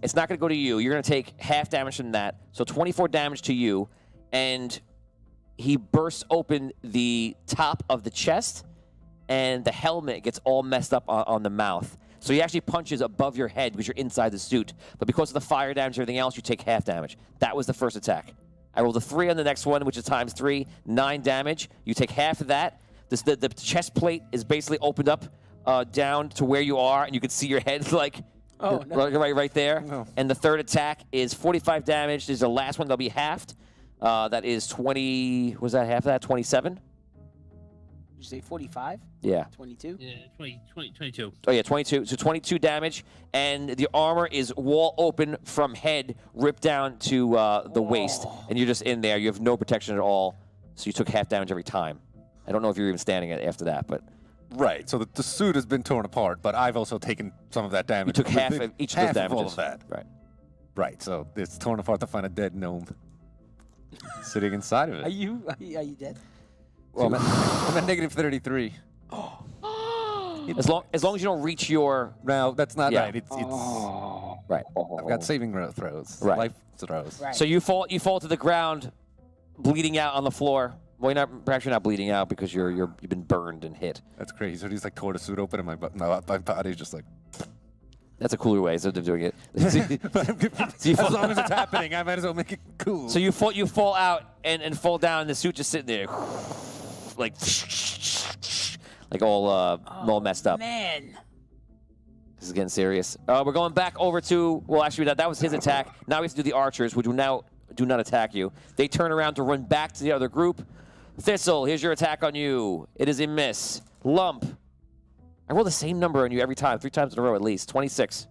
It's not going to go to you. You're going to take half damage from that. So 24 damage to you. And he bursts open the top of the chest, and the helmet gets all messed up on the mouth. So he actually punches above your head because you're inside the suit. But because of the fire damage and everything else, you take half damage. That was the first attack. I rolled a 3 on the next one, which is times 3, 9 damage. You take half of that. The chest plate is basically opened up down to where you are, and you can see your head like right there. No. And the third attack is 45 damage. There's the last one that'll be halved. That is 20. Was that half of that? 27. Did you say 45? Yeah. 22? Yeah, 22. Oh, yeah, 22. So 22 damage, and the armor is wall open from head, ripped down to the waist, and you're just in there. You have no protection at all, so you took half damage every time. I don't know if you're even standing after that, but... Right, so the suit has been torn apart, but I've also taken some of that damage. You took half of each of those half damages. all of that. Right. Right, so it's torn apart to find a dead gnome sitting inside of it. Are you dead? Well, I'm at negative 33. As long as you don't reach your... No, that's not Yeah. right. It's Right. I've got saving throws, Right. life throws. Right. So you fall to the ground, bleeding out on the floor. Well, perhaps you're not bleeding out because you've been burned and hit. That's crazy. So he's like tore the suit open, and my body's just like. That's a cooler way of doing it. As long as it's happening, I might as well make it cool. So you fall out and fall down, and the suit just sitting there, like all messed up. Man. This is getting serious. We're going back over to, well, actually, that was his attack. Now we have to do the archers, which will now do not attack you. They turn around to run back to the other group. Thistle, here's your attack on you. It is a miss. Lump. I roll the same number on you every time, 3 times in a row at least. 26.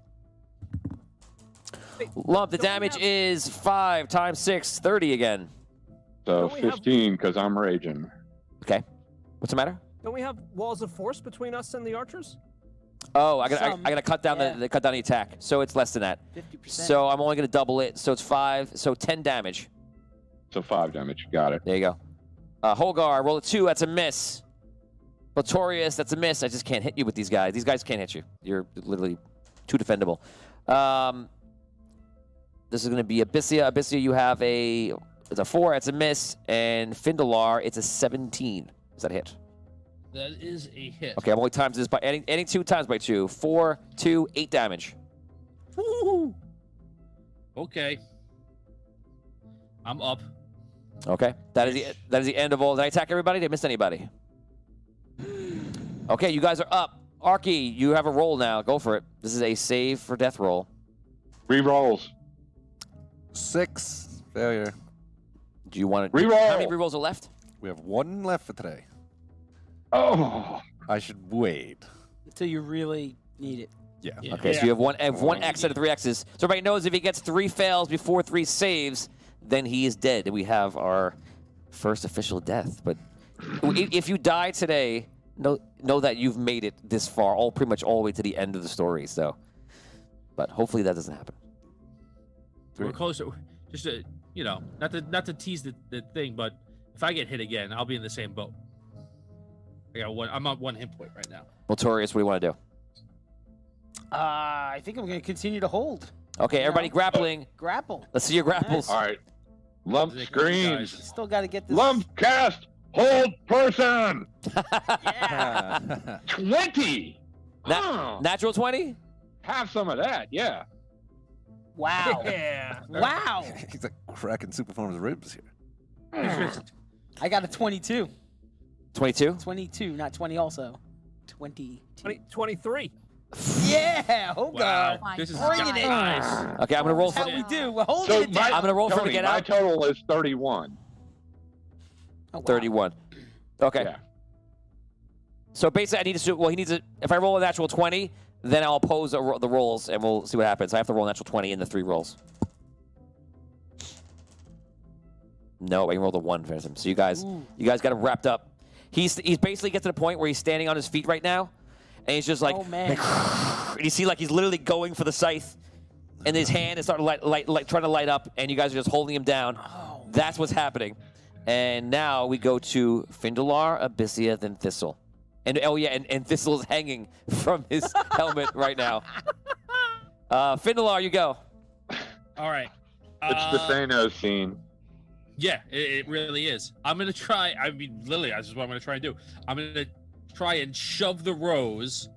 Lump, the damage is 5 times 6, 30 again. So Don't we have- 15, because I'm raging. Okay. What's the matter? Don't we have walls of force between us and the archers? Oh, I gotta cut down yeah. the attack. So it's less than that. 50%. So I'm only gonna double it. So it's 5. So 10 damage. So 5 damage. Got it. There you go. Holgar, roll a 2. That's a miss. Latorius, that's a miss. I just can't hit you with these guys. These guys can't hit you. You're literally too defendable. This is going to be Abyssia. Abyssia, you have it's a 4. That's a miss. And Findalar, it's a 17. Is that a hit? That is a hit. Okay, I'm only times this by adding 2 times by 2. 4, 2, 8 damage. Woo! Okay. I'm up. Okay, that is the end of all. Did I attack everybody? Did I miss anybody? Okay, you guys are up. Arky, you have a roll now. Go for it. This is a save for death roll. 3 rolls. 6 failure. Do you want to? Reroll. How many rerolls are left? We have 1 left for today. Oh. I should wait. Until you really need it. Yeah. Yeah. Okay, so you have one X out of 3 X's. So everybody knows if he gets 3 fails before 3 saves, then he is dead. And we have our first official death. But if you die today, know that you've made it this far, pretty much all the way to the end of the story. So, but hopefully that doesn't happen. We're closer. Just to, not to tease the thing, but if I get hit again, I'll be in the same boat. I'm on 1 hit point right now. Notorious, what do you want to do? I think I'm going to continue to hold. Okay, everybody grappling. Grapple. Let's see your grapples. All right. Lump Guys. screams. Still got to get this. Lump cast. Hold person. Yeah. 20. Huh. Natural 20? Have some of that. Yeah. Wow. Yeah. Wow. He's like cracking Superform's ribs here. I got a 22. 22? 22, not 20 also. 20. 23. Yeah, Hogar. Wow. my This is Bringing it. nice. Okay, I'm going to roll That's for how we do. We're holding So it down. I'm gonna roll for him to Tony, get my out. total is 31. Oh, wow. 31. Okay. Yeah. So basically, he needs a, if I roll a natural 20, then I'll oppose the rolls, and we'll see what happens. I have to roll a natural 20 in the 3 rolls. No, I can roll the 1 for him. So you guys got him wrapped up. He's basically get to the point where he's standing on his feet right now, and he's just like, Oh, man. and you see like he's literally going for the scythe, and his hand is starting to trying to light up, and you guys are just holding him down. Oh, That's what's happening. And now we go to Findalar, Abyssia, then Thistle. And oh yeah, and Thistle is hanging from his helmet right now. Findalar, you go. All right. It's the Thanos scene. Yeah, it really is. I'm going to try. I mean, literally, this is what I'm going to try and do. I'm going to try and shove the rose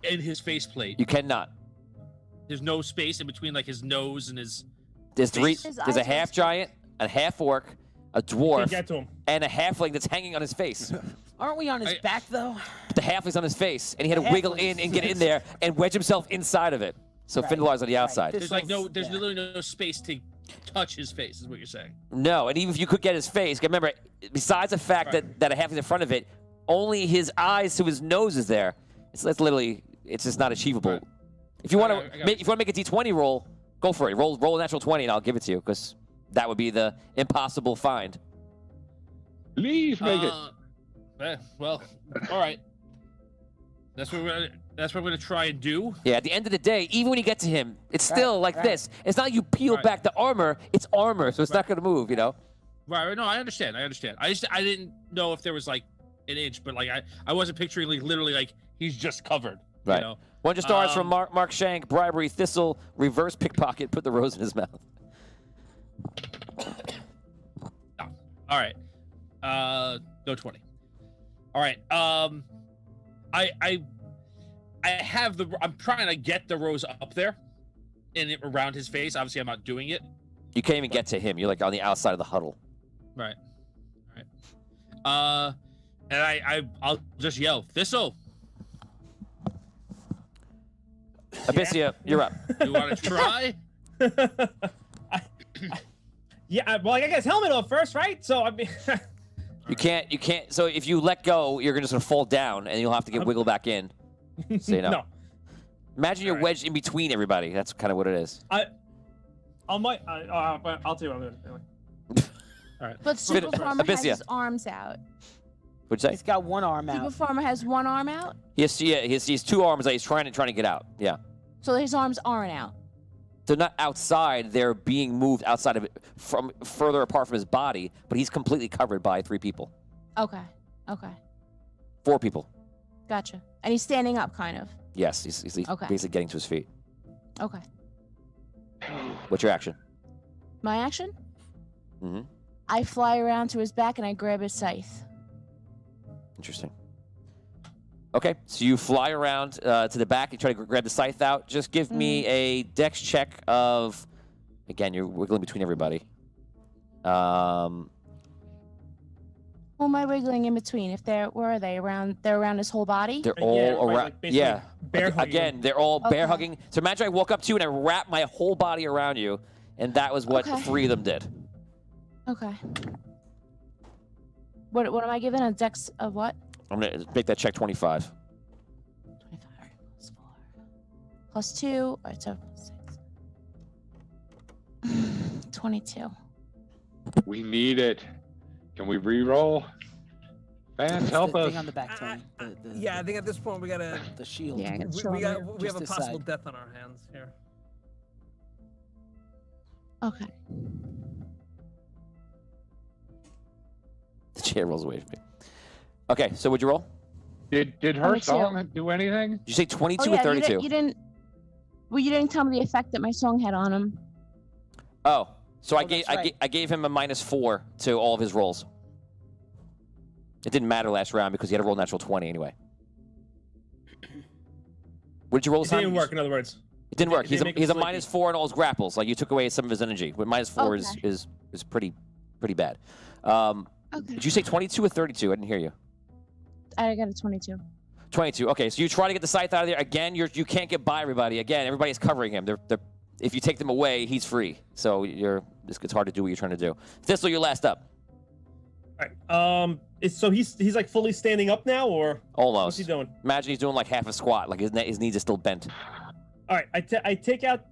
in his faceplate. You cannot. There's no space in between, like, his nose and his... There's 3. His There's a eyes half are- giant, a half orc, a Can't dwarf, get to him. and a halfling that's hanging on his face. Aren't we on his back though? But the halfling's on his face, and he had to wiggle in and get in there and wedge himself inside of it. So Right. Findelar's on the outside. This There's like was- there's yeah. literally no space to touch his face, is what you're saying. No, and even if you could get his face, remember, besides the fact that a halfling's in front of it, only his eyes to his nose is there. It's literally, it's just not achievable. Right. If you want I got to, you. if you want to make a D20 roll, go for it. Roll a natural 20, and I'll give it to you, because that would be the impossible find. Please make it. Well, all right. That's what we're gonna try and do. Yeah, at the end of the day, even when you get to him, it's still like right. this. It's not you peel Right. back the armor, it's armor, so it's not going to move, you know? Right. No, I understand. I didn't know if there was like an inch, but like I wasn't picturing like literally like he's just covered. Right. You know? 100 stars from Mark Shank, bribery, thistle, reverse pickpocket, put the rose in his mouth. All right. Go 20. All right. I have I'm trying to get the rose up there and around his face. Obviously, I'm not doing it. You can't even get to him. You're like on the outside of the huddle. Right. All right. And I'll just yell, Thistle. Abyssia, you're up. You want to try? Yeah, well, I got his helmet off first, right? So, I mean... You can't. So if you let go, you're just going to fall down, and you'll have to get wiggled back in. So you know. No. Imagine you're wedged in between everybody. That's kind of what it is. I'll tell you what I'm doing. Anyway. All right. But Super Farmer has Abyssia. his arms out. What'd you say? He's got one arm Super out. Farmer has one arm out, Yes, yeah, he has 2 arms that he's trying to get out. Yeah. so his arms aren't out. They're not outside. They're being moved outside of it, from further apart from his body, but he's completely covered by 3 people. Okay. Okay. 4 people. Gotcha. And he's standing up, kind of. Yes, he's Okay. basically getting to his feet. Okay. What's your action? My action? Mm-hmm. I fly around to his back and I grab his scythe. Interesting. Okay, so you fly around to the back. You try to grab the scythe out. Just give me a dex check of... Again, you're wiggling between everybody. Who am I wiggling in between? Where are they? They're around his whole body? They're all Yeah, right, around. like basically Yeah. bear hugging Again, him. they're all bear Okay. hugging. So imagine I walk up to you and I wrap my whole body around you, and that was what Okay. 3 of them did. Okay. What am I given? A dex of what? I'm going to make that check 25. 25 plus 4. Plus 2. All right, so 6. 22. We need it. Can we re-roll? Fans, help the us. thing on the back, Tony. Yeah, I think at this point we gotta. The shield. Yeah, I got We have Just a possible decide. death on our hands here. Okay. The chair rolls away from me. Okay, so would you roll? Did her 22. song do anything? Did you say 22 Oh, or yeah, 32? you didn't. Well, you didn't tell me the effect that my song had on him. Oh, so I that's right. gave him a -4 to all of his rolls. It didn't matter last round because he had to roll natural 20 anyway. What did you roll It this time? didn't work, in other words. It didn't work. It He's didn't a make him -4 on all his grapples. Like you took away some of his energy. But -4 Okay. is pretty bad. Okay. Did you say 22 or 32? I didn't hear you. I got a 22. 22. Okay, so you try to get the scythe out of there. Again, you can't get by everybody. Again, everybody's covering him. If you take them away, he's free. So it's hard to do what you're trying to do. Thistle, you're last up. All right. So he's like fully standing up now, or Almost. what's he doing? Imagine he's doing like half a squat. Like his knees are still bent. All right. I take out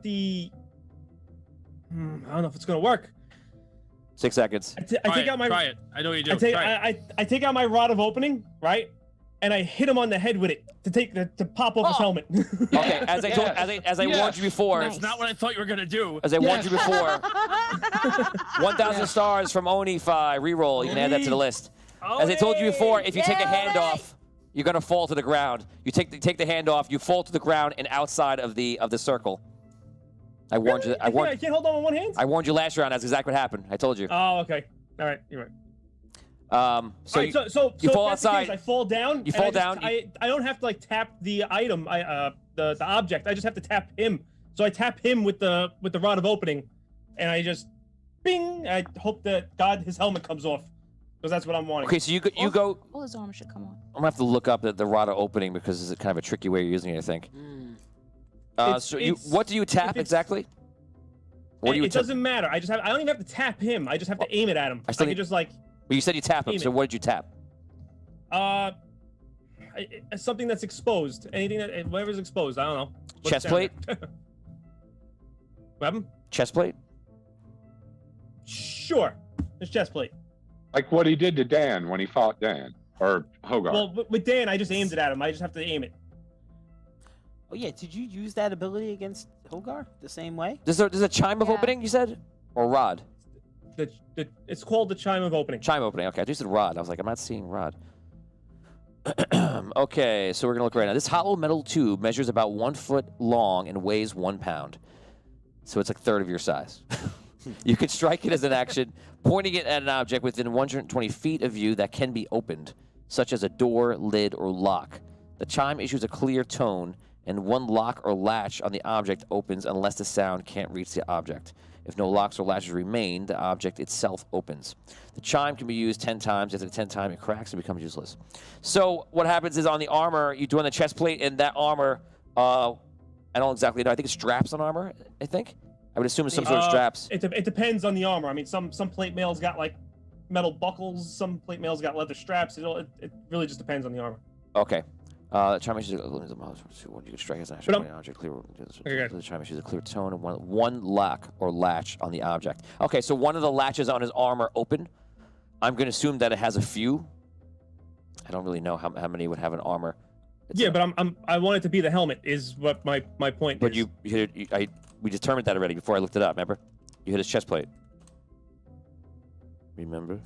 the. I don't know if it's gonna work. 6 seconds. I take out my. Try it. I know what you're doing. I take out my rod of opening, right, and I hit him on the head with it to pop off his helmet. Okay, as I warned you before, That's not what I thought you were gonna do. as I warned you before, 1,000 stars from Onify. Reroll. You can add that to the list. As I told you before, if you take a hand off, you're gonna fall to the ground. You take the hand off, you fall to the ground and outside of the circle. I warned you. I can't hold on with one hand. I warned you last round. That's exactly what happened. I told you. Oh, okay. All right, you're right. So All right, you so fall if that's the case, outside. I fall down. You and fall I just- down, I don't have to like tap the item. The object. I just have to tap him. So I tap him with the rod of opening, and I just, bing. I hope that his helmet comes off, because that's what I'm wanting. Okay, so you go. All his armor should come on. I'm gonna have to look up the rada opening because it's kind of a tricky way of using it, I think. What do you tap exactly? What do you it doesn't matter. I don't even have to tap him. I just have to aim it at him. I can just like. But you said you tap him. So what did you tap? Something that's exposed. Anything whatever's exposed. I don't know. Chest plate. What happened? Chest plate. Sure. It's chest plate. Like what he did to Dan when he fought Dan or Hogarth. Well, with Dan, I just aimed it at him. I just have to aim it. Oh yeah, did you use that ability against Hogarth the same way? There's a chime of opening, you said? Or rod? It's called the chime of opening. Chime opening, okay. I just said rod. I was like, I'm not seeing rod. Okay, so we're going to look right now. This hollow metal tube measures about 1 foot long and weighs 1 pound. So it's like a third of your size. You could strike it as an action, pointing it at an object within 120 feet of you that can be opened, such as a door, lid, or lock. The chime issues a clear tone, and one lock or latch on the object opens unless the sound can't reach the object. If no locks or latches remain, the object itself opens. The chime can be used 10 times. After the 10th time, it cracks and becomes useless. So what happens is on the armor, you do on the chest plate, and that armor, I don't exactly know. I think it's straps on armor, I think. I would assume it's some sort of straps. It depends on the armor. I mean, some plate mail's got like metal buckles. Some plate mail's got leather straps. It really just depends on the armor. Okay. The chime issues you can strike as an action object. Clear. The chime issues a clear tone and one lock or latch on the object. Okay, so one of the latches on his armor open. I'm going to assume that it has a few. I don't really know how many would have an armor. But I want it to be the helmet. Is what my point. But is. we determined that already before I looked it up. Remember, you hit his chest plate. Remember.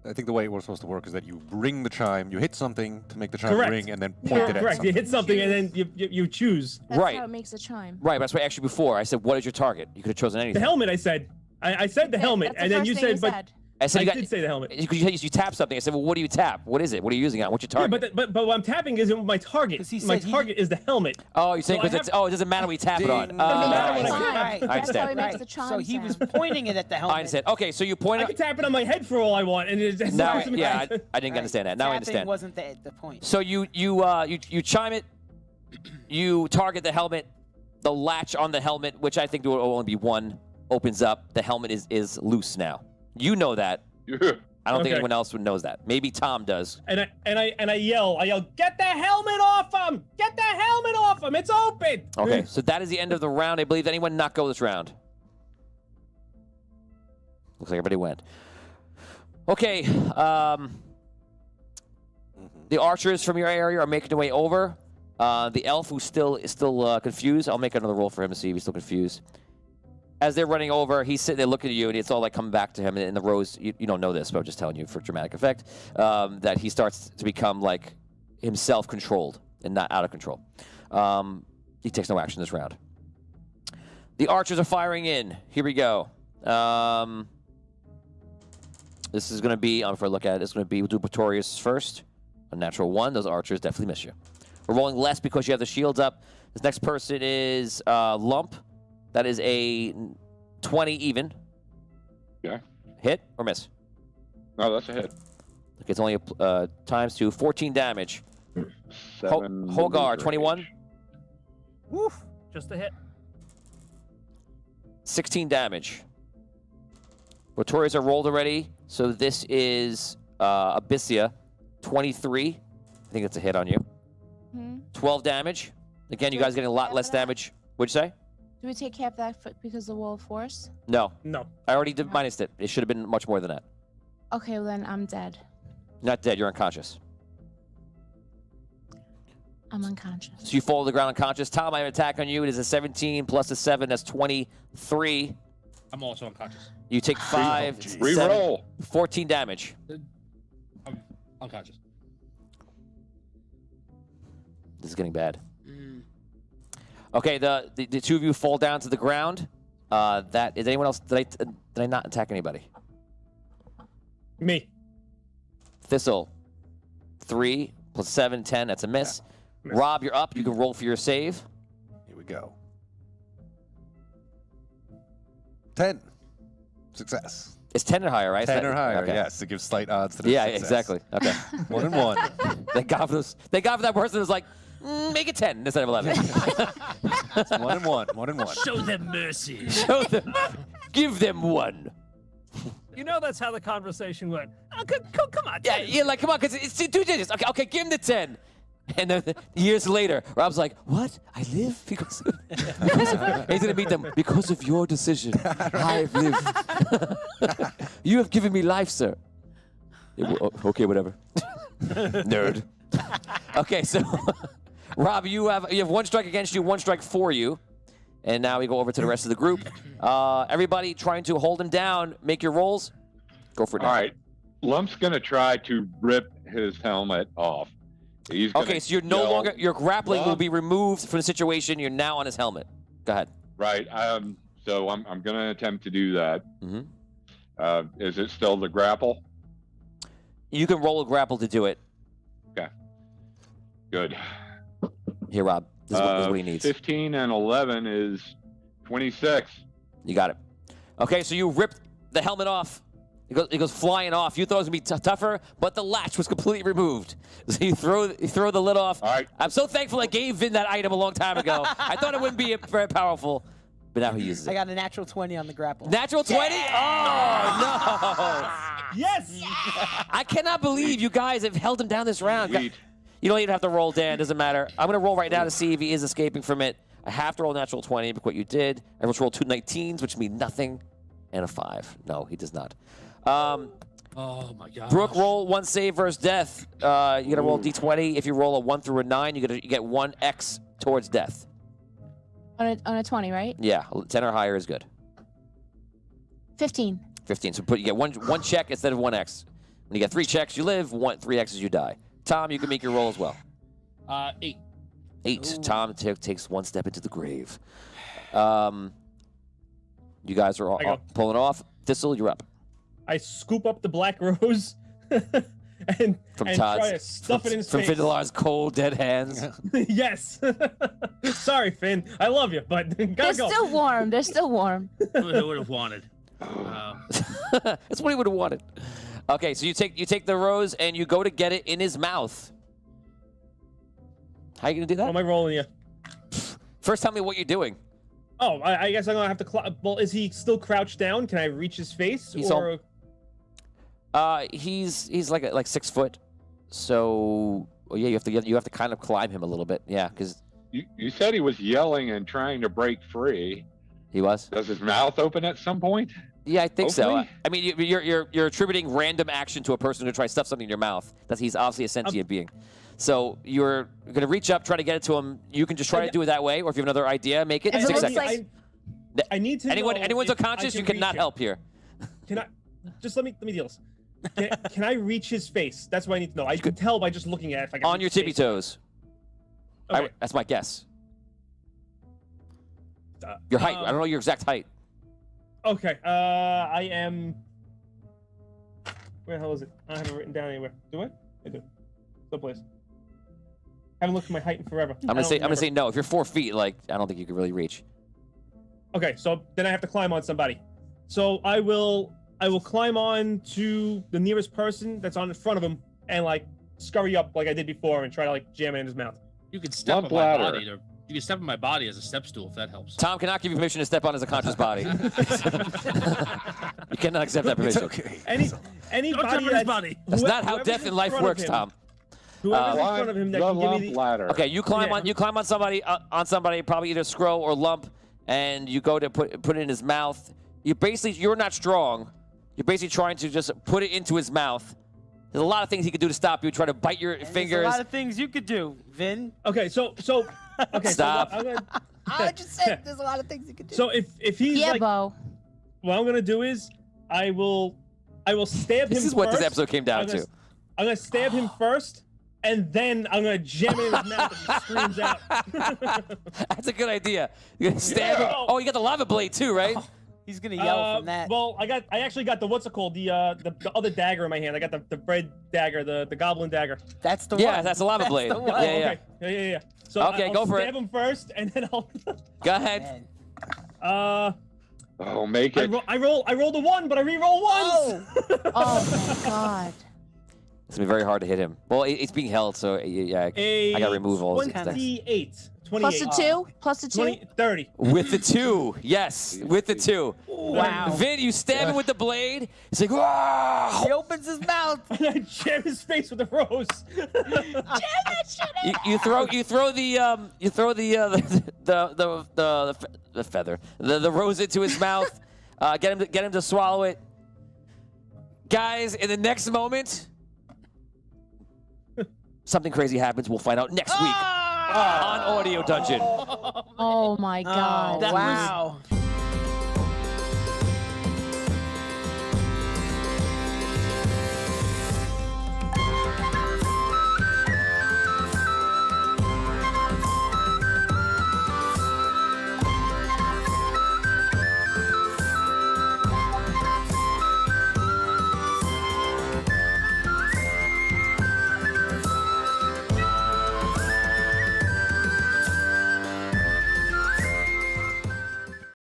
I think the way it was supposed to work is that you ring the chime, you hit something to make the chime ring, and then point it at correct. something. You hit something and then you choose. That's how it makes a chime. Right, that's why actually before I said, what is your target? You could have chosen anything. The helmet, I said. I said the helmet, and then you said, but I did say the helmet. You tap something. I said, well, what do you tap? What is it? What are you using it on? What's your target? But what I'm tapping isn't my target. My target is the helmet. Oh, you're saying because it doesn't matter what you tap it on. I That's how understand. he makes the chime So he was sound. pointing it at the helmet. I understand. Okay, so you point I can tap it on my head for all I want, and it doesn't now, yeah, matter. I didn't understand that. Now I understand. Wasn't the point. So you chime it, you target the helmet, the latch on the helmet, which I think there will only be one, opens up. The helmet is loose now. You know that. I don't think anyone else knows that. Maybe Tom does. And I yell, get the helmet off him! Get the helmet off him! It's open! Okay, so that is the end of the round. I believe anyone not go this round. Looks like everybody went. Okay, the archers from your area are making their way over. The elf who is still confused, I'll make another roll for him to see if he's still confused. As they're running over, he's sitting there looking at you, and it's all like coming back to him. And the rose, you don't know this, but I'm just telling you for dramatic effect, that he starts to become like himself controlled and not out of control. He takes no action this round. The archers are firing in. Here we go. This is going to be, if I look at it, it's going to be, we'll do Pretorius first. A natural 1. Those archers definitely miss you. We're rolling less because you have the shields up. This next person is Lump. That is a 20 even. Yeah. Hit or miss? No, that's a hit. Okay, it's only times 2. 14 damage. 7 Hogar, range. 21. Woof. Just a hit. 16 damage. Pretorius are rolled already, so this is Abyssia. 23. I think that's a hit on you. 12 damage. Again, you guys getting a lot less damage. What'd you say? Do we take half that because of the wall of force? No. No. I already minused it. It should have been much more than that. Okay, well then I'm dead. You're not dead. You're unconscious. I'm unconscious. So you fall to the ground unconscious. Tom, I have an attack on you. It is a 17 plus a 7. That's 23. I'm also unconscious. You take 5, Reroll. 14 damage. I'm unconscious. This is getting bad. Okay, the two of you fall down to the ground. That is anyone else? Did I not attack anybody? Me. Thistle. 3 plus 7, 10. That's a miss. Miss. Rob, you're up. You can roll for your save. Here we go. 10. Success. It's 10 or higher, right? 10 or That- higher, okay. yes. It gives slight odds to the Yeah, success. exactly. Okay. 1 and 1. Thank God for those. Thank God for that person who's like, make it 10 instead of 11. It's 1 and 1. 1 and 1. Show them mercy. Show them. Give them 1. You know that's how the conversation went. Oh, come on. Yeah, you're like, come on, because it's 2 digits. Okay, give him the 10. And then years later, Rob's like, what? I live because he's going to meet them because of your decision. I've lived. You have given me life, sir. Yeah, okay, whatever. Nerd. Okay, so Rob, you have 1 strike against you, 1 strike for you. And now we go over to the rest of the group. Everybody trying to hold him down. Make your rolls. Go for it. All now. right. Lump's going to try to rip his helmet off. He's gonna Okay, so you're no yell, longer, your grappling will "Lump." be removed from the situation. You're now on his helmet. Go ahead. Right. So I'm going to attempt to do that. Mhm. Is it still the grapple? You can roll a grapple to do it. Okay. Good. Here, Rob. This is what he needs. 15 and 11 is 26. You got it. Okay, so you ripped the helmet off. It goes flying off. You thought it was going to be tougher, but the latch was completely removed. So you throw the lid off. All right. I'm so thankful I gave Vin that item a long time ago. I thought it wouldn't be very powerful, but now he uses I it. got a natural 20 on the grapple. Natural 20? Oh, Yes. no. I cannot believe you guys have held him down this round. Sweet. You don't even have to roll, Dan. Doesn't matter. I'm going to roll right now to see if he is escaping from it. I have to roll natural 20 because what you did. Everyone's rolled 2 19s, which mean nothing, and a 5. No, he does not. Oh my God. Brooke, roll 1 save versus death. You got to roll D20. If you roll a 1 through a 9, you get 1 X towards death. On a 20, right? Yeah, 10 or higher is good. 15. 15. So you get one check instead of 1 X. When you get 3 checks, you live. 3 X's, you die. Tom, you can make your roll as well. 8. 8. Tom takes 1 step into the grave. You guys are I go. pulling off. Thistle, you're up. I scoop up the black rose and From try Todd's. to stuff it in his From face. Findelar's cold, dead hands. Yes. Sorry, Finn. I love you, but They're gotta go. still warm. They're still warm. Who would have wanted? That's what he would have wanted. Okay, so you take the rose and you go to get it in his mouth. How you gonna do What am that? I rolling you? First, tell me what you're doing. Oh, I guess I'm gonna have to. Well, is he still crouched down? Can I reach his face? He's or He's like 6 foot. So well, yeah, you have to kind of climb him a little bit. Yeah, because You said he was yelling and trying to break free. he was. Does his mouth open at some point? Yeah, I think so. Hopefully. I mean, you're attributing random action to a person who tries to stuff something in your mouth. He's obviously a sentient being. So you're gonna reach up, try to get it to him. You can just try to do it that way, or if you have another idea, make it If it 6 looks seconds. like- I need to. Anyone's know if unconscious, I you can cannot reach help here. him. Can I? Just let me deal this. Can I reach his face? That's what I need to know. I can tell by just looking at it if I can. On reach your his tippy face. toes. Okay. That's my guess. Your height. I don't know your exact height. Okay. I am. Where the hell is it? I don't have it written down anywhere. Do I? I do. Someplace. Haven't looked at my height in forever. I'm gonna say no. If you're 4 feet, like I don't think you could really reach. Okay, so then I have to climb on somebody. So I will climb on to the nearest person that's on in front of him and like scurry up like I did before and try to like jam it in his mouth. You can step Lump on my ladder. body. You can step on my body as a step stool if that helps. Tom cannot give you permission to step on his unconscious body. You cannot accept that It's permission. okay. Anybody Don't step on his body. That's not how whoever's death in life front of works, him- Tom. Whoever's in front of him that the can give lump me the. ladder. Okay, you climb Yeah. on somebody, probably either Scroll or Lump, and you go to put it in his mouth. You're not strong. You're basically trying to just put it into his mouth. There's a lot of things he could do to stop you. Try to bite your fingers. There's a lot of things you could do, Vin. Okay, so okay. Stop. So I'm gonna, I just said there's a lot of things you could do. so if he's Yeah, like, Bo. what I'm gonna do is I will stab him. This is what this first. episode came down to. I'm gonna stab him first, and then I'm gonna jam it in his mouth and he screams out. That's a good idea. You're gonna stab him. Yeah. Oh, you got the lava blade too, right? He's gonna yell from that. Well, I actually got the what's it called? The other dagger in my hand. I got the red dagger, the goblin dagger. That's the Yeah, one. that's a lava blade. The one. Yeah, yeah. Okay. Yeah. So Okay, I'll go for it. stab him first, and then I'll. Go ahead. Man. Oh, make it. I rolled a 1, but I re-roll once. Oh my god. It's gonna be very hard to hit him. Well, it's being held, so yeah, I gotta remove all his attacks. 28. 28. Plus a 2? Plus a 2? 20, 30. With the 2, yes, with the 2. Wow. Vin, you stab him with the blade. He's like, "Whoa!" He opens his mouth. And I jam his face with the rose. You throw the feather, the rose into his mouth. Get him to swallow it. Guys, in the next moment, something crazy happens. We'll find out next week on Audio Dungeon. Oh my god. Wow.